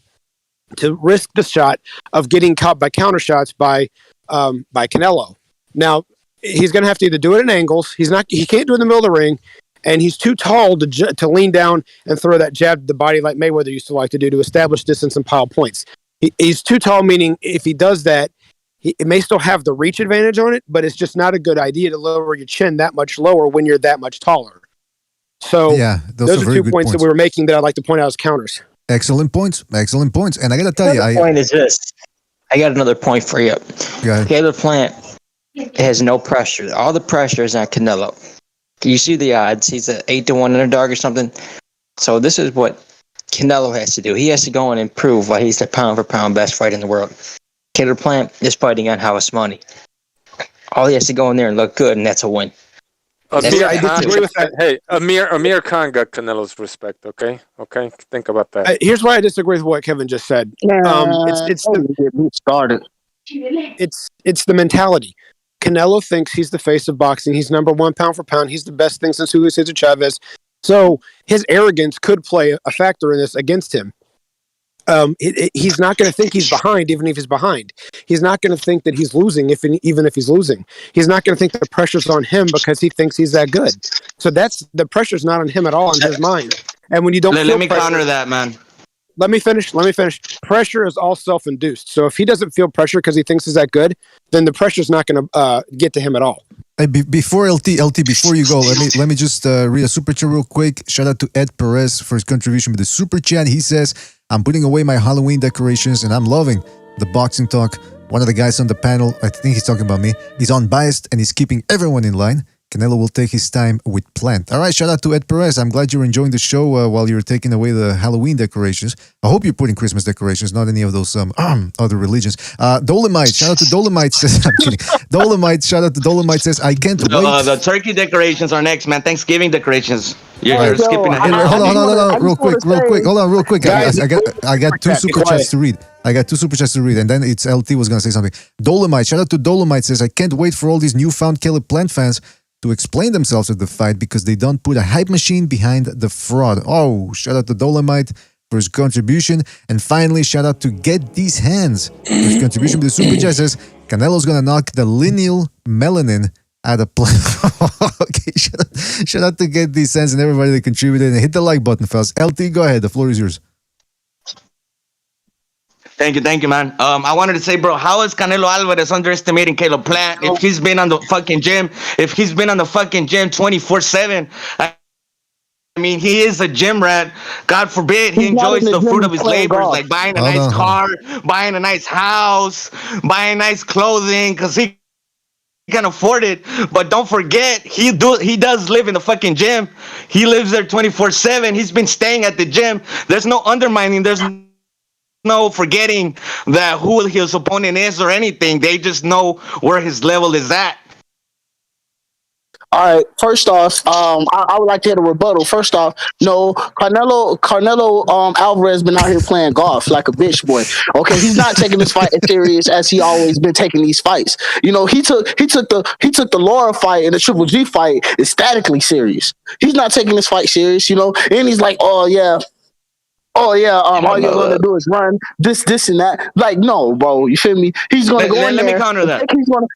to risk the shot of getting caught by counter shots by Canelo. Now, he's going to have to either do it at angles. He can't do it in the middle of the ring, and he's too tall to lean down and throw that jab to the body like Mayweather used to like to do to establish distance and pile points. He's too tall, meaning if he does that, it may still have the reach advantage on it, but it's just not a good idea to lower your chin that much lower when you're that much taller. So those are 2 points that we were making that I'd like to point out as counters. Excellent points. And I got to tell you, the point is this. I got another point for you. Caleb Plant has no pressure. All the pressure is on Canelo. You see the odds. He's an 8-1 underdog or something. So this is what Canelo has to do. He has to go in and prove why he's the pound-for-pound best fighter in the world. Caleb Plant is fighting on house money. All he has to go in there and look good, and that's a win. Hey, Amir Khan got Canelo's respect. Okay. Think about that. Here's why I disagree with what Kevin just said. It's the mentality. Canelo thinks he's the face of boxing. He's number one pound for pound. He's the best thing since Julio Cesar Chavez. So his arrogance could play a factor in this against him. He's not going to think he's behind, even if he's behind. He's not going to think that he's losing, even if he's losing. He's not going to think the pressure's on him because he thinks he's that good. So the pressure's not on him at all in his mind. And when you don't, let me counter that, man. Let me finish. Pressure is all self-induced. So if he doesn't feel pressure because he thinks he's that good, then the pressure's not going to get to him at all. Hey, before before you go, let me just read a super chat real quick. Shout out to Ed Perez for his contribution with the super chat. He says, I'm putting away my Halloween decorations and I'm loving the boxing talk. One of the guys on the panel, I think he's talking about me, he's unbiased and he's keeping everyone in line. Canelo will take his time with Plant. All right, shout out to Ed Perez. I'm glad you're enjoying the show while you're taking away the Halloween decorations. I hope you're putting Christmas decorations, not any of those other religions. Dolomite, shout out to Dolomite. Says, I'm kidding. Dolomite, shout out to Dolomite says, I can't wait. The turkey decorations are next, man. Thanksgiving decorations. You're skipping ahead. Hold on, real quick. Hold on, real quick. I got two super chats to read. And then it's LT was going to say something. Dolomite, shout out to Dolomite says, I can't wait for all these newfound Caleb Plant fans to explain themselves at the fight because they don't put a hype machine behind the fraud. Oh, shout out to Dolomite for his contribution. And finally, shout out to Get These Hands for his contribution with the super chat says, Canelo's going to knock the lineal melanin out of Plant. Okay, shout out to Get These Hands and everybody that contributed. And hit the like button, fellas. LT, go ahead. The floor is yours. Thank you, man. I wanted to say, bro, how is Canelo Alvarez underestimating Caleb Plant if he's been on the fucking gym? If he's been on the fucking gym 24/7, I mean, he is a gym rat. God forbid he He's not enjoys in the the gym, fruit he's of his playing labors, golf. like buying a Hold nice on, hold car, buying a nice house, buying nice clothing, because he can afford it. But don't forget, he does live in the fucking gym. He lives there 24/7. He's been staying at the gym. There's no undermining. There's no forgetting that who his opponent is or anything. They just know where his level is at. All right. First off, I would like to hit a rebuttal. First off, no, Canelo Alvarez been out here playing golf like a bitch boy. Okay, he's not taking this fight as serious as he always been taking these fights. You know, he took the Laura fight and the Triple G fight ecstatically serious. He's not taking this fight serious. You know, and he's like, oh yeah, all you're gonna do is run this and that. Like, no, bro, you feel me? He's gonna go in Let me there. counter that.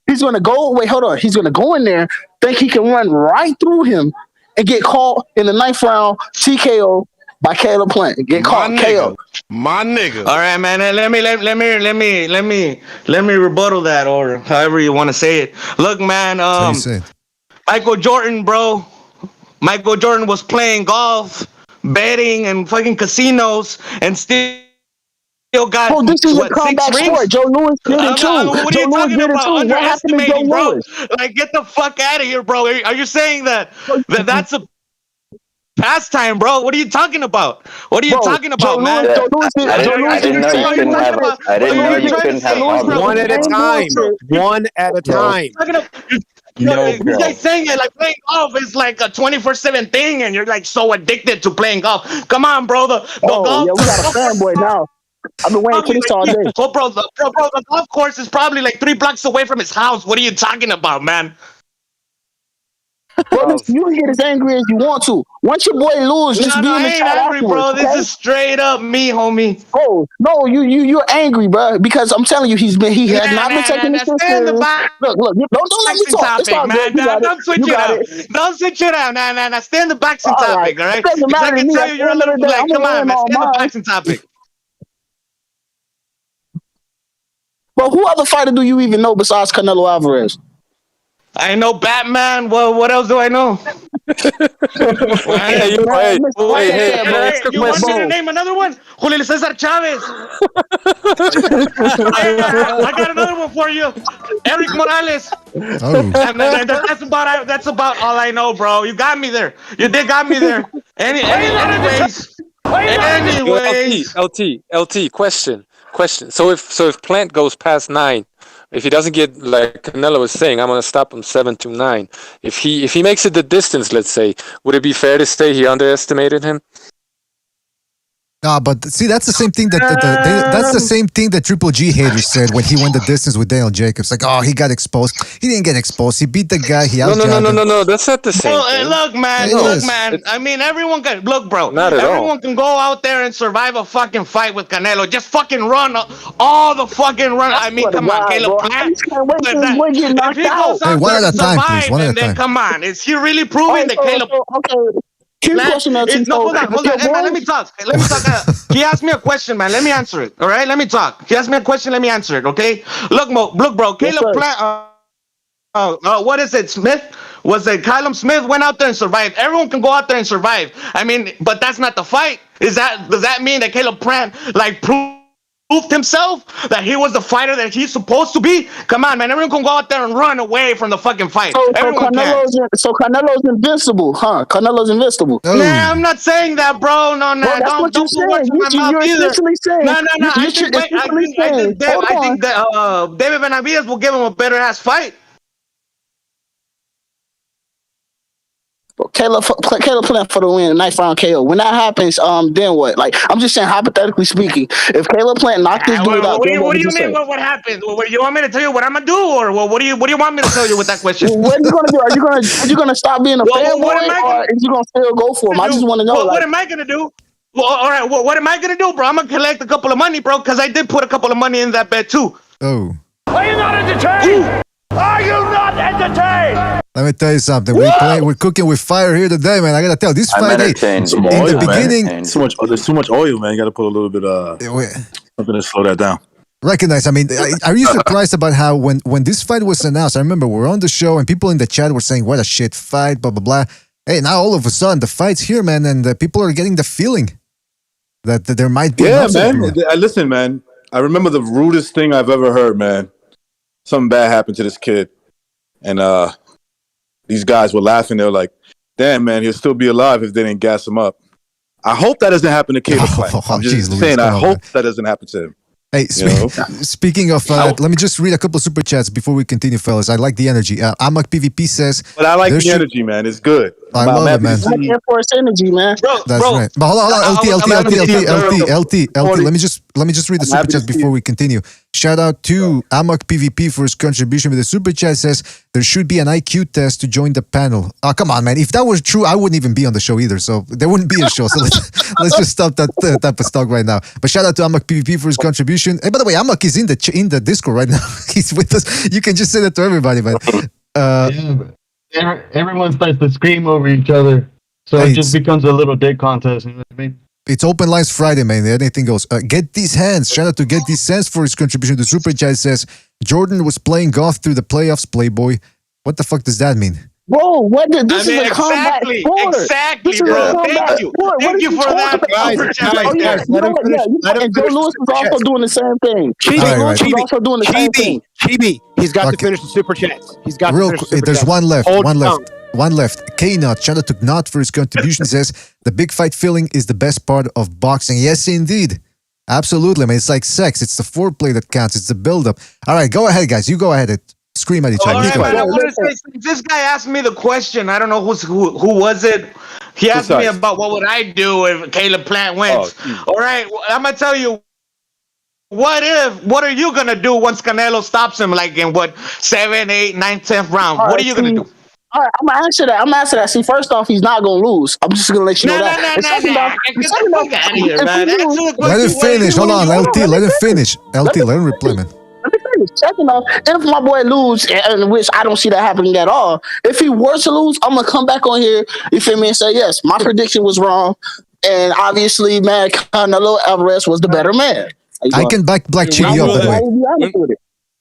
He's gonna go. Wait, hold on. He's gonna go in there, think he can run right through him, and get caught in the 9th round TKO by Caleb Plant. Get caught KO. My nigga. All right, man. Let me rebuttal that, or however you want to say it. Look, man. So you said. Michael Jordan, bro. Michael Jordan was playing golf, betting, and fucking casinos, and still got Bro, this is a 6 comeback rings. sport. Joe Lewis did it too. What are Joe you Lewis talking did it about? too. What happened to Joe Underestimating, bro? Lewis? Like, get the fuck out of here, bro. Are you saying that's a pastime, bro? What are you talking about? What are you talking about, man? I didn't know you couldn't have. I didn't know you couldn't have hobbies. One at a time. One at a time. You guys saying it like playing golf is like a 24/7 thing, and you're like so addicted to playing golf. Come on, bro. The golf. Yeah, we got a fanboy now. I've been waiting for this all day. Oh, bro, the golf course is probably like 3 blocks away from his house. What are you talking about, man? Bro, listen, you can get as angry as you want to. Once your boy lose, just be in the I ain't chat angry, afterwards, bro. okay? This is straight up me, homie. Oh no, you're angry, bro. Because I'm telling you, he has not been taking this shit serious. Look, don't let me talk. It's all good. You got it. Don't switch You it got up. it. Don't switch it up. Nah. Stay in the boxing All right. topic, all right? It doesn't Because I matter to can me. tell At you the you're a end of little the day, like, I'm come gonna on, win man. all Stay in the mine. boxing topic. But who other fighter do you even know besides Canelo Alvarez? I know Batman. Well, what else do I know? Hey, ask a You want me to question. name another one? Julio Cesar Chavez. I got another one for you. Eric Morales. Oh. And that's about all I know, bro. You got me there. You did got me there. Anyways. LT, question. So if Plant goes past 9, if he doesn't get, like Canelo was saying, I'm gonna stop him 7-9. If he makes it the distance, let's say, would it be fair to say he underestimated him? No, but see, that's the same thing that's the same thing that Triple G haters said when he went the distance with Daniel Jacobs. Like, oh, he got exposed. He didn't get exposed. He beat the guy. He No. That's not the same. Well, look, man. I mean, everyone can look, bro. Not at all. Everyone can go out there and survive a fucking fight with Canelo. Just fucking run all the fucking run. I mean, come on, Caleb Plant. If he goes out one there at to a time, survive, please. One at a then time. come on, is he really proving that Caleb? Okay. Here's a question, LT. No, hold on. Hey, man, let me talk. He asked me a question, man. Let me answer it. All right, let me talk. He asked me a question. Let me answer it. Okay. Look, bro. Caleb Plant. What is it? Smith? Was it Callum Smith went out there and survived? Everyone can go out there and survive. I mean, but that's not the fight. Does that mean that Caleb Plant proved himself that he was the fighter that he's supposed to be? Come on, man. Everyone can go out there and run away from the fucking fight. So Canelo's invincible, huh? Canelo's invincible. Oh. Nah, I'm not saying that, bro. No, that's don't what you're put words in my saying. mouth You're either. essentially saying. No. I think that David Benavidez will give him a better ass fight. Caleb Plant for the win, 9th round KO. When that happens, then what? Like, I'm just saying, hypothetically speaking, if Caleb Plant knocked this dude out, what do you mean? What happened? You want me to tell you what I'm gonna do, or what do you want me to tell you with that question? What are you gonna do? Are you gonna stop being a fanboy, or is you gonna still go for him? I just want to know. What am I gonna do? Well, all right. What am I gonna do, bro? I'm gonna collect a couple of money, bro, because I did put a couple of money in that bet too. Oh. Are you not entertained? Are you not entertained? Let me tell you something. We're cooking with fire here today, man. I gotta tell you, this fight, in the beginning, there's too much oil, man. You gotta put a little bit something to slow that down. Recognize. I mean, are you surprised about how when this fight was announced? I remember we were on the show and people in the chat were saying, "What a shit fight!" Blah blah blah. Hey, now all of a sudden the fight's here, man, and people are getting the feeling that there might be. Yeah, man. Listen, man. I remember the rudest thing I've ever heard, man. Something bad happened to this kid, and these guys were laughing. They were like, "Damn, man, he'll still be alive if they didn't gas him up." I hope that doesn't happen to Caleb Plant. I'm just saying, I hope that doesn't happen to him. Hey, speaking of, let me just read a couple of super chats before we continue, fellas. I like the energy. Amak PvP says, but I like the energy, man. It's good. I love it, man. Air Force energy, man. That's right. But hold on, LT. Let me just read the super chats before we continue. Shout out to Amok PvP for his contribution with the super chat. Says there should be an IQ test to join the panel. Oh, come on, man. If that was true, I wouldn't even be on the show either. So there wouldn't be a show. So let's just stop that type of talk right now. But shout out to Amok PvP for his contribution. Hey, by the way, Amok is in the Discord right now. He's with us. You can just say that to everybody, man. Everyone starts to scream over each other, so it just becomes a little dick contest. You know what I mean? It's open lines Friday, man. Anything goes. Get These Hands. Shout out to Get These Hands for his contribution to Super Chat. Says Jordan was playing golf through the playoffs. Playboy. What the fuck does that mean? Bro, what? This is a combat sport. Exactly, bro. Thank you. Thank you for that. And Joe Lewis is also doing the same thing. Chibi, he's got to finish the super chats. He's got to finish the super There's chats. one left. One left. K-Nut. Shout out to Knot for his contribution. Says the big fight feeling is the best part of boxing. Yes, indeed. Absolutely, man. It's like sex. It's the foreplay that counts. It's the build-up. All right, go ahead, guys. You go ahead. Scream at each other. All right, man, I want to say, this guy asked me the question. I don't know who was it. He asked me about what would I do if Caleb Plant wins. All right, I'm gonna tell you. What are you gonna do once Canelo stops him, like in 7, 8, 9, 10th round? What are you gonna do? All right, I'm gonna answer that. See, first off, he's not gonna lose. I'm just gonna let you know that. Let him finish. Hold on, LT. Let him finish. LT, let him reply, man. Second off, if my boy lose, and which I don't see that happening at all, if he were to lose, I'm gonna come back on here, you feel me, and say, yes, my prediction was wrong, and obviously, man, Canelo Alvarez was the better man. I can back Black Chili up, by the way.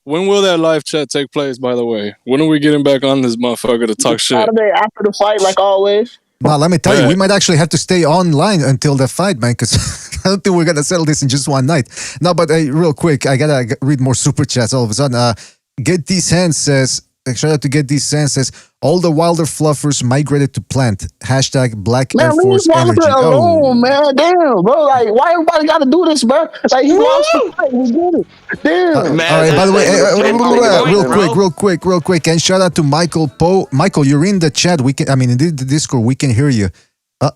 When will that live chat take place, by the way? When are we getting back on this motherfucker to talk shit? Saturday after the fight, like always. Now, let me tell you, we might actually have to stay online until the fight, man, because I don't think we're going to settle this in just one night. No, but real quick, I got to read more super chats all of a sudden. Get These Hands says, shout out to Get These Hands says, all the Wilder fluffers migrated to Plant. Hashtag Black Air Force Energy. Alone, man. Damn, bro. Like, why everybody got to do this, bro? Like, he lost the fight. We did it. Damn. All right, by the way, real quick, and shout out to Michael Poe. Michael, you're in the chat. In the Discord, we can hear you.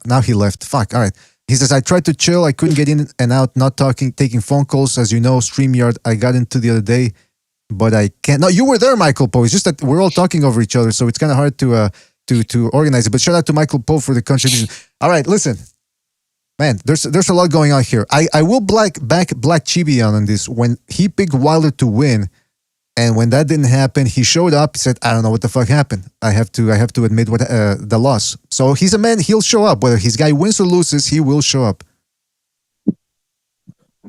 Now he left. Fuck. All right. He says, I tried to chill. I couldn't get in and out, not talking, taking phone calls. As you know, StreamYard, I got into the other day, but I can't. No, you were there, Michael Poe. It's just that we're all talking over each other, so it's kind of hard to organize it. But shout out to Michael Poe for the contribution. All right, listen. Man, there's a lot going on here. I will back Black Chibi on this. When he picked Wilder to win, and when that didn't happen, he showed up. He said, "I don't know what the fuck happened. I have to admit what the loss." So he's a man. He'll show up. Whether his guy wins or loses, he will show up.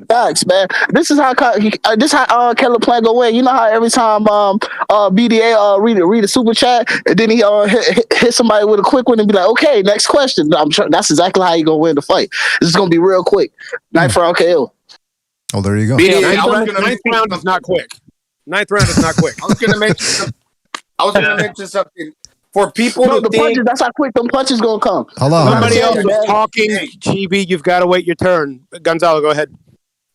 Facts, man. This is how Caleb Plant go win. You know how every time BDA read a super chat and then he hit somebody with a quick one and be like, okay, next question. I'm sure that's exactly how he gonna win the fight. This is gonna be real quick. Ninth round KO. Oh, there you go. BDA, ninth round is not quick. Ninth round is not quick. I was gonna mention something. For people to think punches, that's how quick them punches gonna come. Hold on. Somebody else was talking. Chibi, you've got to wait your turn. Gonzalo, go ahead.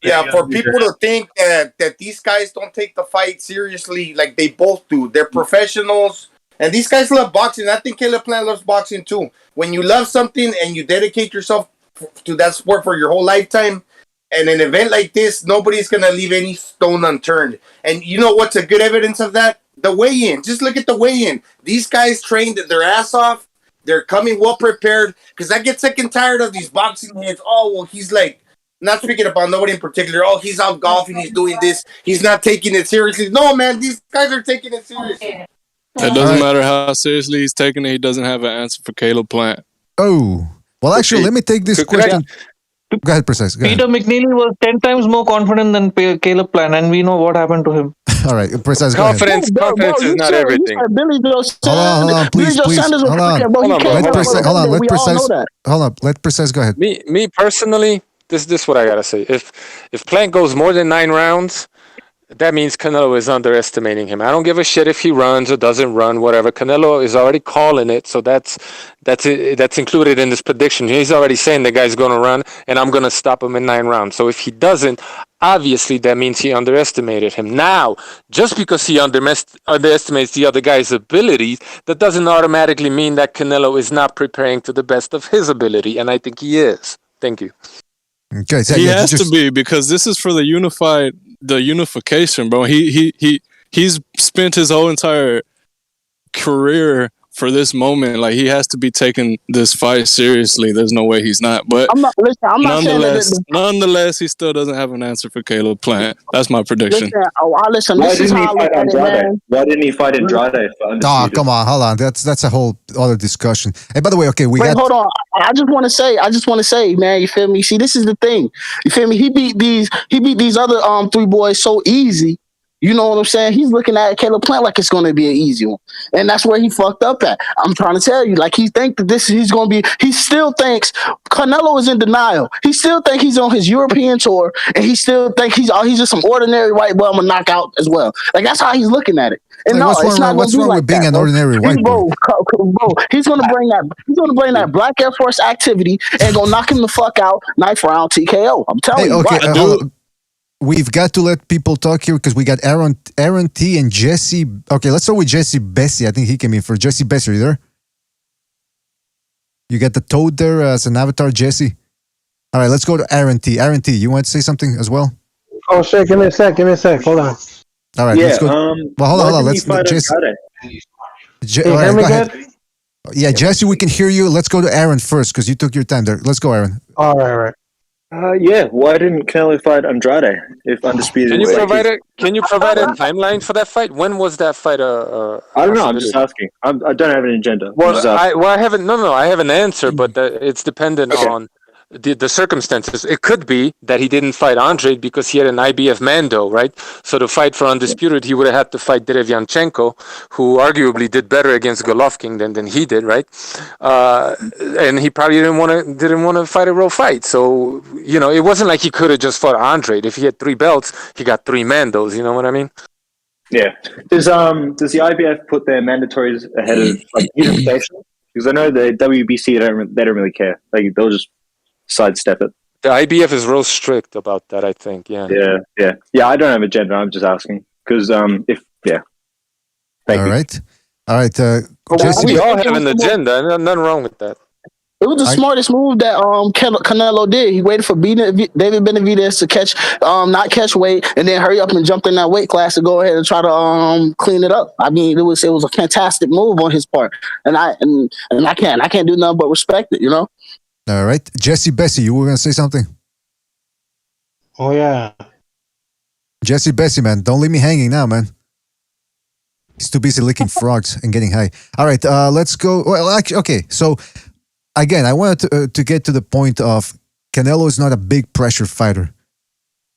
Yeah, for people to think that these guys don't take the fight seriously, like they both do. They're professionals, and these guys love boxing. I think Caleb Plant loves boxing too. When you love something and you dedicate yourself to that sport for your whole lifetime, and an event like this, nobody's gonna leave any stone unturned. And you know what's a good evidence of that? The weigh-in. Just look at the weigh-in. These guys trained their ass off. They're coming well prepared. Because I get sick and tired of these boxing heads. Oh, well, he's like, not speaking about nobody in particular. Oh, he's out golfing. He's doing this. He's not taking it seriously. No, man, these guys are taking it seriously. It doesn't matter how seriously he's taking it. He doesn't have an answer for Caleb Plant. Oh, well, actually, let me take this question. Go ahead, Precise. Peter McNeely was 10 times more confident than Caleb Plant, and we know what happened to him. All right, precise. Go ahead. Confidence is not everything. Billy Joe Sanders. Hold on, please. Hold on. Let precise. Go ahead. Me personally, this is what I gotta say. If Plant goes more than 9 rounds, that means Canelo is underestimating him. I don't give a shit if he runs or doesn't run, whatever. Canelo is already calling it, so that's included in this prediction. He's already saying the guy's going to run, and I'm going to stop him in 9 rounds. So if he doesn't, obviously that means he underestimated him. Now, just because he underestimates the other guy's abilities, that doesn't automatically mean that Canelo is not preparing to the best of his ability, and I think he is. Thank you. Okay, so he has to be, because this is for the unification, bro. He's spent his whole entire career for this moment. Like, he has to be taking this fight seriously. There's no way he's not. But I'm not nonetheless, he still doesn't have an answer for Caleb Plant. That's my prediction. Listen, this is how I look at it, man. Why didn't he fight Andrade? Oh, come on, hold on. That's a whole other discussion. Hey, by the way, okay, hold on. I just want to say, man, you feel me? See, this is the thing. You feel me? He beat these other 3 boys so easy. You know what I'm saying? He's looking at Caleb Plant like it's going to be an easy one. And that's where he fucked up at. I'm trying to tell you, like, he think that he still thinks Canelo is in denial. He still think he's on his European tour, and he still think he's just some ordinary white boy I'm gonna knock out as well. Like, that's how he's looking at it. And like, what's wrong with being an ordinary white boy? Bro, he's gonna bring that black Air Force activity and gonna knock him the fuck out 9th round TKO. I'm telling you. Okay, hold on. We've got to let people talk here because we got Aaron T and Jesse. Okay, let's start with Jesse Bessie. I think he came in for Jesse Bessie. Are you there? You got the toad there as an avatar, Jesse. All right, let's go to Aaron T. Aaron T, you want to say something as well? Oh shit! Give me a sec. Hold on. All right, let's go. Well, hold on. Let's Jesse. Hear me good? Yeah, Jesse, we can hear you. Let's go to Aaron first because you took your time there. Let's go, Aaron. All right. Why didn't Canelo fight Andrade if undisputed? Can you provide a timeline for that fight? When was that fight? I don't know. I'm just asking. I don't have an agenda. I haven't. No. I have an answer, but it's dependent on the circumstances. It could be that he didn't fight Andre because he had an IBF Mando, right? So to fight for undisputed, he would have had to fight Derevyanchenko, who arguably did better against Golovkin than he did, right? And he probably didn't want to fight a real fight. So it wasn't like he could have just fought Andre. If he had 3 belts, he got 3 Mandos. You know what I mean? Yeah. Does the IBF put their mandatories ahead of unification? Because I know the WBC they don't really care. Like, they'll just sidestep it. The IBF is real strict about that, I think. Yeah. I don't have a agenda. I'm just asking because Thank you. All right. Jesse, we all have an agenda. Nothing wrong with that. It was the smartest move that Canelo did. He waited for David Benavidez to not catch weight, and then hurry up and jump in that weight class to go ahead and try to clean it up. I mean, it was a fantastic move on his part, and I can't do nothing but respect it. All right, Jesse Bessie, you were gonna say something? Oh yeah, Jesse Bessie, man, don't leave me hanging now, man. He's too busy licking frogs and getting high. All right, let's go. Well, actually, okay. So again, I wanted to get to the point of Canelo is not a big pressure fighter.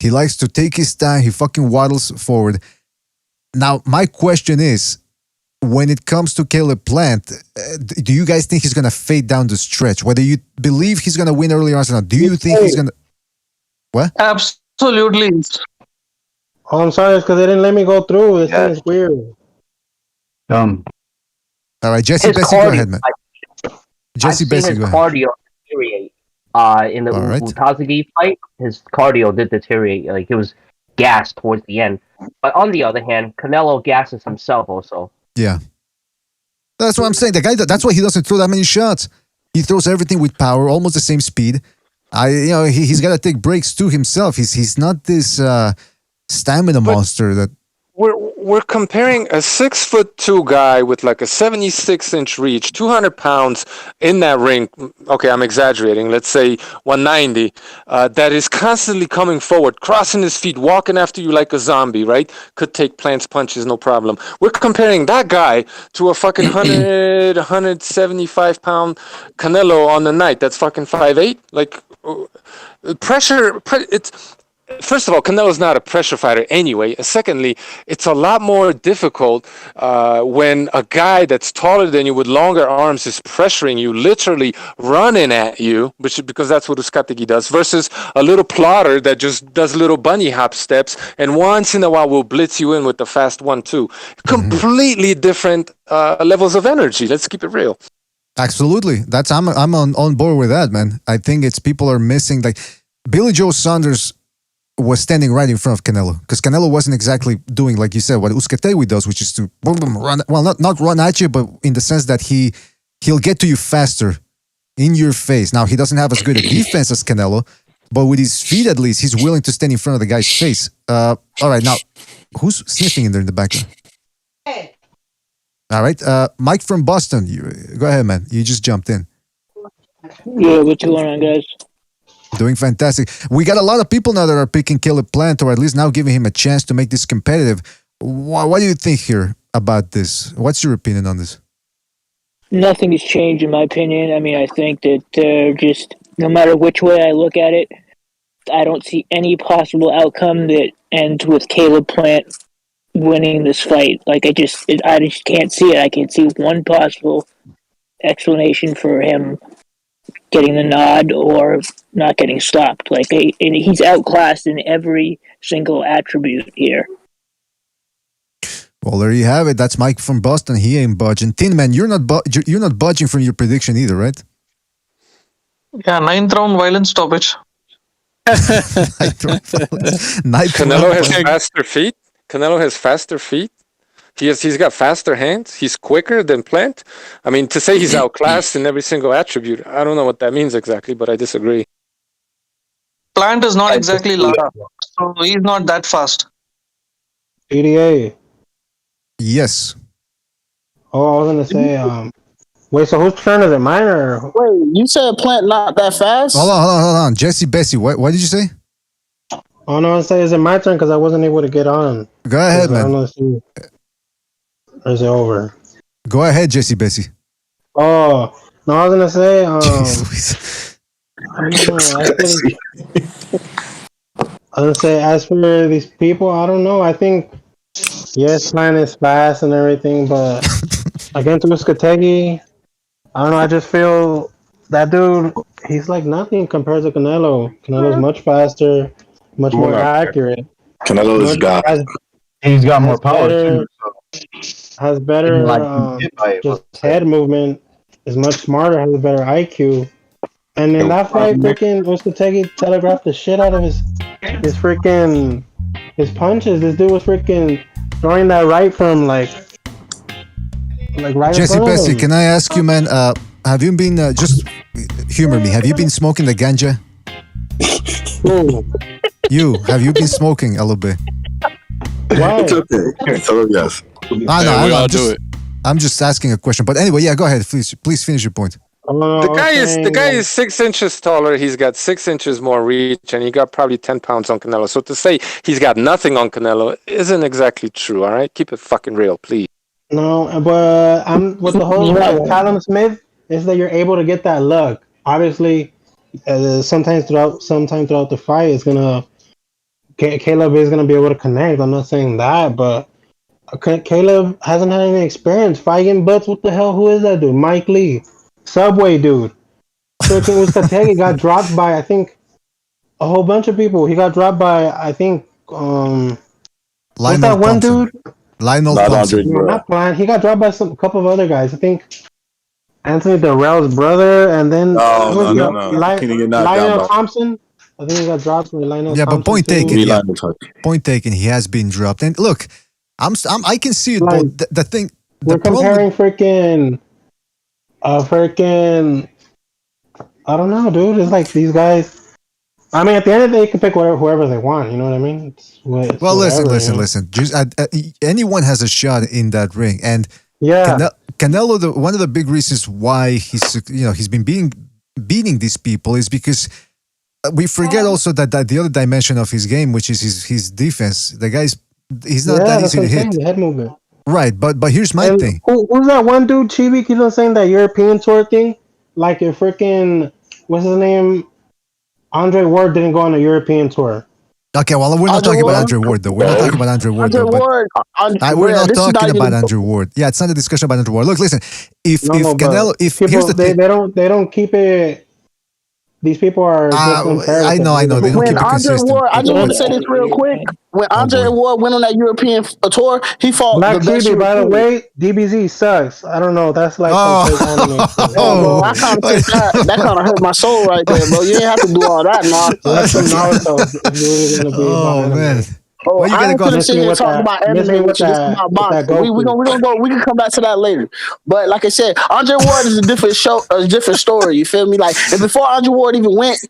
He likes to take his time. He fucking waddles forward. Now, my question is, when it comes to Caleb Plant, do you guys think he's going to fade down the stretch? Whether you believe he's going to win early on or not, do you think he's going to... What? Absolutely. Oh, I'm sorry, it's because they didn't let me go through. It's weird. All right, Jesse Bessie, go ahead, man. Jesse Bessie, go ahead. Cardio deteriorate. In the Utazagi fight, his cardio did deteriorate. Like, it was gassed towards the end. But on the other hand, Canelo gasses himself also. Yeah. That's what I'm saying. The guy, that's why he doesn't throw that many shots. He throws everything with power, almost the same speed. He's got to take breaks too himself. He's not this stamina monster that... We're comparing a 6'2" guy with like a 76-inch reach, 200 pounds in that ring. Okay, I'm exaggerating. Let's say 190. That is constantly coming forward, crossing his feet, walking after you like a zombie, right? Could take Plant's punches, no problem. We're comparing that guy to a fucking 175 pound Canelo on the night. That's fucking 5'8". Like pressure. first of all, Canelo's not a pressure fighter anyway. Secondly, it's a lot more difficult when a guy that's taller than you with longer arms is pressuring you, literally running at you, because that's what Uzcategui does, versus a little plotter that just does little bunny hop steps and once in a while will blitz you in with the fast 1-2. Completely different levels of energy. Let's keep it real. Absolutely. I'm on board with that, man. I think it's people are missing, like Billy Joe Saunders was standing right in front of Canelo, because Canelo wasn't exactly doing, like you said, what Uzcategui does, which is to boom, boom, run. Well, not run at you, but in the sense that he'll get to you faster, in your face. Now, he doesn't have as good a defense as Canelo, but with his feet at least, he's willing to stand in front of the guy's face. All right, now, who's sniffing in there in the background? All right, Mike from Boston, go ahead, man. You just jumped in. Yeah, what's going on, guys? Doing fantastic. We got a lot of people now that are picking Caleb Plant, or at least now giving him a chance to make this competitive. What do you think here about this? What's your opinion on this? Nothing has changed in my opinion. I mean, I think that just, no matter which way I look at it, I don't see any possible outcome that ends with Caleb Plant winning this fight. Like, I just can't see it. I can't see one possible explanation for him getting the nod or not getting stopped. Like, he's outclassed in every single attribute here. Well, there you have it. That's Mike from Boston. He ain't budging. Tin Man, you're not budging from your prediction either, right? Yeah, 9th round violence stoppage. Canelo has faster feet. Canelo has faster feet. He's got faster hands. He's quicker than Plant. I mean, to say he's outclassed in every single attribute, I don't know what that means exactly, but I disagree. Plant is not exactly Lara, so he's not that fast. PDA. Yes. Oh, I was gonna say, wait, so whose turn is it? Mine or? Wait, you said Plant not that fast? Hold on. Jesse Bessie, what did you say? Oh, no, I say, is it my turn? Because I wasn't able to get on. Go ahead, man. Or is it over? Go ahead, Jesse Bessie. Oh, no, I was gonna say, I don't know. I was gonna say, as for these people, I don't know. I think, yes, Plant is fast and everything, but against Uzcategui, I don't know. I just feel that dude, he's like nothing compared to Canelo. Canelo's much faster, much more accurate. Canelo is God. He's got more power too. Has better just head movement, is much smarter, has a better IQ. And in that fight, freaking Uzcategui telegraphed the shit out of his punches. This dude was freaking throwing that right from like right Jesse in front Bessie, of him. can I ask you, man, have you been, just humor me, have you been smoking the ganja? Have you been smoking a little bit? Why? It's okay. Tell him yes. I'm just asking a question. But anyway, yeah, go ahead. Please finish your point. The guy is 6 inches taller. He's got 6 inches more reach, and he got probably 10 pounds on Canelo. So to say he's got nothing on Canelo isn't exactly true. All right, keep it fucking real, please. No, but I'm with the whole Callum Smith is that you're able to get that look. Obviously, sometime throughout the fight, Caleb is gonna be able to connect. I'm not saying that, but Caleb hasn't had any experience fighting butts. What the hell? Who is that dude? Mike Lee, Subway dude. Freaking Uzcategui got dropped by, I think, a whole bunch of people. He got dropped by, I think, what's that one dude? Lionel Thompson. No, not Plant. He got dropped by a couple of other guys. I think Anthony Darrell's brother, and then Lionel Thompson. I think he got dropped by Lionel Thompson. But point taken. Yeah. Point taken. He has been dropped. And look, I can see it. Like, the thing. We're comparing freaking. I don't know, dude. It's like these guys. I mean, at the end of the day, they can pick whoever they want. You know what I mean? Listen. Just, anyone has a shot in that ring, and Canelo. One of the big reasons why he's been beating these people is because we forget also that the other dimension of his game, which is his defense. The he's not that easy to hit. The head movement. Right, but here's my thing. Who's that one dude, Chibi, keeps on saying that European tour thing? Like your freaking, what's his name? Andre Ward didn't go on a European tour. Okay, well, we're not talking about Andre Ward, though. We're not talking about Andre Ward, though. We're not talking about Andre Ward. Yeah, it's not a discussion about Andre Ward. Look, listen. If Canelo, here's the thing, they don't keep it. These people are just unfair. I know. They don't keep it consistent. Ward, I just want to say this real quick. When Andre Ward went on that European tour, he fought Black the best CB, by the European. way, DBZ sucks. I don't know. That's like some fake anime. Bro, I kind of think that kind of hurt my soul right there, bro. You ain't have to do all that, nah. That's some Naruto. If you're really gonna be about man. Oh, Why you I gotta ain't go gonna sit here and talk about anime with you. This is about boxing. We gonna go. We can come back to that later. But like I said, Andre Ward is a different story. You feel me? Like, and before Andre Ward even went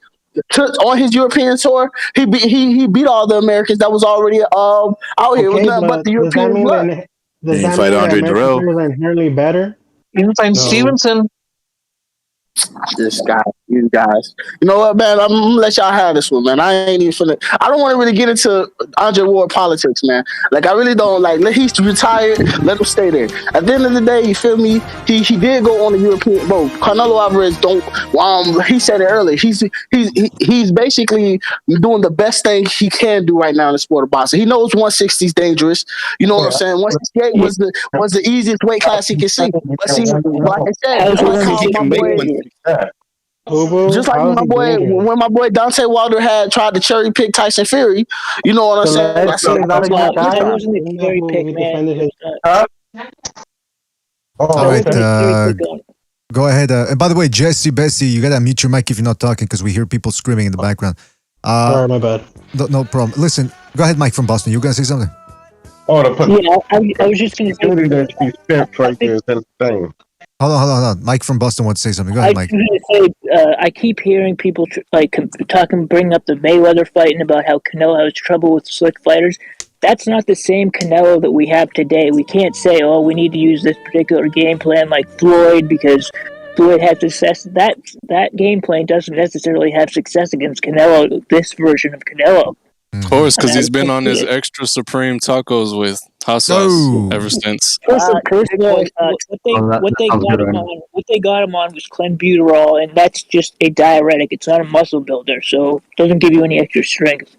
on his European tour, he beat all the Americans that was already out here. It was nothing but the European blood. Does that mean that American players are inherently better? Inside Stevenson. You guys. You know what, man? I'm gonna let y'all have this one, man. I ain't even finna. I don't want to really get into Andre Ward politics, man. Like, I really don't. Like, he's retired. Let him stay there. At the end of the day, you feel me? He did go on the European. Bro, Canelo Alvarez don't. He said it earlier. He's basically doing the best thing he can do right now in the sport of boxing. He knows 160 is dangerous. You know what I'm saying? 168 was the easiest weight class he could see. But see, like I said, just like when my boy Dante Wilder had tried to cherry pick Tyson Fury, you know what I'm saying? That's that wasn't a cherry pick, man. All right, go ahead. And by the way, Bessie, you gotta mute your mic if you're not talking because we hear people screaming in the background. Sorry, my bad. No problem. Listen, go ahead, Mike from Boston. You were gonna say something? I was just gonna say. Hold on. Mike from Boston wants to say something. Go ahead, Mike. I was going to say, I keep hearing people bring up the Mayweather fight and about how Canelo has trouble with slick fighters. That's not the same Canelo that we have today. We can't say, oh, we need to use this particular game plan like Floyd because Floyd had success. That game plan doesn't necessarily have success against Canelo, this version of Canelo. Of course, because he's been on his extra supreme tacos with hot sauce ever since. What they got him on was clenbuterol, and that's just a diuretic. It's not a muscle builder, so it doesn't give you any extra strength.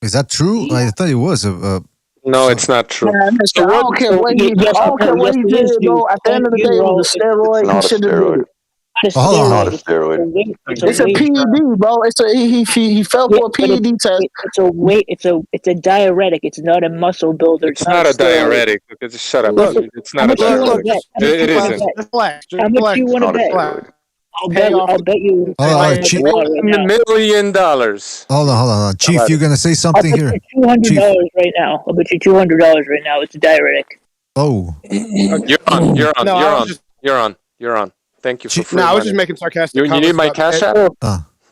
Is that true? I thought it was. No, it's not true. I don't care what he did, bro. At the end of the day, it was a steroid. He should have did it. It's not a steroid. It's a PED, bro. He fell for a PED test. It's a diuretic. It's not a muscle builder. It's not a diuretic. Shut up. It's not a diuretic. It isn't. How much you want to bet? I'll bet you. $1 million. Hold on. Chief, you're gonna say something here. $200 right now. I'll bet you $200 right now. It's a diuretic. Oh. You're on. Thank you for free I was money. just making sarcastic You need my cash app?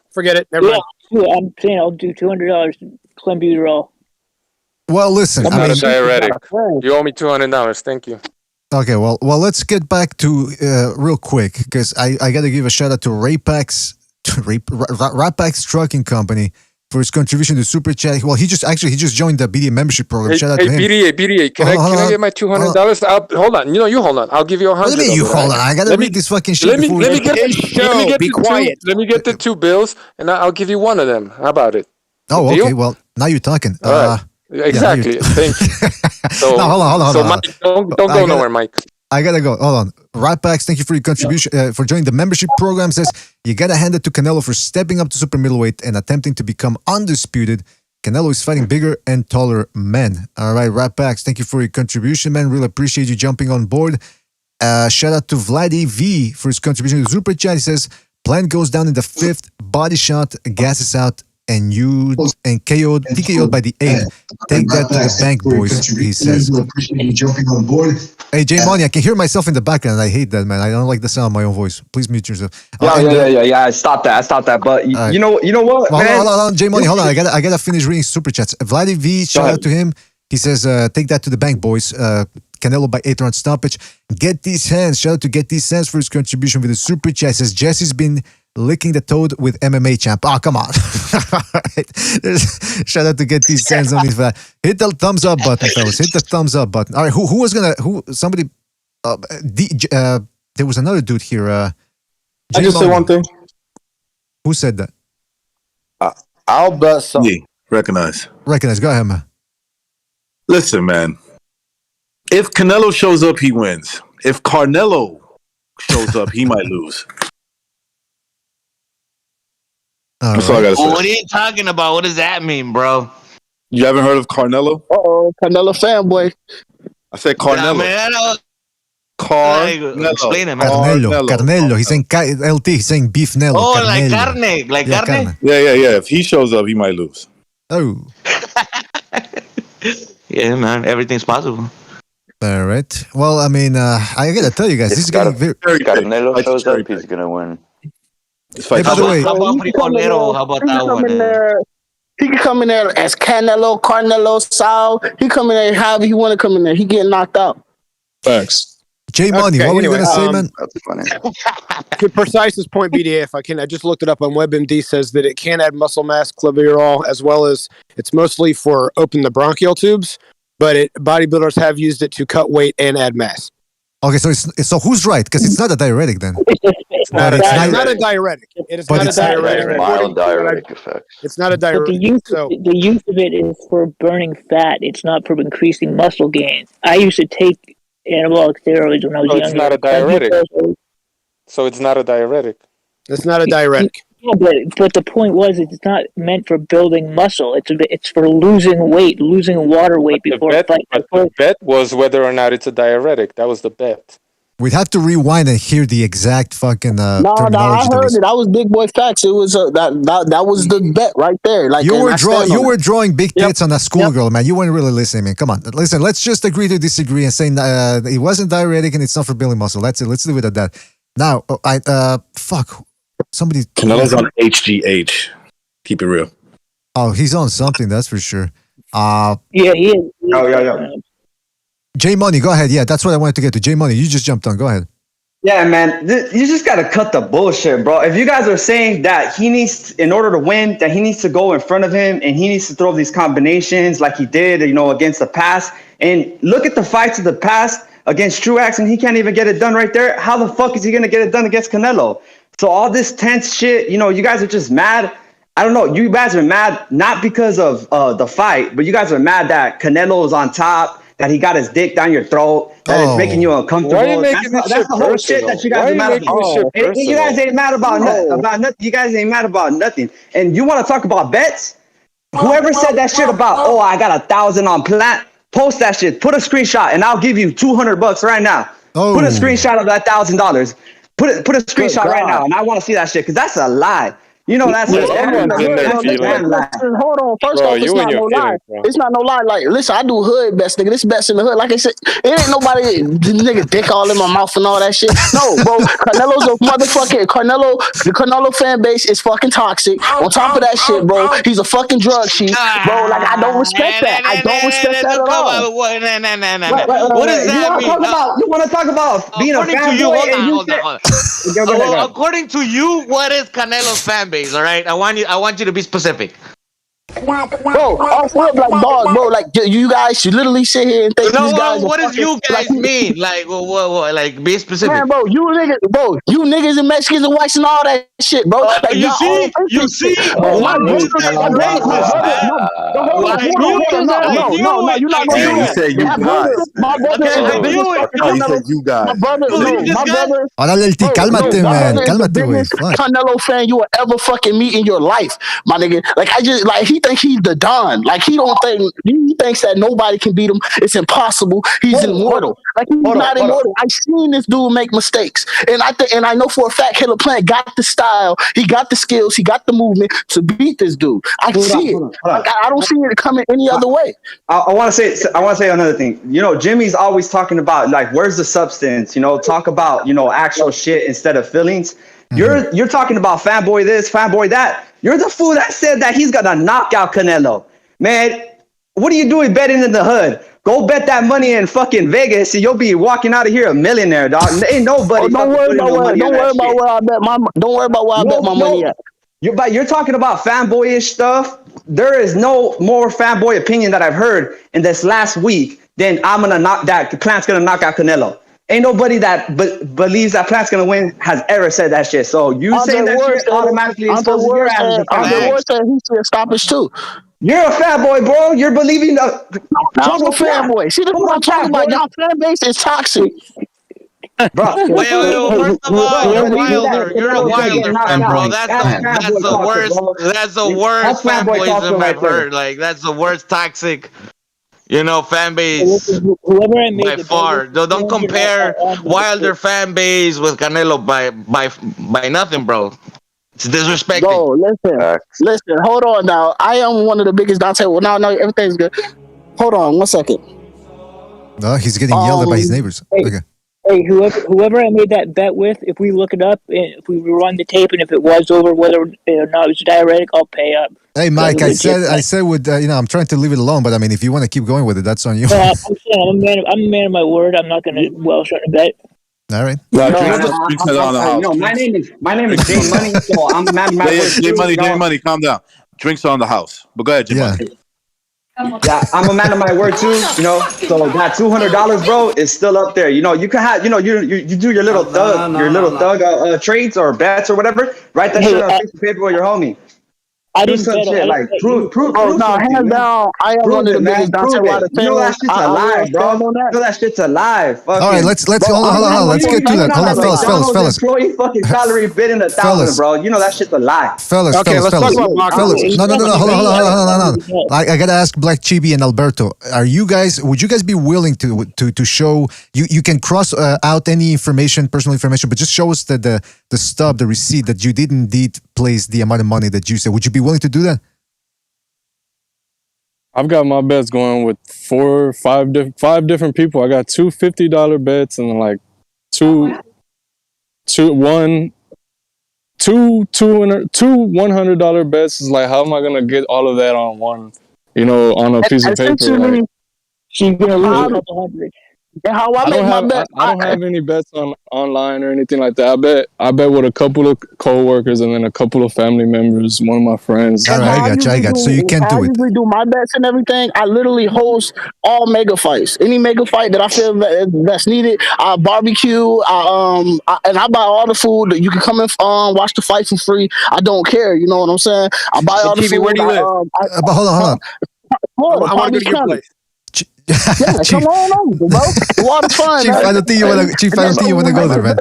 Forget it. Never mind. I'm saying I'll do $200 clenbuterol. Well, listen. I'm not a diuretic. You owe me $200. Thank you. Okay, well, let's get back to real quick because I got to give a shout out to Rapax Trucking Company for his contribution to Super Chat. Well, he just joined the BDA membership program. Shout out to him. BDA, can I get my $200? Hold on. You hold on. I'll give you $100. What do you mean you hold on? I gotta read this fucking shit. Let me get the 2 bills, and I'll give you one of them. How about it? Oh, okay. Well, now you're talking. All right. Exactly. Thank you. So, no, hold on. So, Mike, don't go nowhere, Mike. I gotta go. Hold on. Ratbacks, thank you for your contribution, for joining the membership program. Says you gotta hand it to Canelo for stepping up to super middleweight and attempting to become undisputed. Canelo is fighting bigger and taller men. All right, Ratbacks, thank you for your contribution, man. Really appreciate you jumping on board. Shout out to Vladdy V for his contribution to Super Chat. He says, Plant goes down in the 5th, body shot, gases out, and TKO'd by the 8th. Take that to the bank, boys, he says. Appreciate you jumping on board. Hey, J Money, I can hear myself in the background. I hate that, man. I don't like the sound of my own voice. Please mute yourself. Yeah. Stop that. But you know what, man? Hold on, J Money, hold on. I gotta finish reading super chats. Vladdy V, shout out to him. He says, take that to the bank, boys. Canelo by 8th-round stoppage. Get these hands. Shout out to Get These Hands for his contribution with the super chat. Says Jesse's been licking the toad with MMA champ. Oh, come on. Shout out to Get These Hands on his hit the thumbs up button, fellas. Hit the thumbs up button. All right, somebody, there was another dude here. I just say one thing. Who said that? I'll bet something. Recognize. Go ahead, man. Listen, man. If Canelo shows up, he wins. If Carnelo shows up, he might lose. That's all I gotta say. What are you talking about? What does that mean, bro? You haven't heard of Carnelo? Canelo fanboy. I said Carnelo. Carnelo. Explain it, man. Carnelo. He's saying LT. He's saying beef Nello. Oh, Carnelo. like carne. Yeah. If he shows up, he might lose. Oh. Yeah, man. Everything's possible. All right. Well, I mean, I gotta tell you guys, this is getting very. Canelo shows up, he's gonna win. Hey, by the way, how about that one? He can come in there as Carnelo, Sal. He come in there however he want to come in there. He getting knocked out. Thanks. J Money, what were you gonna say, man? That's funny. To precise this point, BDA, if I can, I just looked it up on WebMD. Says that it can add muscle mass, cleverol, as well as it's mostly for open the bronchial tubes. But bodybuilders have used it to cut weight and add mass. Okay, so who's right? Because it's not a diuretic then. It's not a diuretic. It is not a diuretic. Mild diuretic effect. It's not a But diuretic. the use of it is for burning fat. It's not for increasing muscle gain. I used to take anabolic steroids when I was younger. It's not a diuretic. So it's not a diuretic. It's not a diuretic. Yeah, but the point was it's not meant for building muscle. It's for losing weight, losing water weight before a fight. But the bet was whether or not it's a diuretic. That was the bet. We'd have to rewind and hear the exact fucking terminology. I heard it. That was big boy facts. It was that was the bet right there. Like you were drawing big tits on a schoolgirl, man. You weren't really listening, man. Come on, listen. Let's just agree to disagree and say it wasn't diuretic and it's not for building muscle. That's it. Let's leave it at that. Now, fuck. Somebody. Canelo's on HGH. Keep it real. Oh, he's on something. That's for sure. Yeah, he is. Yeah. J Money, go ahead. Yeah, that's what I wanted to get to. J Money, you just jumped on. Go ahead. Yeah, man, you just gotta cut the bullshit, bro. If you guys are saying that he needs, in order to win, that he needs to go in front of him and he needs to throw these combinations like he did, against the past, and look at the fights of the past against Truax, and he can't even get it done right there. How the fuck is he gonna get it done against Canelo? So all this tense shit, you guys are just mad. I don't know. You guys are mad not because of the fight, but you guys are mad that Canelo is on top. That he got his dick down your throat, that it's making you uncomfortable. Why are you making that's the whole shit that you guys are mad about. You guys ain't mad about nothing. You guys ain't mad about nothing. And you want to talk about bets? Whoever said that shit about, I got 1,000 on Plant, post that shit. Put a screenshot, and I'll give you $200 right now. Put a screenshot of that $1,000. Put a screenshot right now, and I want to see that shit because that's a lie. That's hold on. First off, it's not no lie. It's not no lie. Like, listen, I do hood bets, nigga. This bets in the hood. Like I said, it ain't nobody nigga dick all in my mouth and all that shit. No, bro. Canelo's a motherfucking The Canelo fan base is fucking toxic. On top of that shit, bro, he's a fucking drug sheet, bro. Like, I don't respect that. I don't respect that at all. What does that mean? You want to talk about being a fanboy? According to you, what is Canelo's fan base? All right, I want you to be specific. Bro, off rip like dog, bro. Like you guys should literally sit here and think these guys. What does you guys mean? Like, what? Like, be specific. Man, bro, you niggas and Mexicans and whites and all that shit, bro. Like, you see, my brother, no, you're not gonna do You said you guys. My brother is the biggest. You said you guys. My brother. Órale, el T, cálmate, man. Cálmate, güey. Canelo fan you will ever fucking meet in your life, my nigga. Like, he thinks he's the Don. Like, he thinks that nobody can beat him. It's impossible. He's immortal. Like, he's not immortal. I've seen this dude make mistakes, and I know for a fact Caleb Plant got the style, he got the skills, he got the movement to beat this dude. I see it. Like, I don't see it coming any other way. I want to say another thing. Jimmy's always talking about, like, where's the substance? Talk about actual shit instead of feelings. You're talking about fanboy this, fanboy that. You're the fool that said that he's gonna knock out Canelo. Man, what are you doing betting in the hood? Go bet that money in fucking Vegas and you'll be walking out of here a millionaire, dog. Ain't nobody. Don't worry about where I bet my money at. You're talking about fanboyish stuff. There is no more fanboy opinion that I've heard in this last week than Plant's gonna knock out Canelo. Ain't nobody that believes that Plant's gonna win has ever said that shit. So you saying that shit automatically exposes your ass as a fan. He said stoppage too. You're a fanboy, bro. You're believing the. I'm a fanboy. See, this is what I'm talking about. Y'all fan base is toxic. Bro, Wait. First of all, you're Wilder. You're a Wilder fan, bro. That's the worst. That's the worst fanboyism I've heard. Like that's the worst toxic. Fan base Whoever I made by far. Don't compare Wilder fan base with Canelo by nothing, bro. It's disrespecting. Bro, listen. Hold on now. I am one of the biggest Dante. Well, no, everything's good. Hold on, 1 second. No, he's getting yelled at by his neighbors. Okay. Hey, whoever I made that bet with, if we look it up, if we run the tape, and if it was over, whether or not it was diuretic, I'll pay up. Hey, Mike, I said with I'm trying to leave it alone, but I mean, if you want to keep going with it, that's on you. I'm saying I'm a man of my word. I'm not going to Welsh on a bet. All right. My name is Jay Money, so I'm a man of my word. Jay Money, calm down. Drinks on the house. But go ahead, Jay Money. Yeah, I'm a man of my word too, So that $200, bro, is still up there. You can have, you do your little thug trades or bets or whatever. Write that shit on a piece of paper with your homie. I do didn't some shit like prove. Oh no, hands down. I am one of the biggest Dante Wilder fans. That shit's alive, bro. That shit's alive. All right, let's hold on. Let's get to that. Hold on, fellas. Employee fucking salary bidding 1,000, bro. That shit's alive. Fellas. No. Hold on. I gotta ask Black Chibi and Alberto. Would you guys be willing to show? You can cross out any personal information, but just show us the stub, the receipt that you did indeed place the amount of money that you said. Would you be willing to do that? I've got my bets going with 5 different people. I got two $50 bets and like two $100 bets. Is like, how am I gonna get all of that on one? On a piece of paper. She's gonna lose a couple hundred. How I make my bet? I don't have any bets online or anything like that. I bet with a couple of coworkers and then a couple of family members, one of my friends. All right, I got you. So you can't do it. I usually do my bets and everything. I literally host all mega fights. Any mega fight that I feel that's needed, I barbecue. And I buy all the food. You can come and watch the fight for free. I don't care. You know what I'm saying? I buy all the food. Where do you live? But hold on. I want to go to your place. Yeah, come on over, bro. Water's fine. Chief, I don't think you want to go there, man.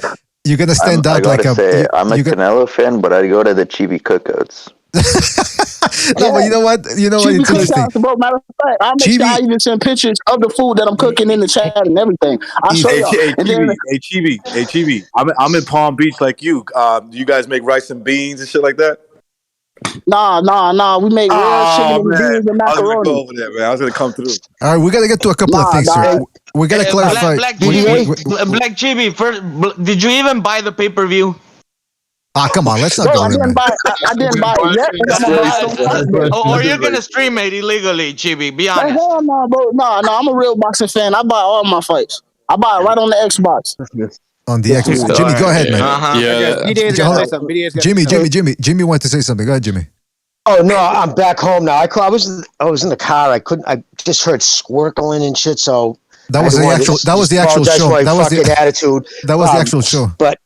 You're gonna stand out like a. I'm a Canelo fan, but I go to the Chibi cookouts. No, but you know what? It's interesting. Bro, matter of fact, I'll make sure I even send pictures of the food that I'm cooking in the chat and everything. I'll show you. Hey, Chibi. I'm in Palm Beach like you. You guys make rice and beans and shit like that? Nah. We make real chicken and beans and macaroni. I was gonna go over there, man. I was gonna come through. All right, we gotta get to a couple of things here. We gotta clarify. Black Chibi, first, did you even buy the pay-per-view? Come on, let's not go there, man. I didn't buy it yet. Or you're gonna stream it illegally, Chibi. Be honest. Hell no, bro. No, I'm a real boxing fan. I buy all my fights. I buy it right on the Xbox. On the Xbox. Jimmy, go ahead, man. Jimmy wanted to say something. Go ahead, Jimmy. Oh no, I'm back home now. I was in the car. I just heard squirkling and shit. So that was the actual show. That was the attitude. That was the actual show. But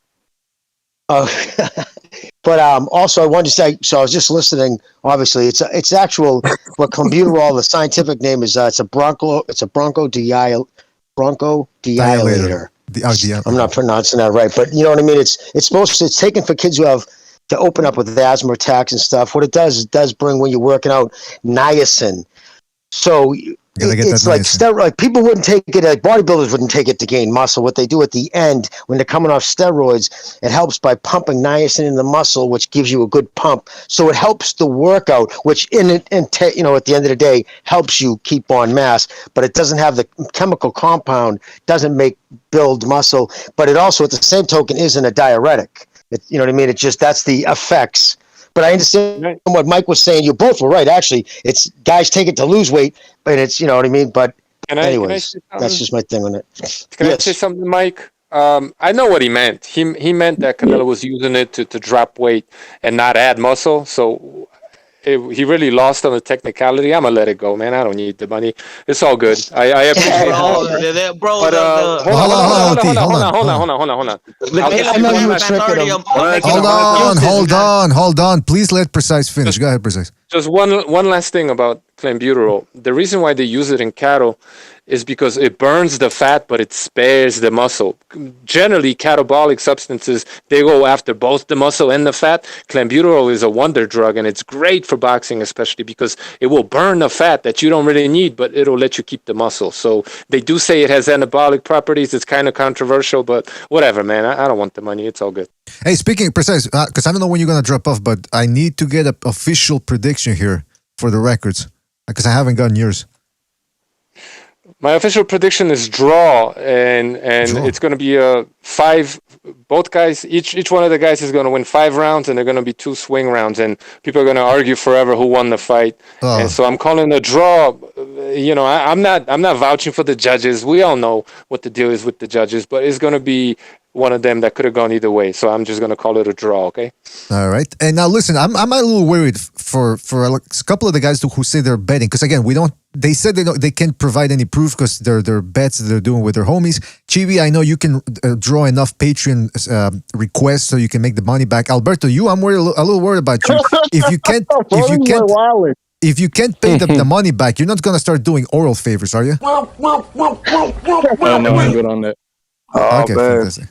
also I wanted to say. So I was just listening. Obviously, it's actual. What Combuterol, the scientific name is. It's a bronchodilator. I'm not pronouncing that right, but you know what I mean. It's taken for kids who have to open up with asthma attacks and stuff. What it does bring, when you're working out, niacin. So it's like steroid. People wouldn't take it. Like bodybuilders wouldn't take it to gain muscle. What they do at the end, when they're coming off steroids, it helps by pumping niacin in the muscle, which gives you a good pump. So it helps the workout, which at the end of the day helps you keep on mass. But it doesn't have the chemical compound. Doesn't build muscle. But it also, at the same token, isn't a diuretic. You know what I mean? It's just that's the effects. But I understand what Mike was saying. You both were right, actually. It's guys take it to lose weight, but it's, you know what I mean? But anyways, that's just my thing on it. Can I say something, Mike? I know what he meant. He meant that Canelo was using it to drop weight and not add muscle. So he really lost on the technicality. I'm going to let it go, man. I don't need the money. It's all good. I appreciate it. Bro, hold on. Hold on. Please let Precise finish. Go ahead, Precise. Just one last thing about clenbuterol. The reason why they use it in cattle is because it burns the fat, but it spares the muscle. Generally, catabolic substances, they go after both the muscle and the fat. Clenbuterol is a wonder drug, and it's great for boxing, especially because it will burn the fat that you don't really need, but it'll let you keep the muscle. So they do say it has anabolic properties. It's kind of controversial, but whatever, man. I don't want the money. It's all good. Hey, speaking precise, because I don't know when you're going to drop off, but I need to get an official prediction here for the records, because I haven't gotten yours. My official prediction is draw, and it's going to be a 5. Both guys, each one of the guys is going to win 5 rounds, and they're going to be 2 swing rounds, and people are going to argue forever who won the fight. And so I'm calling a draw. You know, I'm not vouching for the judges. We all know what the deal is with the judges, but it's going to be one of them that could have gone either way. So I'm just going to call it a draw, okay? All right. And now listen, I'm a little worried for a couple of the guys who say they're betting, because again, they said they can't provide any proof because they're bets that they're doing with their homies. Chibi, I know you can draw enough Patreon requests so you can make the money back. Alberto, I'm a little worried about you. If you can't pay the money back, you're not going to start doing oral favors, are you? Oh, no, I'm good on that. Oh, okay, fantastic.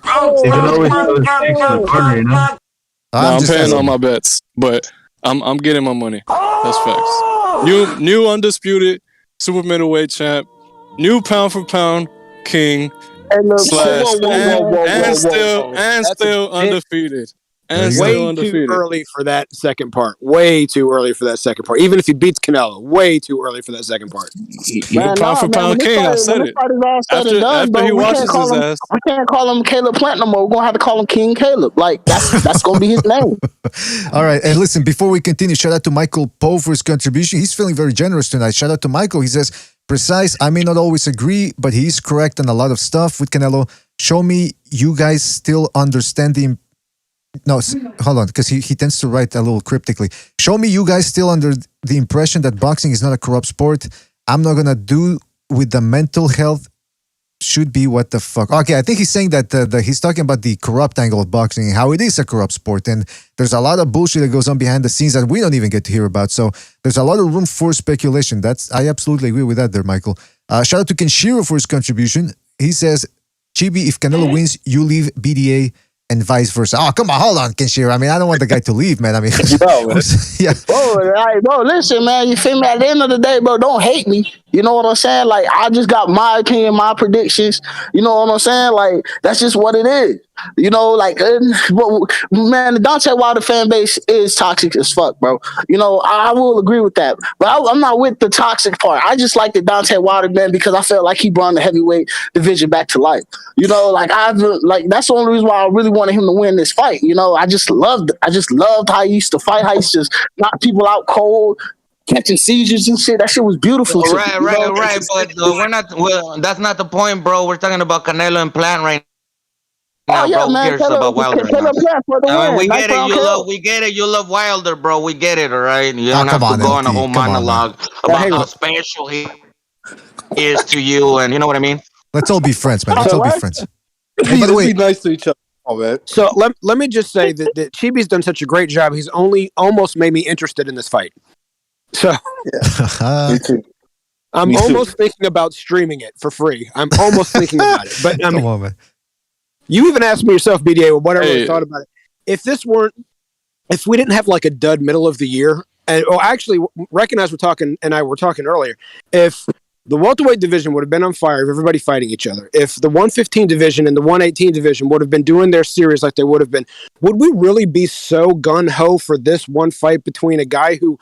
I'm paying all my bets, but I'm getting my money. That's facts. New undisputed super middleweight champ, new pound for pound king, and still undefeated. And way too early for that second part. Way too early for that second part. Even if he beats Canelo, way too early for that second part. Man, pound for pound king, I said it. After he washes his ass. We can't call him Caleb Plant no more. We're going to have to call him King Caleb. Like, that's going to be his name. All right. And listen, before we continue, shout out to Michael Poe for his contribution. He's feeling very generous tonight. Shout out to Michael. He says, precise, I may not always agree, but he's correct on a lot of stuff with Canelo. Show me you guys still understand the... No, hold on, because he tends to write a little cryptically. Show me you guys still under the impression that boxing is not a corrupt sport. I'm not going to do with the mental health should be what the fuck. Okay, I think he's saying that he's talking about the corrupt angle of boxing, how it is a corrupt sport. And there's a lot of bullshit that goes on behind the scenes that we don't even get to hear about. So there's a lot of room for speculation. I absolutely agree with that there, Michael. Shout out to Kenshiro for his contribution. He says, Chibi, if Canelo wins, you leave BDA and vice versa. Oh, come on, hold on, Kenshiro. I mean, I don't want the guy to leave, man. I mean, yeah. Bro, listen, man. You feel me? At the end of the day, bro, don't hate me. You know what I'm saying? Like, I just got my opinion, my predictions. You know what I'm saying? Like, that's just what it is. You know, like, man, the Deontay Wilder fan base is toxic as fuck, bro. You know, I will agree with that. But I'm not with the toxic part. I just like the Deontay Wilder, man, because I felt like he brought the heavyweight division back to life. You know, like, that's the only reason why I really wanted him to win this fight. You know, I just loved how he used to fight, how he used to knock people out cold, catching seizures and shit. That shit was beautiful. Right. But that's not the point, bro. We're talking about Canelo and Plant right now, bro. Man, Who cares about Wilder? We get it. We get it. You love Wilder, bro. We get it. All right. You don't have to go on a whole monologue about how special he is to you, and you know what I mean. Let's all be friends, man. Let's all be friends. Hey, by the way, be nice to each other. Oh, man. So let me just say that Chibi's done such a great job. He's almost made me interested in this fight. So Me too. I'm almost thinking about streaming it for free. I'm almost thinking about it. But come on, man. You even asked me yourself, BDA, what I really thought about it. If we didn't have like a dud middle of the year, and actually recognize we're talking earlier, if the welterweight division would have been on fire of everybody fighting each other, if the 115 division and the 118 division would have been doing their series like they would have been, would we really be so gun-ho for this one fight between a guy who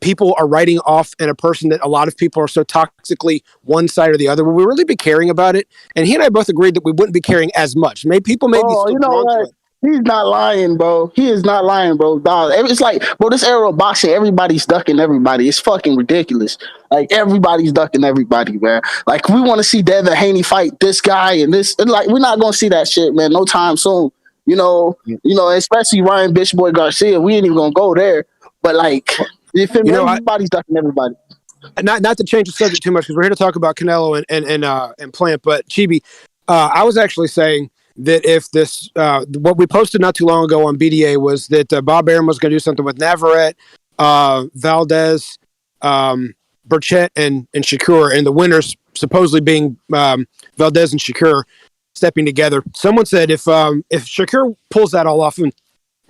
people are writing off and a person that a lot of people are so toxically one side or the other? Would we really be caring about it? And he and I both agreed that we wouldn't be caring as much. People may be still drawn to it. He's not lying, bro. He is not lying, bro. Dog. It's like, bro, this era of boxing, everybody's ducking everybody. It's fucking ridiculous. Like, everybody's ducking everybody, man. Like, we want to see Devin Haney fight this guy and this. And like, we're not going to see that shit, man, no time soon. You know, especially Ryan Bitchboy Garcia. We ain't even going to go there. But, like, you feel me? Everybody's ducking everybody. Not to change the subject too much, because we're here to talk about Canelo and Plant, but Chibi, I was actually saying that if this, what we posted not too long ago on BDA was that Bob Arum was going to do something with Navarrete, Valdez, Burchett and Shakur, and the winners supposedly being Valdez and Shakur stepping together. Someone said if Shakur pulls that all off and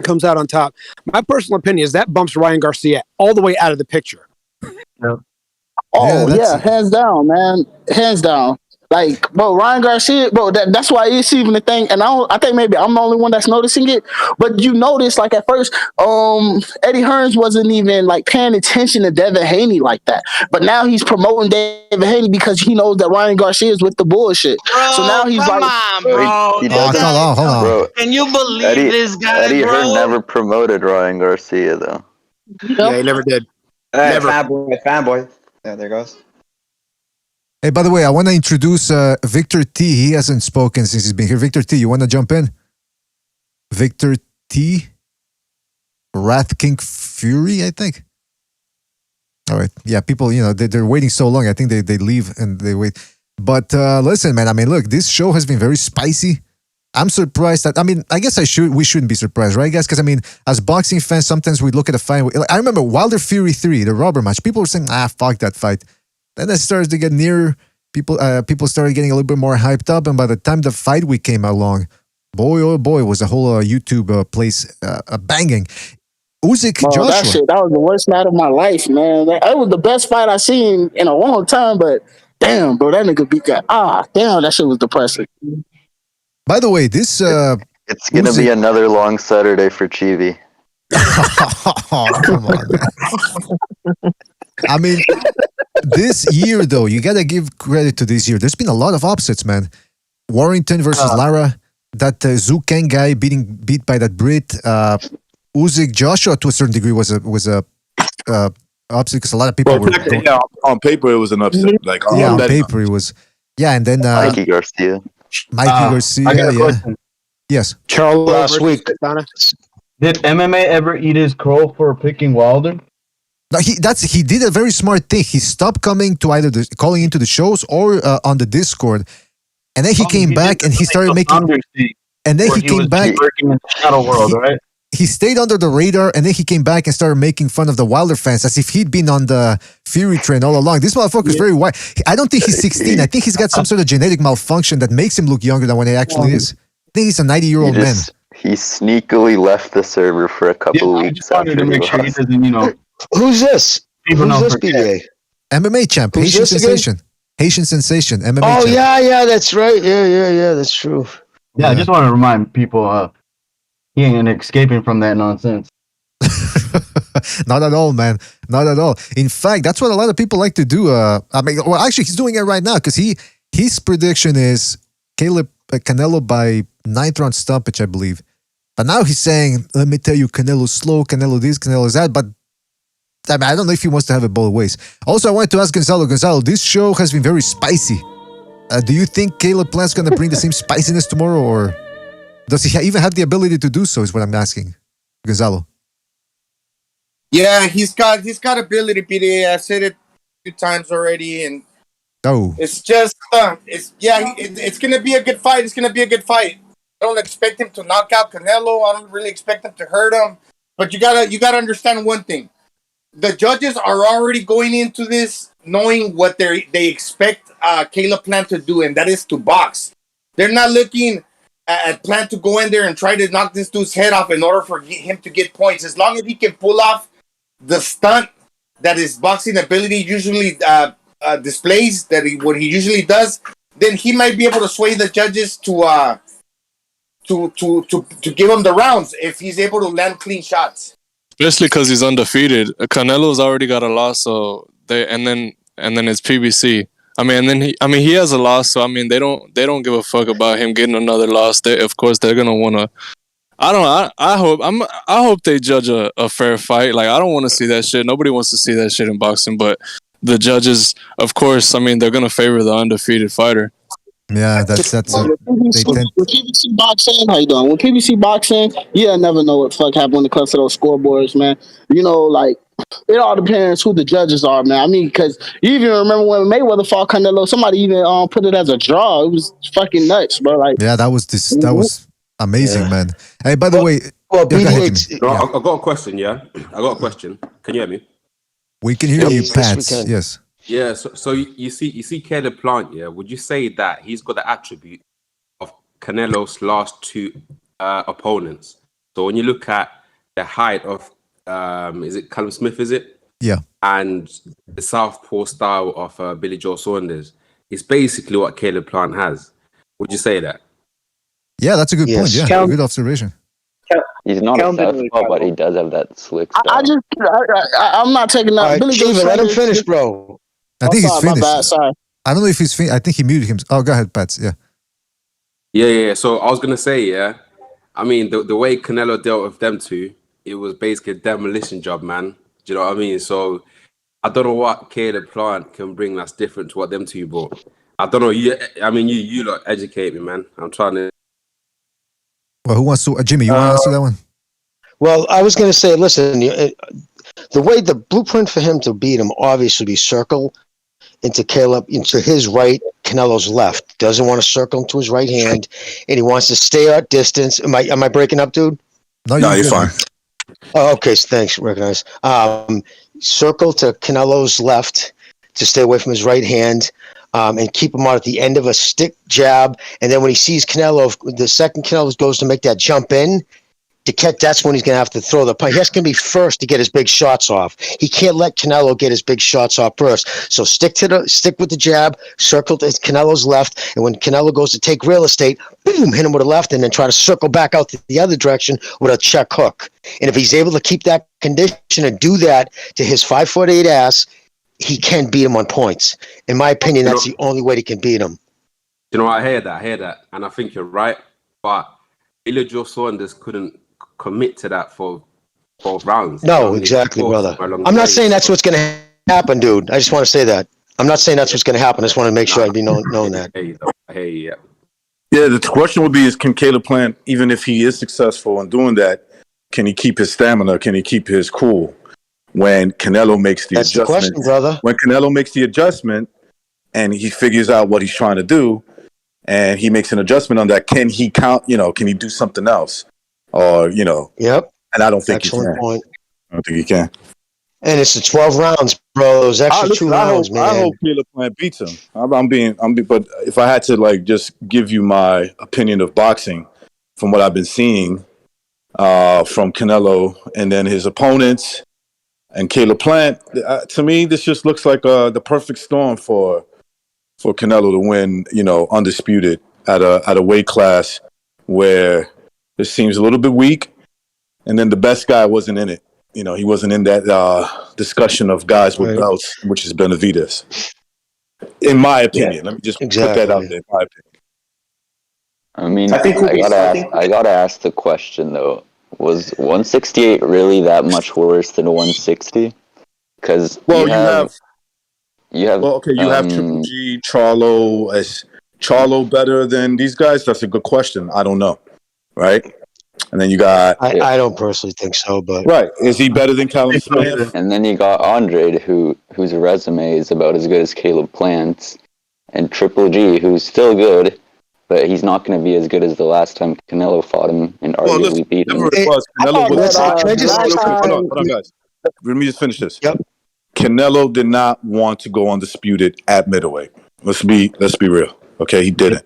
comes out on top, my personal opinion is that bumps Ryan Garcia all the way out of the picture. Oh yeah, hands down, man, hands down. Like, bro, Ryan Garcia, bro, that's why it's even the thing. And I think maybe I'm the only one that's noticing it. But you notice, like, at first, Eddie Hearns wasn't even like paying attention to Devin Haney like that. But now he's promoting Devin Haney because he knows that Ryan Garcia is with the bullshit. Bro, so now he's come like, on, bro. He doesn't. hold on. Bro, Can you believe this guy, Eddie bro? Hearn never promoted Ryan Garcia though. Yeah, he never did. Hey, Never. fanboy. Yeah, there goes. Hey, by the way, I want to introduce Victor T. He hasn't spoken since he's been here. Victor T, you want to jump in? Victor T. Wrath King Fury, I think. All right. Yeah, people, they're waiting so long. I think they leave and they wait. But listen, man, I mean, look, this show has been very spicy. I'm surprised that, I guess we shouldn't be surprised, right, guys? Because, as boxing fans, sometimes we look at a fight. I remember Wilder Fury 3, the rubber match. People were saying, fuck that fight. Then it started to get nearer. People started getting a little bit more hyped up. And by the time the fight week came along, boy, oh boy, was the whole YouTube place banging. Usyk, Joshua. That was the worst night of my life, man. That was the best fight I've seen in a long time. But damn, bro, that nigga beat that. Damn, that shit was depressing. By the way, this it's gonna be another long Saturday for Chibi. Oh, come on, man. This year though, you gotta give credit to this year. There's been a lot of upsets, man. Warrington versus Lara, that Zhu Kang guy beat by that Brit. Usyk Joshua to a certain degree was a upset because a lot of people were. Yeah, on paper it was an upset. On paper it was. Yeah, and then Mikey Garcia. Garcia. I got a question. Yes. Charlo last week. Did MMA ever eat his crow for picking Wilder? No, he did a very smart thing. He stopped coming to either calling into the shows or on the Discord, and then he came back and he started making. And then he came back. Working in the shadow world, right? He stayed under the radar, and then he came back and started making fun of the Wilder fans as if he'd been on the Fury train all along. This motherfucker is very white. I don't think he's 16. I think he's got some sort of genetic malfunction that makes him look younger than what he actually is. I think he's a 90-year-old man. He sneakily left the server for a couple of weeks after to make sure he doesn't, Who's this? Who's this PDA? MMA champ, Haitian Sensation. Haitian Sensation, MMA champ. Oh, yeah, that's right. Yeah, that's true. Yeah, I just want to remind people, he ain't escaping from that nonsense. Not at all, man. Not at all. In fact, that's what a lot of people like to do. Actually, he's doing it right now because his prediction is Canelo by 9th round stoppage, I believe. But now he's saying, let me tell you, Canelo's slow, Canelo this, Canelo that. But I don't know if he wants to have it both ways. Also, I wanted to ask Gonzalo. Gonzalo, this show has been very spicy. Do you think Caleb Plant's going to bring the same spiciness tomorrow, or does he even have the ability to do so, is what I'm asking. Gonzalo. Yeah, he's got ability, PDA. I've said it a few times already, and it's just it's gonna be a good fight. It's gonna be a good fight. I don't expect him to knock out Canelo. I don't really expect him to hurt him. But you gotta understand one thing. The judges are already going into this knowing what they expect Caleb Plant to do, and that is to box. They're not looking at Plant to go in there and try to knock this dude's head off in order for him to get points. As long as he can pull off the stunt that his boxing ability usually displays, what he usually does, then he might be able to sway the judges to give him the rounds if he's able to land clean shots. Especially because he's undefeated. Canelo's already got a loss, so and then it's PBC. He has a loss, so they don't give a fuck about him getting another loss. Of course they're gonna wanna. I hope they judge a fair fight. Like, I don't want to see that shit. Nobody wants to see that shit in boxing, but the judges, of course, they're gonna favor the undefeated fighter. Yeah, that's with PBC boxing. How you doing? With PBC boxing, never know what the fuck happened when it comes to those scoreboards, man. It all depends who the judges are, man. Because you even remember when Mayweather fought Canelo, somebody even put it as a draw. It was fucking nuts, bro. That was amazing, man. Hey, by the way, I got a question. Yeah, I got a question. Can you hear me? We can hear you, Pats. Yes. Yeah. So you see Caleb Plant. Yeah. Would you say that he's got the attribute of Canelo's last two opponents? So when you look at the height of is it Callum Smith? Is it? Yeah. And the southpaw style of Billy Joe Saunders is basically what Caleb Plant has. Would you say that? Yeah, that's a good point. Yeah, good observation. He's not a southpaw, but he does have that slick style. I'm not taking that. All right, Billy Joe Steven, let him Saunders- finish, bro. I think he's sorry, my finished. bad, sorry. I don't know if he's finished. I think he muted him. Oh, go ahead, Pats. Yeah. Yeah. So I was gonna say, yeah. I mean, the way Canelo dealt with them two, it was basically a demolition job, man. Do you know what I mean? So I don't know what Caleb Plant can bring that's different to what them two brought. I don't know. You lot educate me, man. I'm trying to. Well, who wants to? Jimmy, you want to answer that one? Well, I was going to say, listen, the way the blueprint for him to beat him obviously be circle into Caleb, into his right, Canelo's left. Doesn't want to circle into his right hand, and he wants to stay at distance. Am I breaking up, dude? No, you're fine. Oh, okay, so thanks, recognize. Circle to Canelo's left to stay away from his right hand, and keep him out at the end of a stick jab. And then when he sees Canelo, the second Canelo goes to make that jump in, that's when he's going to have to throw the punch. He has to be first to get his big shots off. He can't let Canelo get his big shots off first. So stick with the jab, circle to Canelo's left, and when Canelo goes to take real estate, boom, hit him with a left, and then try to circle back out the other direction with a check hook. And if he's able to keep that condition and do that to his 5'8" ass, he can beat him on points. In my opinion, that's the only way he can beat him. You know, I hear that, and I think you're right. But Billy Joe Saunders couldn't commit to that for 12 rounds. No, exactly, brother. I'm not saying that's what's going to happen, dude. I just want to say that. I'm not saying that's what's going to happen. I just want to make sure I'd be known that. Hey, Yeah, the question would be: is can Caleb Plant, even if he is successful in doing that, can he keep his stamina? Can he keep his cool when Canelo makes the adjustment? That's the question, brother. When Canelo makes the adjustment and he figures out what he's trying to do, and he makes an adjustment on that, can he count? Can he do something else? Or Yep. And I don't think Excellent he can. point. I don't think he can. And it's the 12 rounds, bro. Those extra 2 rounds, man. I hope Caleb Plant beats him. But if I had to just give you my opinion of boxing from what I've been seeing from Canelo and then his opponents and Caleb Plant, to me this just looks like the perfect storm for Canelo to win, undisputed at a weight class where it seems a little bit weak, and then the best guy wasn't in it. He wasn't in that discussion of guys with belts, which is Benavidez. In my opinion, let me just put that out there. In my opinion. I mean, I gotta ask the question though: was 168 really that much worse than 160? Because you have Triple G, Charlo. Is Charlo better than these guys? That's a good question. I don't know. Right? And then you got... I don't personally think so, but... Right. Is he better than Callum Smith? And then you got Andre, whose resume is about as good as Caleb Plant's, and Triple G, who's still good, but he's not going to be as good as the last time Canelo fought him and arguably beat him. Hold on, guys. Let me just finish this. Yep. Canelo did not want to go undisputed at middleweight. Let's be real. Okay, he didn't.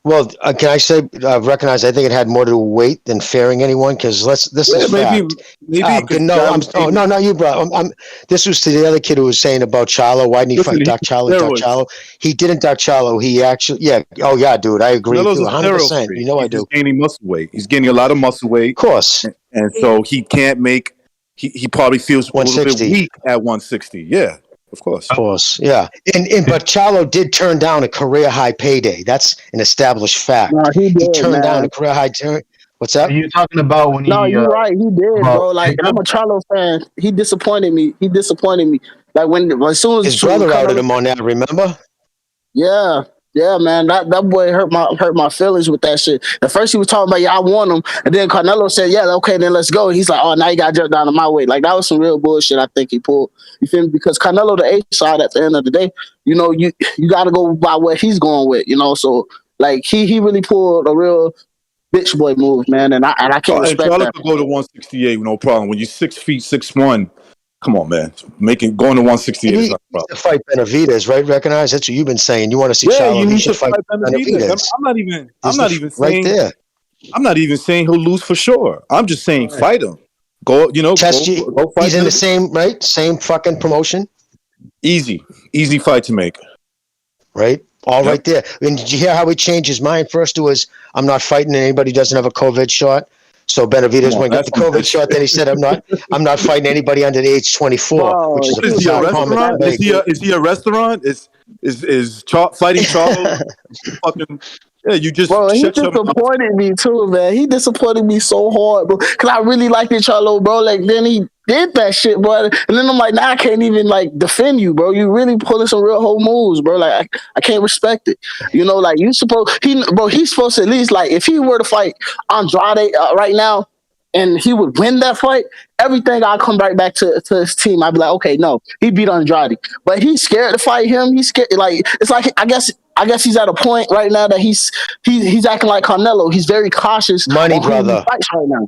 Well, can I say, recognize? I think it had more to do with weight than fearing anyone. Because this is fact. Not you, bro. This was to the other kid who was saying about Charlo. Why didn't he fight Doc Charlo? He didn't Doc Charlo. He actually, Oh, yeah, dude. I agree. 100%. You know I do. He's gaining muscle weight. He's gaining a lot of muscle weight. Of course. And so he can't make. He probably feels a little bit weak at 160. Yeah. Of course, yeah. But Charlo did turn down a career high payday. That's an established fact. No, he turned down a career high turn. What's that? Are you talking about when he? No, you're right. He did, bro. Like I'm a Charlo fan. He disappointed me. Like as soon as his brother outed him on that. Remember? Yeah, man, that boy hurt my feelings with that shit. At first he was talking about, I want him, and then Canelo said, okay, then let's go. He's like, oh, now you got to jump down to my weight. Like that was some real bullshit. I think he pulled. You feel me? Because Canelo, the A side, at the end of the day, you got to go by what he's going with. So like he really pulled a real bitch boy move, man, and I can't respect Charlo that. could go to 168, no problem. When you're 6 feet 6'1", come on, man, going to 168 is not a problem. To fight Benavidez, right? Recognize that's what you've been saying. You want to see Yeah, Charlo? you He need should to fight fight Benavidez. Benavidez. I'm not even right saying there. I'm not even saying he'll lose for sure. I'm just saying fight him. Go fight. He's in the Benavidez. same fucking promotion. Easy fight to make. Right? Right there. And did you hear how he changed his mind? First it was, I'm not fighting anybody who doesn't have a COVID shot. So Benavidez went get the COVID shot. Then he said, I'm not fighting anybody under the age 24, which is a bizarre comment to make. Is he a restaurant? Is fighting Charlo? Fucking yeah, you just bro. He disappointed me too, man. He disappointed me so hard, bro. Cause I really liked it, Charlo, bro. Like then he did that shit, bro. And then I'm like, nah, I can't even like defend you, bro. You really pulling some real whole moves, bro. Like I can't respect it. You know, like he's supposed to at least like if he were to fight Andrade right now. And he would win that fight, everything I'll come right back to his team. I'd be like, okay, no, he beat Andrade. But he's scared to fight him. He's scared, like it's like I guess he's at a point right now that he's acting like Canelo. He's very cautious. Money, brother. Fights right now.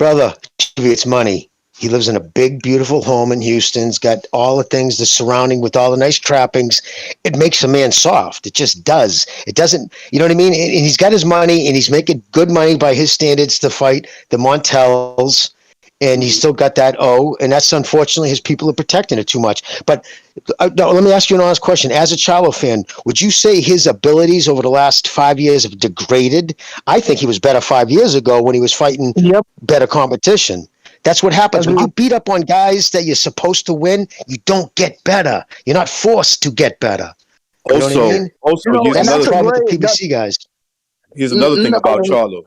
Brother, it's money. He lives in a big, beautiful home in Houston. He's got all the things the surrounding with all the nice trappings. It makes a man soft. It just does. It doesn't, you know what I mean? And he's got his money, and he's making good money by his standards to fight the Montels, and he's still got that and that's unfortunately his people are protecting it too much. But let me ask you an honest question. As a Charlo fan, would you say his abilities over the last 5 years have degraded? I think he was better 5 years ago when he was fighting better competition. That's what happens. When you beat up on guys that you're supposed to win, you don't get better. You're not forced to get better. You know what I mean? That's the problem with the PBC guys. Here's another thing about Charlo.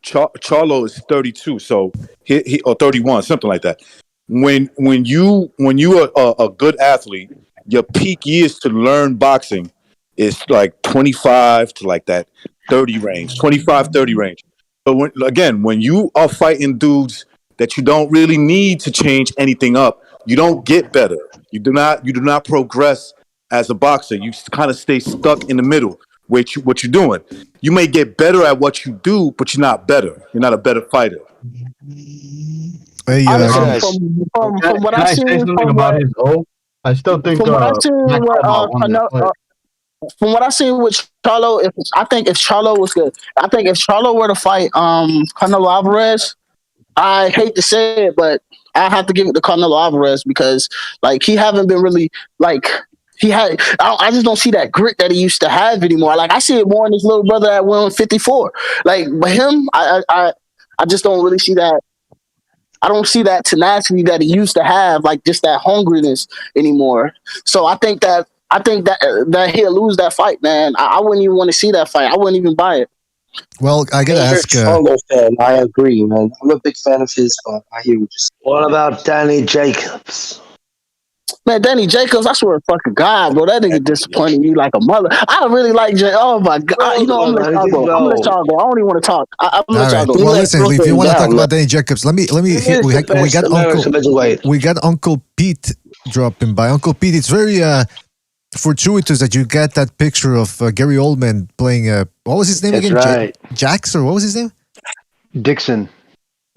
Charlo is 32, so he or 31, something like that. When you are a good athlete, your peak years to learn boxing is like 25 to like that 30 range, 25, 30 range. So when you are fighting dudes that you don't really need to change anything up, you don't get better. You do not progress as a boxer. You kind of stay stuck in the middle. What you're doing. You may get better at what you do, but you're not better. You're not a better fighter. Hey, from what I see, I still think from what I see with Charlo, I think if Charlo were to fight Canelo Alvarez, I hate to say it, but I have to give it to Canelo Alvarez because like he haven't been really like. I just don't see that grit that he used to have anymore. Like I see it more in his little brother at 154. Like, but him, I just don't really see that. I don't see that tenacity that he used to have, like just that hungriness anymore. So I think that he'll lose that fight, man. I wouldn't even want to see that fight. I wouldn't even buy it. Well, I gotta ask. I agree, man. I'm a big fan of his, but I hear what you're saying. What about Danny Jacobs? Man, Danny Jacobs, I swear to fucking God, bro. That nigga disappointed me like a mother. I really like oh my God. I'm gonna let y'all go. I don't even want to talk. I'm gonna let y'all go. Well, listen, if you want to talk about Danny Jacobs, let me hit. We got Uncle Pete dropping by. Uncle Pete, it's very fortuitous that you got that picture of Gary Oldman playing what was his name again? Right. Jax, or what was his name? Dixon.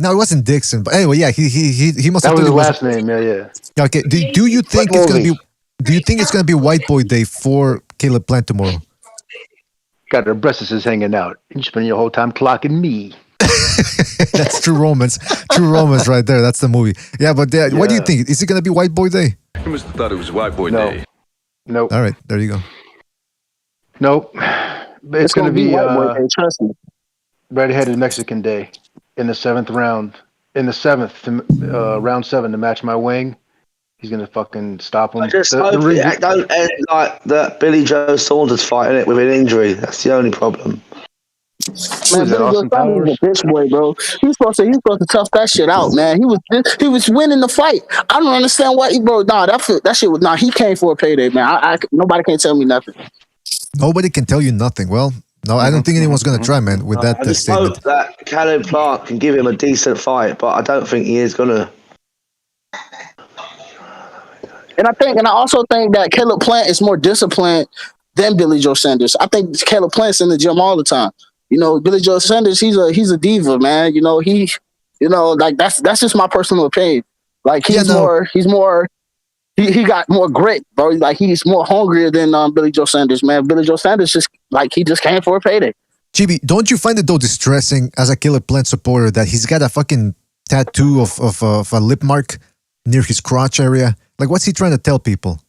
No, it wasn't Dixon, but anyway, yeah, he must have. That was his last name. Yeah. Okay. Do you think it's gonna be? Do you think it's gonna be White Boy Day for Caleb Plant tomorrow? Got their breasts hanging out. You spend your whole time clocking me. That's True Romance. True Romance, right there. That's the movie. Yeah, but what do you think? Is it gonna be White Boy Day? You must have thought it was White Boy Day. Nope. All right, there you go. Nope. It's gonna be White Boy Day. Trust me. Red-headed Mexican Day. In the seventh round, round 7 to match my wing, he's gonna fucking stop him. I just hope it don't end like that Billy Joe Saunders fighting it with an injury. That's the only problem. Man, Billy Joe Saunders is a bitch boy, bro. He's supposed to tough that shit out, man. He was winning the fight. I don't understand why that shit was he came for a payday, man. Nobody can tell me nothing. Nobody can tell you nothing. Well. No, I don't think anyone's going to try, man, with that I just statement. hope that Caleb Plant can give him a decent fight, but I don't think he is going to. And I also think that Caleb Plant is more disciplined than Billy Joe Sanders. I think Caleb Plant's in the gym all the time. Billy Joe Sanders, he's a diva, man. Like that's just my personal opinion. Like he got more grit, bro. Like he's more hungrier than Billy Joe Sanders, man. Billy Joe Sanders he just came for a payday. GB, don't you find it though distressing as a Killer Plant supporter that he's got a fucking tattoo of a lip mark near his crotch area? Like, what's he trying to tell people?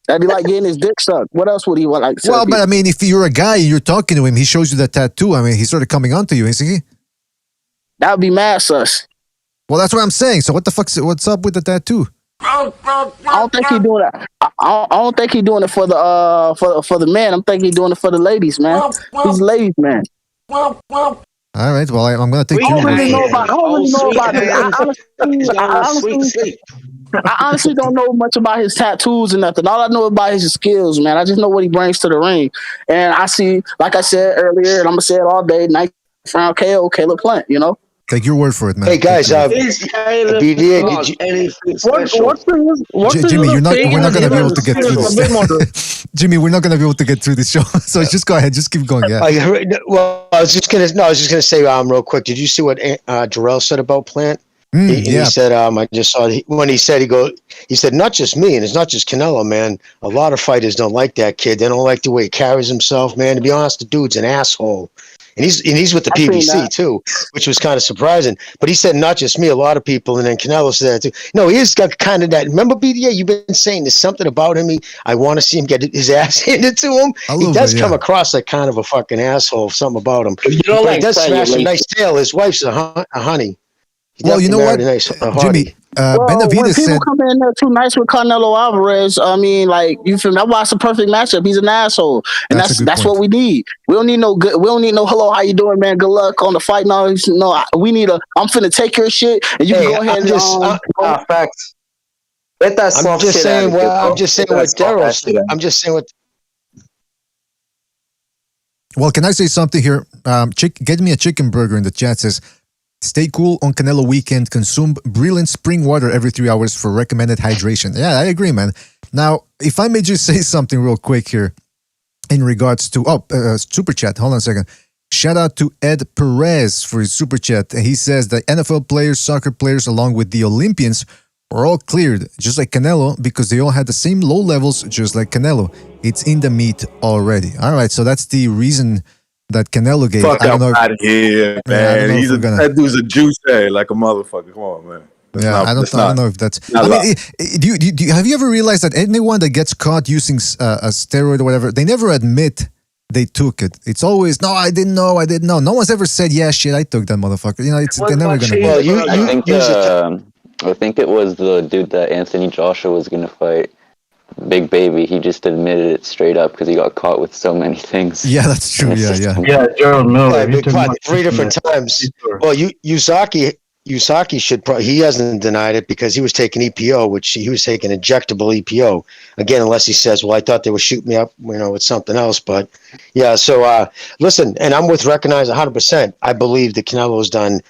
That'd be like getting his dick sucked. What else would he want? Like, well, but I mean, if you're a guy and you're talking to him, he shows you that tattoo. I mean, he's sort of coming on to you, isn't he? That would be mad sus. Well, that's what I'm saying. So what's up with the tattoo? I don't think he's doing that. I don't think he's doing it for the men. I'm thinking he's doing it for the ladies, man. He's a ladies man. All right. Well, I'm gonna take. I don't really know about it. I honestly don't know much about his tattoos and nothing. All I know about his skills, man. I just know what he brings to the ring. And I see, like I said earlier, and I'm gonna say it all day, 9th round KO, Caleb Plant. Take your word for it, man. Hey guys, BDA, did you anything special? Jimmy, we're not gonna be able to get through this. Jimmy, we're not gonna be able to get through this show. So just go ahead, just keep going. Yeah. I was just gonna say real quick. Did you see what Jarrell said about Plant? He said, I just saw when he said he said not just me, and it's not just Canelo, man. A lot of fighters don't like that kid. They don't like the way he carries himself, man. To be honest, the dude's an asshole. And he's with the PBC too, which was kind of surprising. But he said not just me, a lot of people, and then Canelo said that too. No, he's got kind of that. Remember, BDA, you've been saying there's something about him. I want to see him get his ass handed to him. He does come across like kind of a fucking asshole. Something about him. He does smash a nice tail. His wife's a honey. Well, you know what, Jimmy? Benavidez when people come in there too nice with Canelo Alvarez, I mean, like, you feel me? That's why it's a perfect matchup. He's an asshole, and that's what we need. We don't need no good. We don't need no hello, how you doing, man? Good luck on the fight. No, we need I'm finna take your shit, and you can go ahead and facts. Let that I'm just saying. I'm just saying what Daryl said. I'm just saying what. Well, can I say something here? Get me a chicken burger in the chat says. Stay cool on Canelo weekend. Consume brilliant spring water every 3 hours for recommended hydration. Yeah, I agree, man. Now, if I may just say something real quick here in regards to super chat. Hold on a second. Shout out to Ed Perez for his super chat. He says that NFL players, soccer players, along with the Olympians, are all cleared, just like Canelo, because they all had the same low levels, just like Canelo. It's in the meat already. All right, so that's the reason that Canelo gave. Fuck out of here, man. That dude's a juice head like a motherfucker. Come on, man. I don't know if that's. I mean, have you ever realized that anyone that gets caught using a steroid or whatever, they never admit they took it. It's always, no, I didn't know. No one's ever said, yeah, shit, I took that motherfucker. They're never gonna. Well, I think it was the dude that Anthony Joshua was gonna fight. Big Baby, he just admitted it straight up because he got caught with so many things. Yeah, that's true. Yeah, Gerald Miller. Big Pot, 3 different times. Well, Usaki should probably, he hasn't denied it because he was taking EPO, which he was taking injectable EPO. Again, unless he says, well, I thought they were shooting me up, with something else. But yeah, so listen, and I'm with Recognize 100%. I believe that Canelo's done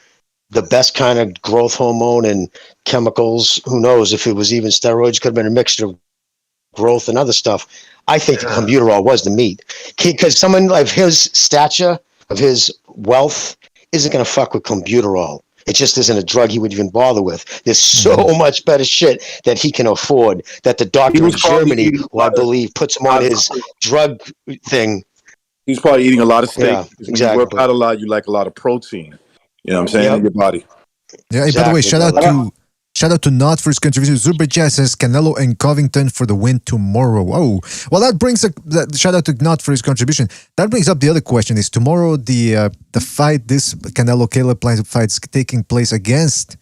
the best kind of growth hormone and chemicals. Who knows if it was even steroids, could have been a mixture of growth and other stuff. I think the Clenbuterol was the meat, because someone of his stature, of his wealth, isn't going to fuck with Clenbuterol. It just isn't a drug he would even bother with. There's so much better shit that he can afford that the doctor in Germany, who I believe puts him on his drug thing. He's probably eating a lot of steak. Yeah, exactly. When you work out a lot, you like a lot of protein. You know what I'm saying? In your body. Yeah. Hey, by the way, shout out to Not for his contribution. Super Chat says Canelo and Covington for the win tomorrow. Oh, well, that brings shout out to Not for his contribution. That brings up the other question: is tomorrow the fight, this Canelo Caleb Plant fight, is taking place against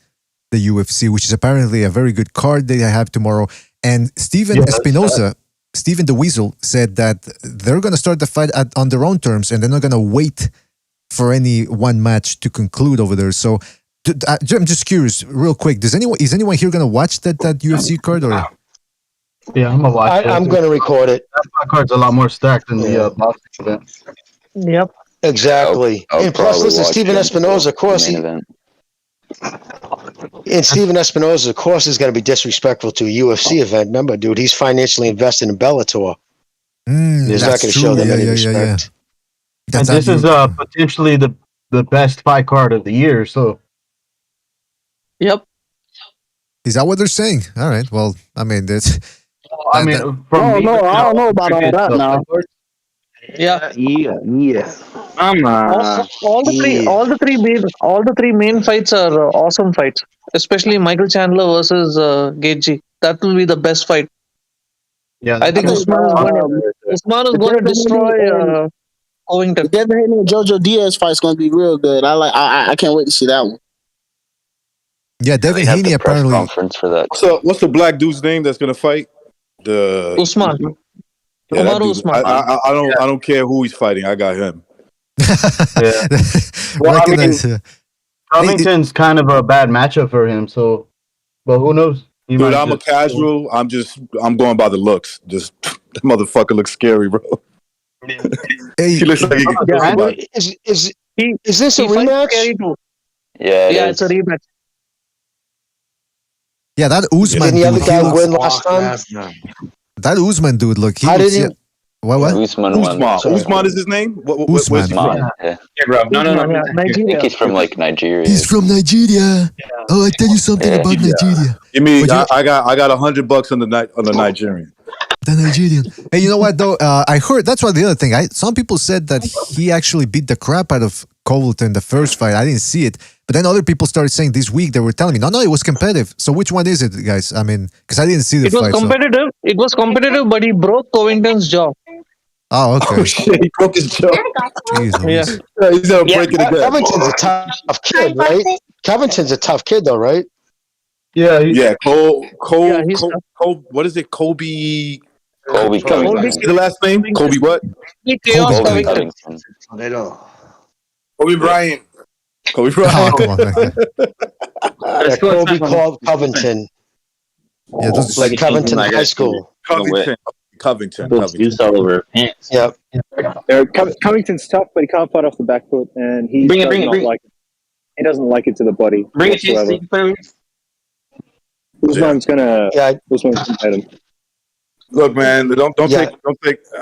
the UFC, which is apparently a very good card they have tomorrow. And Steven Espinosa, Steven the Weasel, said that they're going to start the fight on their own terms, and they're not going to wait for any one match to conclude over there. So. I'm just curious, real quick. Is anyone here gonna watch that UFC card or? Yeah, I'm gonna watch. I'm gonna record it. That card's a lot more stacked than the boxing event. Yep. Exactly. And plus, listen, Steven Espinosa, of course, Steven Espinosa, of course, is gonna be disrespectful to a UFC event. Remember, dude, he's financially invested in Bellator. He's not gonna show them any respect. And this is potentially the best fight card of the year. So, Yep. Is that what they're saying? All right. Well, I mean, that's. I mean, I don't know about all that now. Yeah. All the three main fights are awesome fights. Especially Michael Chandler versus Gaethje. That will be the best fight. Yeah, I think Usman is going to destroy Covington. The Devin Haney and Jojo Diaz fight is going to be real good. I can't wait to see that one. Yeah, Devin Haney apparently. Conference for that. So, what's the black dude's name that's gonna fight? The Usman. Yeah, that dude, Usman. I don't care who he's fighting. I got him. Yeah. Well, I mean, Covington's kind of a bad matchup for him. So, but who knows? Dude, I'm a casual. I'm going by the looks. Just that motherfucker looks scary, bro. Hey, he looks like he can kill somebody. Is this a rematch? Yeah, it's a rematch. Yeah, that Usman Didn't the other dude. guy win last time? That Usman dude, look. How did he? What? Usman won. Usman is his name? Where's he from? Yeah. bro. No. I think he's from like Nigeria. He's from Nigeria. Oh, I tell you something about Nigeria. Give me. I got $100 on the Nigerian. The Nigerian. Hey, you know what though? I heard that's what the other thing. Some people said that he actually beat the crap out of Covington the first fight. I didn't see it, but then other people started saying this week they were telling me, no, it was competitive. So which one is it, guys? I mean, because I didn't see the fight. It was competitive. So. It was competitive, but he broke Covington's jaw. Oh, okay. Oh shit, he broke his jaw. Jeez, yeah. He's gonna break it again. Covington's a tough kid, right? Covington's a tough kid, though, right? Yeah. Cole. What is it? Colby Covington. The last name? Colby what? Colby Covington. Kobe Bryant. Kobe Bryant. Oh, come on. Yeah, Colby Covington. Yeah, those like Covington High School. Covington. Juice all over her pants. Yep. Covington's tough, but he can't fight off the back foot, and he Bring it. like it. He doesn't like it to the body. Bring it to you. Usman's gonna hit him. Look, man, don't take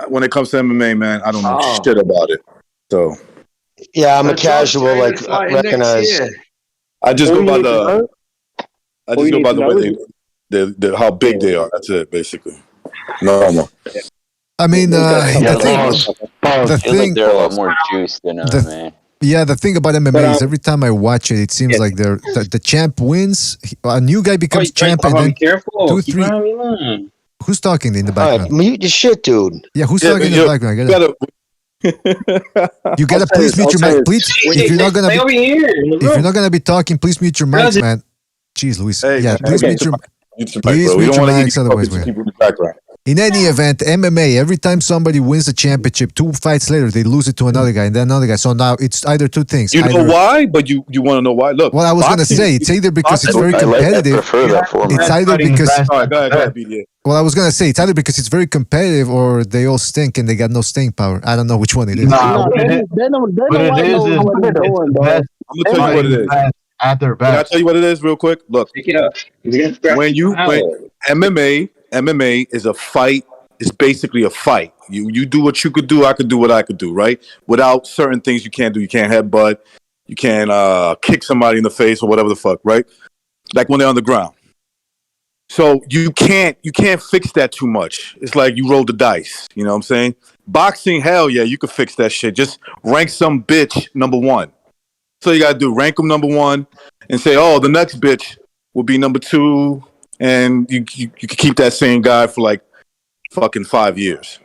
when it comes to MMA, man. I don't know shit about it. So yeah, I'm a casual. Like recognize. I just go by the. I just go by the way they how big they are. That's it, basically. No. I mean, the thing. Like they're a lot more juice than MMA. Yeah, the thing about MMA is every time I watch it, it seems like the champ wins, a new guy becomes champ, and then careful. 2, 3. Who's talking in the background? Right, mute your shit, dude. Yeah, who's talking in the background? You gotta please mute your mic, please. If you're not gonna be talking, please mute your mics, man. Jeez, Luis. Yeah, please mute your mics, otherwise we're. In any event, MMA, every time somebody wins a championship, 2 fights later, they lose it to another guy and then another guy. So now it's either two things. You know why? But you want to know why? Look. Well, I was going to say, it's either because it's very competitive. It's either because... All right, go ahead, BDA. Well, I was going to say, it's either because it's very competitive or they all stink and they got no staying power. I don't know which one it is. I'm going to tell you what it is. At their best. Can I tell you what it is real quick? Look. Pick it up. When MMA is a fight. It's basically a fight. You do what you could do. I could do what I could do, right? Without certain things you can't do. You can't headbutt. You can't kick somebody in the face or whatever the fuck, right? Like when they're on the ground. So you can't fix that too much. It's like you roll the dice. You know what I'm saying? Boxing, hell yeah, you can fix that shit. Just rank some bitch number 1. So you gotta do rank them number 1 and say, oh, the next bitch will be number 2, and you can keep that same guy for like fucking 5 years.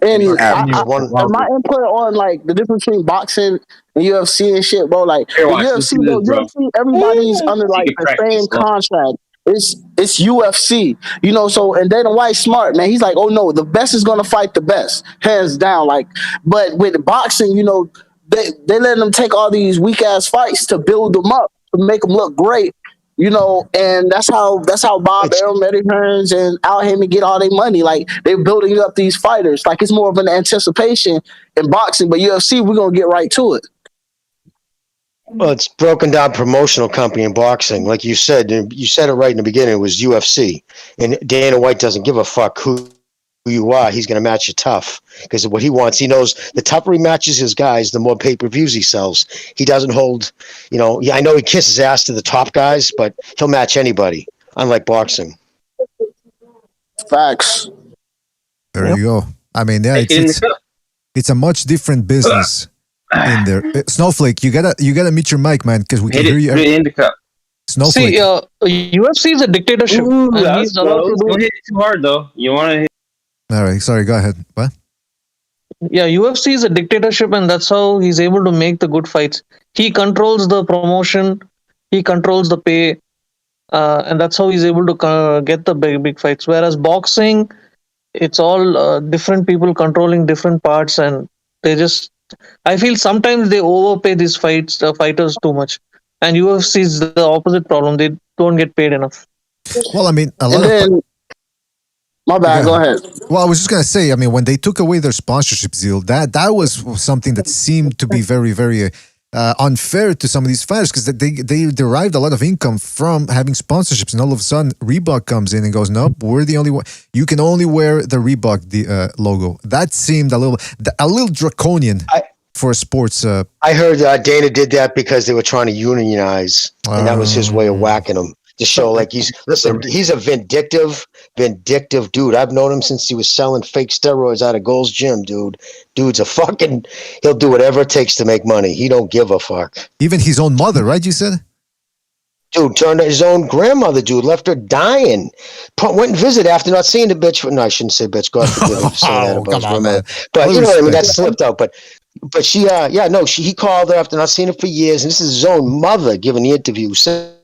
And my input on like the difference between boxing and UFC and shit, bro. Like UFC, everybody's under like the same contract. It's UFC, you know. So and Dana White's smart, man. He's like, oh no, the best is gonna fight the best, hands down. Like, but with boxing, you know, they let them take all these weak ass fights to build them up to make them look great. You know, and that's how Bob Arum, Eddie Hearns, and Al Haymon get all their money. Like they're building up these fighters. Like it's more of an anticipation in boxing, but UFC, we're gonna get right to it. Well, it's broken down promotional company in boxing, like you said. You said it right in the beginning. It was UFC, and Dana White doesn't give a fuck who who you are, he's going to match you tough because of what he wants. He knows the tougher he matches his guys, the more pay-per-views he sells. He doesn't hold, I know he kisses ass to the top guys, but he'll match anybody, unlike boxing. Facts. There you go. I mean, yeah, it's a much different business in there. Snowflake, you gotta meet your mic, man, because we can hear you. In the cup. Snowflake. See, UFC is a dictatorship. Ooh, And that he's was allowed to close. do. Don't hit it too hard though. You want to hit. All right, sorry, go ahead. What? Yeah, UFC is a dictatorship, and that's how he's able to make the good fights. He controls the promotion, he controls the pay, and that's how he's able to get the big fights. Whereas boxing, it's all different people controlling different parts, and they just. I feel sometimes they overpay these fighters too much, and UFC is the opposite problem. They don't get paid enough. Well, I mean, a lot of. My bad. Go ahead. Well, I was just gonna say. I mean, when they took away their sponsorship deal, that was something that seemed to be very, very unfair to some of these fighters because they derived a lot of income from having sponsorships, and all of a sudden Reebok comes in and goes, "Nope, we're the only one. You can only wear the Reebok logo." That seemed a little draconian for sports. I heard Dana did that because they were trying to unionize, and that was his way of whacking them. To show like he's a vindictive dude. I've known him since he was selling fake steroids out of Gold's Gym, dude. Dude's he'll do whatever it takes to make money. He don't give a fuck. Even his own mother, right? You said? Dude turned his own grandmother, dude, left her dying. Went and visited after not seeing the bitch. No, I shouldn't say bitch. God forbid me saying that about his grandmother. But you know what I mean? That slipped out. But he called her after not seeing her for years. And this is his own mother giving the interview. Said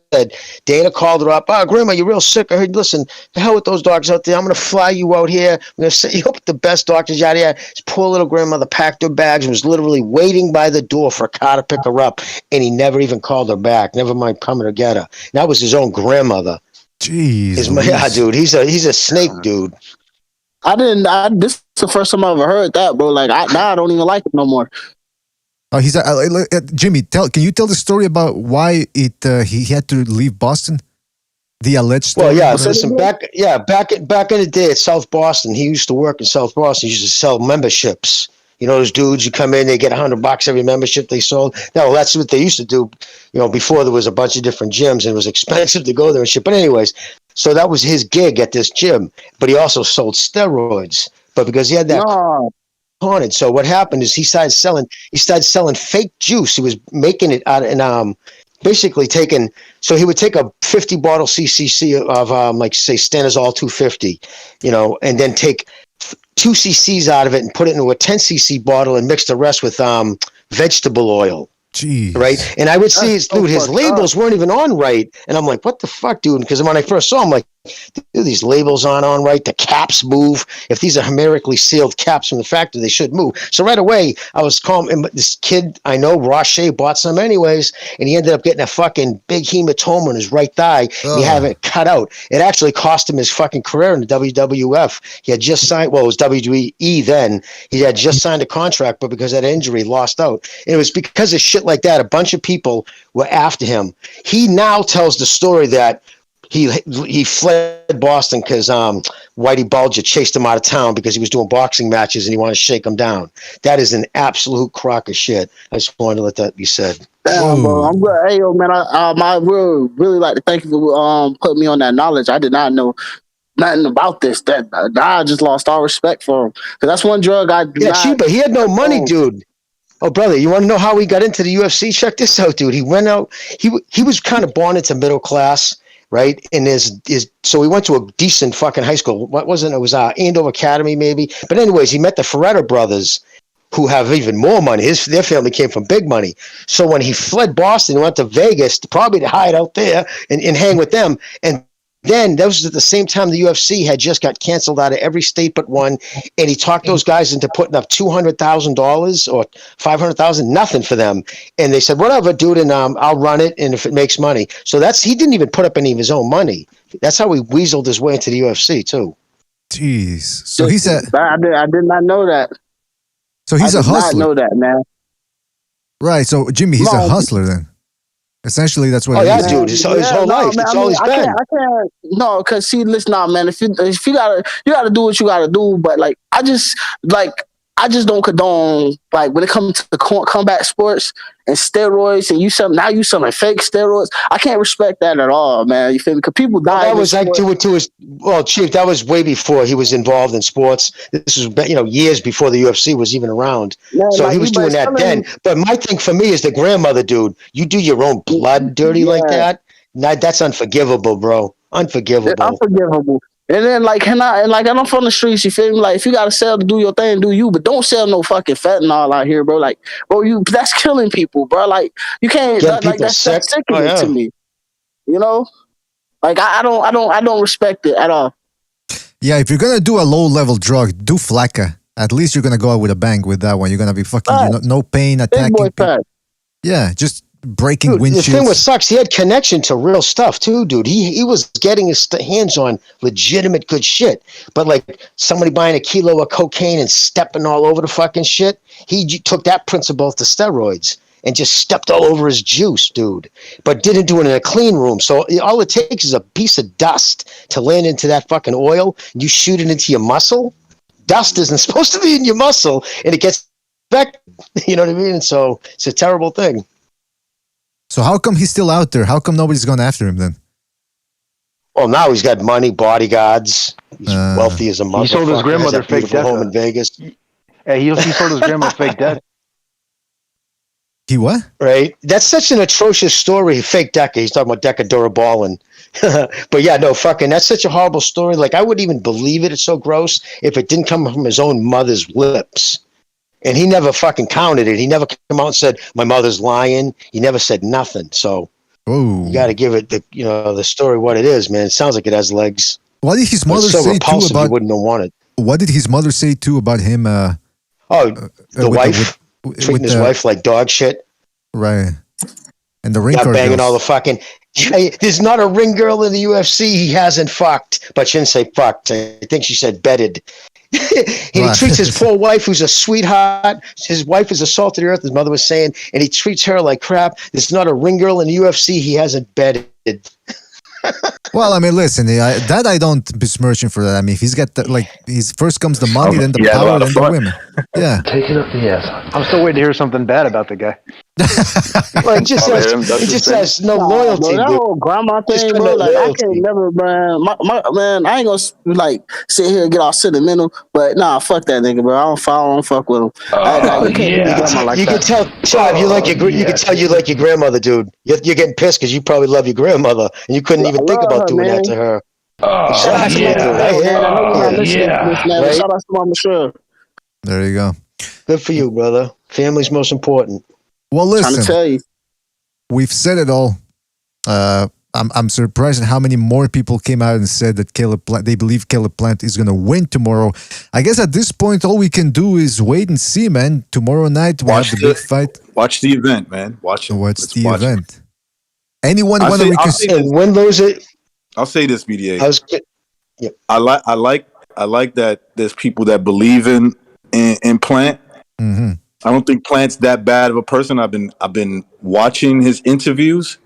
Dana called her up. Oh, Grandma, you're real sick. I heard, listen, the hell with those doctors out there. I'm going to fly you out here. I'm going to set you up with the best doctors out here. His poor little grandmother packed her bags and was literally waiting by the door for a car to pick her up. And he never even called her back. Never mind coming to get her. And that was his own grandmother. Jeez. Yeah, dude. He's a snake, dude. This is the first time I ever heard that, bro. Like, now I don't even like it no more. Oh, Jimmy. Can you tell the story about why he had to leave Boston? The alleged story. Well, yeah. Listen, back in the day at South Boston, he used to work in South Boston. He used to sell memberships. You know, those dudes, you come in, they get $100 every membership they sold. No, that's what they used to do. You know, before there was a bunch of different gyms and it was expensive to go there and shit. But anyways, so that was his gig at this gym. But he also sold steroids. But because he had that. Haunted. So what happened is he started selling fake juice. He was making it out and basically taking. So he would take a 50 bottle CCC of like say Stanozol 250, and then take 2 cc's out of it and put it into a 10 cc bottle and mix the rest with vegetable oil. Jeez. Right. And I would see his labels weren't even on right. And I'm like, what the fuck, dude? Because when I first saw him, like, dude, these labels aren't on right. The caps move. If these are hermetically sealed caps from the factory, they should move. So right away, I was calm. And this kid, I know, Roche bought some anyways. And he ended up getting a fucking big hematoma in his right thigh. And he had it cut out. It actually cost him his fucking career in the WWF. He had just signed, it was WWE then. He had just signed a contract, but because of that injury, lost out. And it was because of shit like that. A bunch of people were after him. He now tells the story that he fled Boston because Whitey Bulger chased him out of town because he was doing boxing matches and he wanted to shake him down. That is an absolute crock of shit. I just wanted to let that be said. Damn, bro. I'm good. Hey, yo, man, I would really like to thank you for putting me on that knowledge. I did not know nothing about this. That I just lost all respect for him because that's one drug I do cheaper. He had no money, dude. Oh, brother, you want to know how he got into the UFC? Check this out, dude. He went out. He was kind of born into middle class. Right. And so he went to a decent fucking high school. What wasn't it? Was Andover Academy, maybe. But anyways, he met the Ferretta brothers who have even more money. Their family came from big money. So when he fled Boston and went to Vegas, probably to hide out there and hang with them. And then that was at the same time the UFC had just got canceled out of every state but one. And he talked those guys into putting up $200,000 or $500,000, nothing for them. And they said, whatever, dude, and I'll run it. And if it makes money. So he didn't even put up any of his own money. That's how he weaseled his way into the UFC too. Jeez. So he said, I did not know that. So he's a hustler. I did not know that, man. Right. So Jimmy, he's a hustler then. Essentially, that's what. Oh it yeah, is. dude. It's his whole life. It's all he's been. I can't. No, because see, listen, nah, man. If you gotta do what you gotta do. But like, I just don't condone like when it comes to combat sports and steroids, and you selling fake steroids. I can't respect that at all, man. You feel me? Because people die. That was like Chief. That was way before he was involved in sports. This was years before the UFC was even around. Man, so like, he was doing that then. But my thing for me is the grandmother, dude. You do your own blood dirty like that. That's unforgivable, bro. Unforgivable. Unforgivable. And then I'm from the streets, you feel me? Like if you gotta sell to do your thing, do you, but don't sell no fucking fentanyl out here, bro. Like, bro, that's killing people, bro. Like you can't that's sickening to me. You know? Like I don't respect it at all. Yeah, if you're gonna do a low-level drug, do Flakka. At least you're gonna go out with a bang with that one. You're gonna be fucking no pain, attacking. Yeah, just breaking windshields. The thing what sucks, he had connection to real stuff too, dude. He was getting his hands on legitimate good shit. But like somebody buying a kilo of cocaine and stepping all over the fucking shit, he took that principle to steroids and just stepped all over his juice, dude. But didn't do it in a clean room. So all it takes is a piece of dust to land into that fucking oil. And you shoot it into your muscle. Dust isn't supposed to be in your muscle, and it gets infected. You know what I mean? And so it's a terrible thing. So how come he's still out there? How come nobody's gone after him then? Well, now he's got money, bodyguards. He's wealthy as a motherfucker. He sold his grandmother fake death. Home in Vegas. Hey, he sold his grandmother fake death. He what? Right. That's such an atrocious story. Fake Deca. He's talking about Deca Durabalin. But yeah, no, fucking, that's such a horrible story. Like, I wouldn't even believe it. It's so gross if it didn't come from his own mother's lips. And he never fucking counted it. He never came out and said, my mother's lying. He never said nothing. So you got to give it the story what it is, man. It sounds like it has legs. What did his mother say too about? You wouldn't have wanted. What did his mother say too about him? The wife treating his wife like dog shit. Right. And the ring girls. Banging girls. all the fucking. There's not a ring girl in the UFC he hasn't fucked, but she didn't say fucked. I think she said bedded. He treats his poor wife, who's a sweetheart. His wife is assaulted earth, his mother was saying, and he treats her like crap. There's not a ring girl in the UFC he hasn't bedded. Well, I mean, listen, I don't besmirch him for that. I mean, if he's got he's first comes the money, then the power, then the women. Yeah, taking up the ass. I'm still waiting to hear something bad about the guy. Well, he just has no loyalty. That whole grandma thing, bro. Like I can't never, man. I ain't gonna sit here and get all sentimental, but nah, fuck that nigga, bro. I don't fuck with him. You can tell, Chad, you can tell you like your grandmother, dude. You're getting pissed because you probably love your grandmother, and you couldn't even think about doing that to her. Exactly, dude. Right? Shout out to Mama Sure. There you go. Good for you, brother. Family's most important. Well, listen, trying to tell you. We've said it all. I'm surprised at how many more people came out and said that they believe Caleb Plant is going to win tomorrow. I guess at this point, all we can do is wait and see, man. Tomorrow night, we have the big fight. Watch the event, man. Watch the event. Anyone want to win, lose it? I'll say this, BDA. I like that there's people that believe in Plant. Mm-hmm. I don't think Plant's that bad of a person. I've been watching his interviews,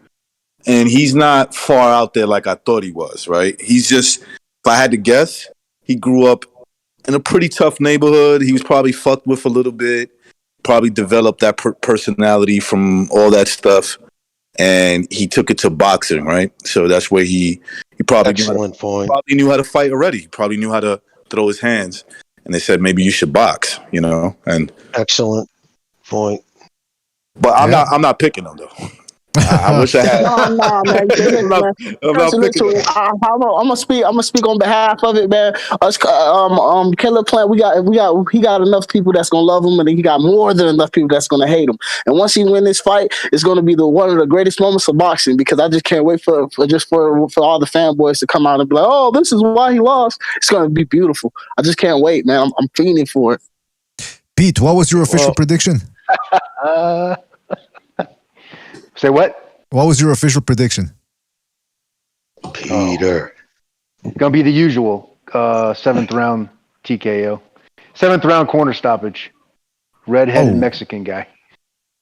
and he's not far out there like I thought he was. Right? He's just, if I had to guess, he grew up in a pretty tough neighborhood. He was probably fucked with a little bit. Probably developed that personality from all that stuff, and he took it to boxing. Right? So that's where he probably knew how to fight already. He probably knew how to throw his hands. And they said maybe you should box, and excellent point. But I'm not picking them though. I wish I had. No, man. I'm gonna speak on behalf of it, man. Caleb Plant, he got enough people that's gonna love him, and he got more than enough people that's gonna hate him. And once he win this fight, it's gonna be one of the greatest moments of boxing, because I just can't wait for all the fanboys to come out and be like, oh, this is why he lost. It's gonna be beautiful. I just can't wait, man. I'm fiending for it. Pete, what was your official prediction? Say what? What was your official prediction? Peter. Gonna be the usual 7th round TKO. 7th round corner stoppage. Red-headed Mexican guy.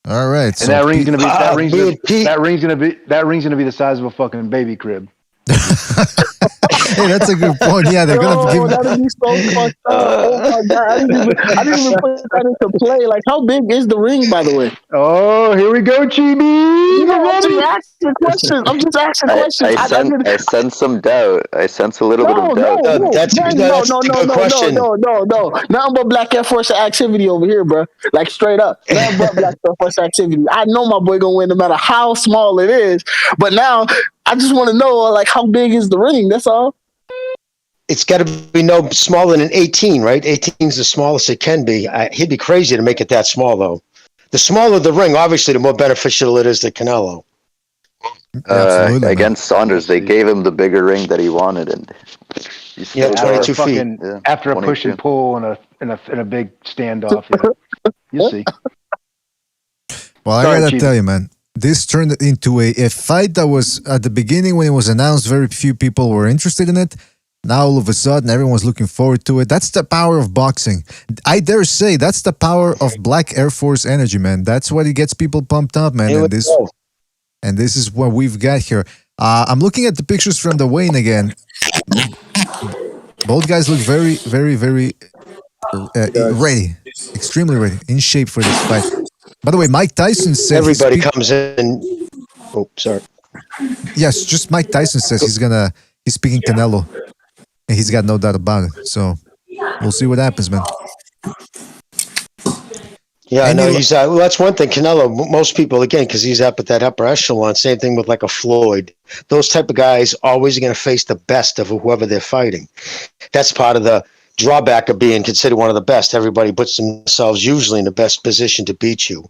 All right. And So that ring's gonna be that ring's me gonna, and Pete- that ring's gonna be that ring's gonna be the size of a fucking baby crib. Hey, that's a good point. Yeah, they're gonna Yo, give. that'd be so fucked up. Oh my god, I didn't even put that into play. Like, how big is the ring, by the way? Oh, here we go, Chibi. No, I'm just asking questions. I'm just asking questions. I sense some doubt. I sense a little bit No, of no, doubt. no, that's a good question. no. Nothing but Black Air Force activity over here, bro. Like straight up, nothing but Black Air Force activity. I know my boy gonna win no matter how small it is. But now I just want to know, like, how big is the ring? That's all. It's got to be no smaller than an 18, right? 18 is the smallest it can be. He'd be crazy to make it that small, though. The smaller the ring, obviously, the more beneficial it is to Canelo. Against Saunders, they gave him the bigger ring that he wanted, and he's Yeah, still 22 feet. Fucking, after a push 22. and pull and a big standoff, yeah. You'll see. Well, I Sorry, gotta Chief. tell you, man, this turned into a fight that was at the beginning when it was announced, very few people were interested in it. Now all of a sudden, everyone's looking forward to it. That's the power of boxing. I dare say that's the power of Black Air Force energy, man. That's what gets people pumped up, man. And this is what we've got here. I'm looking at the pictures from the weigh-in again. Both guys look very, very, very ready, extremely ready, in shape for this fight. By the way, Mike Tyson said Everybody comes in. Oh, sorry. Yes, just Mike Tyson says he's picking Canelo, and he's got no doubt about it. So we'll see what happens, man. Yeah, I know he's. Well, that's one thing. Canelo. Most people, again, because he's up at that upper echelon. Same thing with like a Floyd. Those type of guys always going to face the best of whoever they're fighting. That's part of the drawback of being considered one of the best. Everybody puts themselves usually in the best position to beat you.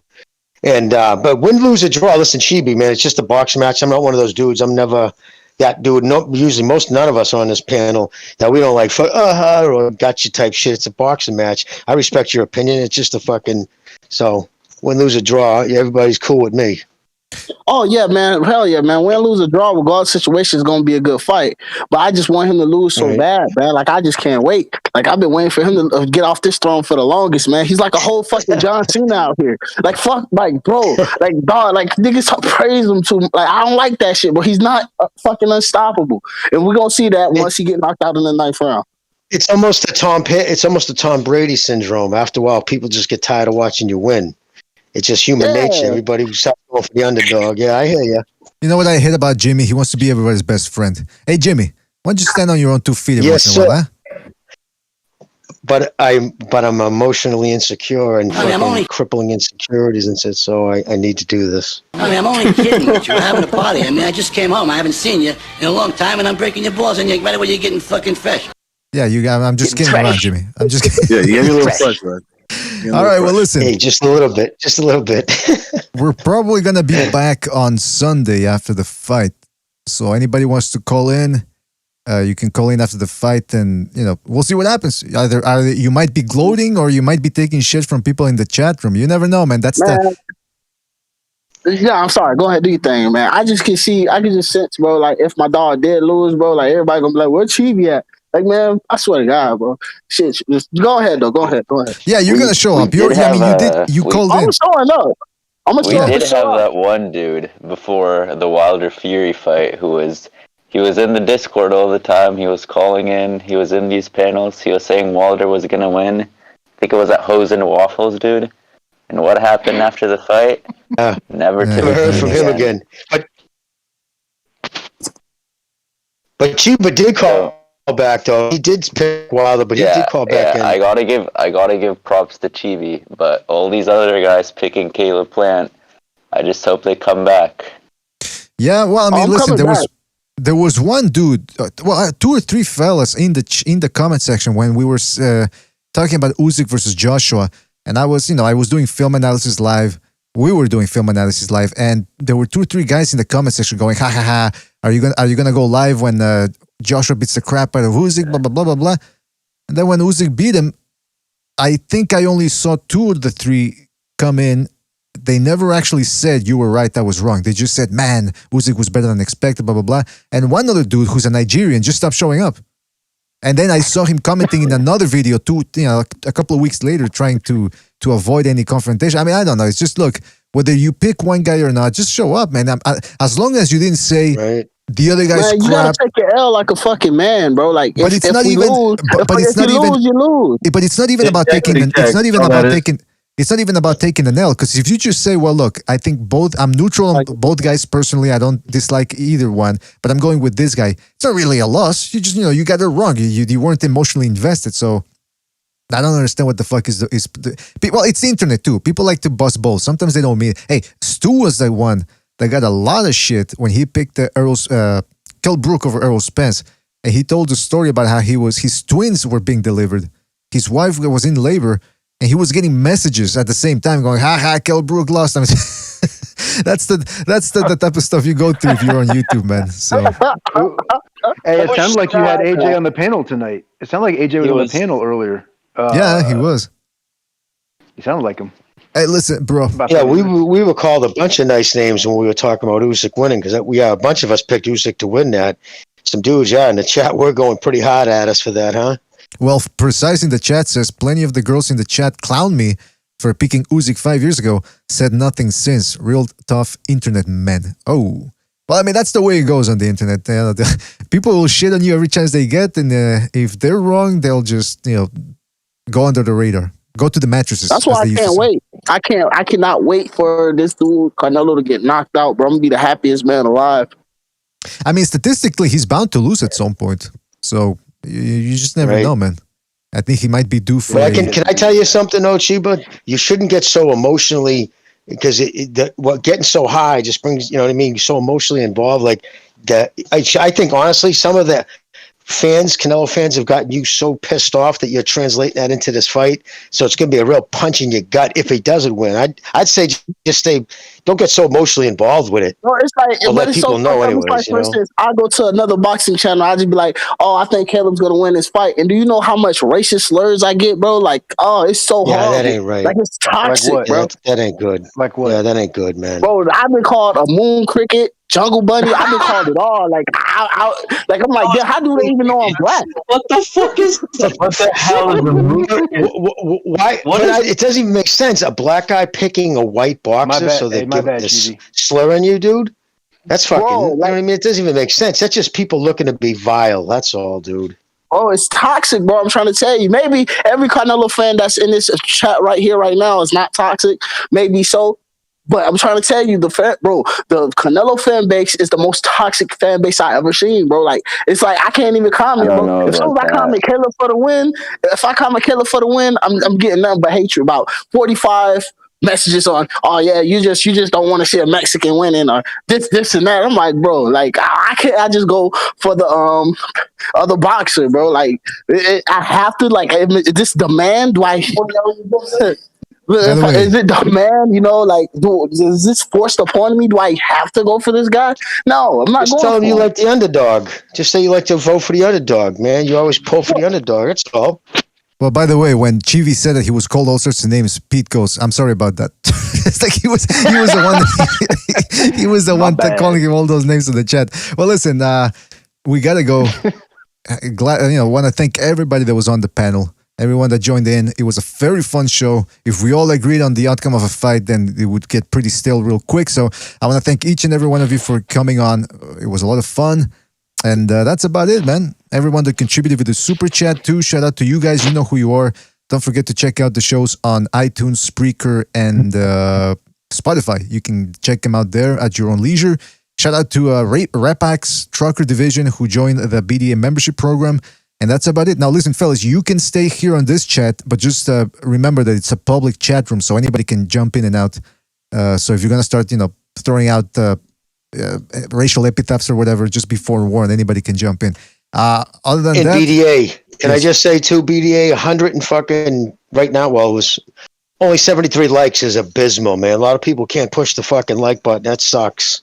And but win, lose, or draw. Listen, Chibi, man, it's just a boxing match. I'm not one of those dudes. I'm never that dude. No, usually none of us on this panel. Now we don't like or gotcha type shit. It's a boxing match. I respect your opinion. It's just a fucking. So win, lose, or draw, everybody's cool with me. Oh yeah, man. Hell yeah, man. Win, lose, or draw, regardless of situation, is gonna be a good fight. But I just want him to lose so bad, man. Like I just can't wait. Like I've been waiting for him to get off this throne for the longest, man. He's like a whole fucking John Cena out here. Like fuck, like bro, like dog, like niggas praise him too. Like I don't like that shit, but he's not fucking unstoppable. And we're gonna see that once he get knocked out in the 9th round. It's almost a Tom Brady syndrome. After a while, people just get tired of watching you win. It's just human nature. Everybody stops going for the underdog. Yeah, I hear you. You know what I hate about Jimmy? He wants to be everybody's best friend. Hey, Jimmy, why don't you stand on your own 2 feet every once in a while, huh? But I'm emotionally insecure and crippling insecurities, and said so. I need to do this. I mean, I'm only kidding with you. We're having a party. I mean, I just came home. I haven't seen you in a long time, and I'm breaking your balls, and you're right away you're getting fucking fresh. Yeah, I'm just kidding around, Jimmy. I'm just kidding. Yeah, you get a little fresh, man. All right, well, listen. Hey, just a little bit. We're probably going to be back on Sunday after the fight. So anybody wants to call in, you can call in after the fight, and, we'll see what happens. Either you might be gloating or you might be taking shit from people in the chat room. You never know, man. Yeah, I'm sorry. Go ahead, do your thing, man. I can just sense, bro, like if my dog did lose, bro, like everybody gonna be like, where Chibi at? Like, man, I swear to God, bro. Shit, just go ahead, though. Go ahead. Yeah, you're gonna show up. You called in. I'm showing up. We did have that one dude before the Wilder Fury fight he was in the Discord all the time. He was calling in. He was in these panels. He was saying Wilder was gonna win. I think it was at Hose and Waffles, dude. And what happened after the fight? Never heard from him again. But Chuba did call back though. He did pick Wilder, but he did call back in. I gotta give props to Chibi, but all these other guys picking Caleb Plant, I just hope they come back. Yeah, well, I mean, listen, there was one dude, 2 or 3 fellas in the comment section when we were talking about Usyk versus Joshua, and I was doing film analysis live. We were doing film analysis live, and there were 2 or 3 guys in the comment section going, "Ha ha ha! Are you gonna go live when Joshua beats the crap out of Usyk?" Blah blah blah blah blah. And then when Usyk beat him, I think I only saw 2 of the 3 come in. They never actually said you were right, that was wrong. They just said, "Man, Usyk was better than expected." Blah blah blah. And one other dude who's a Nigerian just stopped showing up. And then I saw him commenting in another video a couple of weeks later, trying to avoid any confrontation. I mean, I don't know. It's just, look, Whether you pick one guy or not, just show up, man. As long as you didn't say the other guy's Man, you crap. gotta take your L like a fucking man, bro. Like, But it's not even. If you lose, you lose. But it's not even about taking. It's not even about taking. It's not even about taking an L, because if you just say, well, look, I think I'm neutral on both guys personally. I don't dislike either one, but I'm going with this guy. It's not really a loss. You just, you got it wrong. You weren't emotionally invested. So I don't understand what the fuck is well, it's the internet too. People like to bust balls. Sometimes they don't mean it. Hey, Stu was the one that got a lot of shit when he picked Kell Brook over Errol Spence. And he told the story about how his twins were being delivered. His wife was in labor. And he was getting messages at the same time going, ha ha, Kell Brook lost. I mean, that's the type of stuff you go through if you're on YouTube, man. So, hey, it sounded like you had AJ on the panel tonight. It sounded like AJ was on the panel earlier. Yeah, he was. He sounded like him. Hey, listen, bro. Yeah, we were called a bunch of nice names when we were talking about Usyk winning, because a bunch of us picked Usyk to win that. Some dudes, in the chat, we're going pretty hard at us for that, huh? Well, Precise in the chat says, plenty of the girls in the chat clown me for picking Usyk 5 years ago. Said nothing since. Real tough internet men. Oh. Well, I mean, that's the way it goes on the internet. People will shit on you every chance they get, and if they're wrong, they'll just, go under the radar. Go to the mattresses. That's why I can't wait. I cannot wait for this dude, Canelo, to get knocked out, bro. I'm going to be the happiest man alive. I mean, statistically, he's bound to lose at some point. So... You just never know, man. I think he might be due for. Can I tell you something, though, Chiba? You shouldn't get so emotionally, because getting so high just brings, so emotionally involved. Like that, I think honestly, some of the Canelo fans have gotten you so pissed off that you're translating that into this fight. So it's going to be a real punch in your gut if he doesn't win. I'd say just stay. Don't get so emotionally involved with it. No, it's like, but let people know anyways. Like, for instance, I go to another boxing channel. I just be like, oh, I think Caleb's gonna win this fight. And do you know how much racist slurs I get, bro? Like, oh, it's so hard. Yeah, that ain't right. Like, it's toxic, like bro. That ain't good. Like what? Yeah, that ain't good, man. Bro, I've been called a moon cricket, jungle bunny. I've been called it all. Like, I'm like, yeah, how do they even know I'm black? What the fuck is that? What the hell is the moon? Why? It doesn't even make sense. A black guy picking a white boxer, so they give this slurring you, dude. That's fucking. Bro, you know what I mean? It doesn't even make sense. That's just people looking to be vile. That's all, dude. Oh, it's toxic, bro. I'm trying to tell you. Maybe every Canelo fan that's in this chat right here, right now, is not toxic. Maybe so. But I'm trying to tell you, the Canelo fan base is the most toxic fan base I ever seen, bro. Like, it's like I can't even comment, bro. If I comment Caleb for the win, I'm getting nothing but hatred. About 45 messages on, oh yeah, you just don't want to see a Mexican winning, or this and that. I'm like, bro, like I can't. I just go for the other boxer, bro. Like I have to. Like, is this demand? Do I? Is it demand? Like, is this forced upon me? Do I have to go for this guy? No, I'm not. Just tell him you like the underdog. Just say you like to vote for the underdog, man. You always pull for the underdog. That's all. Well, by the way, when Chivi said that he was called all sorts of names, Pete goes, "I'm sorry about that." It's like he was the one. He was the one calling him all those names in the chat. Well, listen, we gotta go. Want to thank everybody that was on the panel. Everyone that joined in. It was a very fun show. If we all agreed on the outcome of a fight, then it would get pretty stale real quick. So I want to thank each and every one of you for coming on. It was a lot of fun. And that's about it, man. Everyone that contributed with the super chat too. Shout out to you guys. You know who you are. Don't forget to check out the shows on iTunes, Spreaker, and Spotify. You can check them out there at your own leisure. Shout out to Rapax Trucker Division who joined the BDA membership program. And that's about it. Now, listen, fellas, you can stay here on this chat, but just remember that it's a public chat room, so anybody can jump in and out. So if you're going to start, throwing out racial epithets or whatever, just be forewarned. Anybody can jump in. Other than that, BDA, can I just say too, BDA, 100 and fucking right now, well, it was only 73 likes is abysmal, man. A lot of people can't push the fucking like button. That sucks.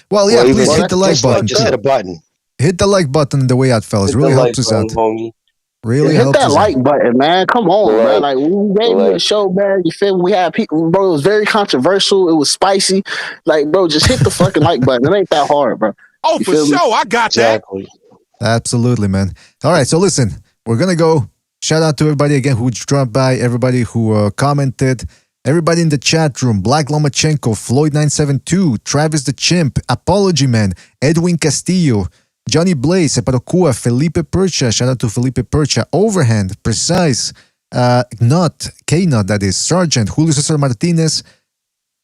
Well, yeah, please hit the like button. Just hit a button. Hit the like button on the way out, fellas. Really helps us out. Really hit helps that us like out. button, man. Come on, man. Like, we gave you a show, man. You feel me? We had people, bro. It was very controversial. It was spicy. Like, bro, just hit the fucking like button. It ain't that hard, bro. Oh, for sure. I got that. Absolutely, man. All right, so listen, we're going to go. Shout out to everybody again who dropped by, everybody who commented. Everybody in the chat room, Black Lomachenko, Floyd972, Travis the Chimp, Apology Man, Edwin Castillo, Johnny Blaze, Separokua, Felipe Percha, shout out to Felipe Percha, Overhand, Precise, K-Nut, that is, Sergeant, Julio Cesar Martinez,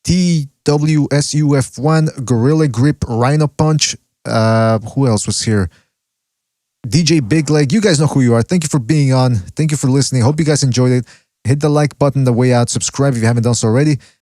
TWSUF1, Gorilla Grip, Rhino Punch, who else was here? DJ Big Leg, you guys know who you are. Thank you for being on. Thank you for listening. Hope you guys enjoyed it. Hit the like button the way out. Subscribe if you haven't done so already.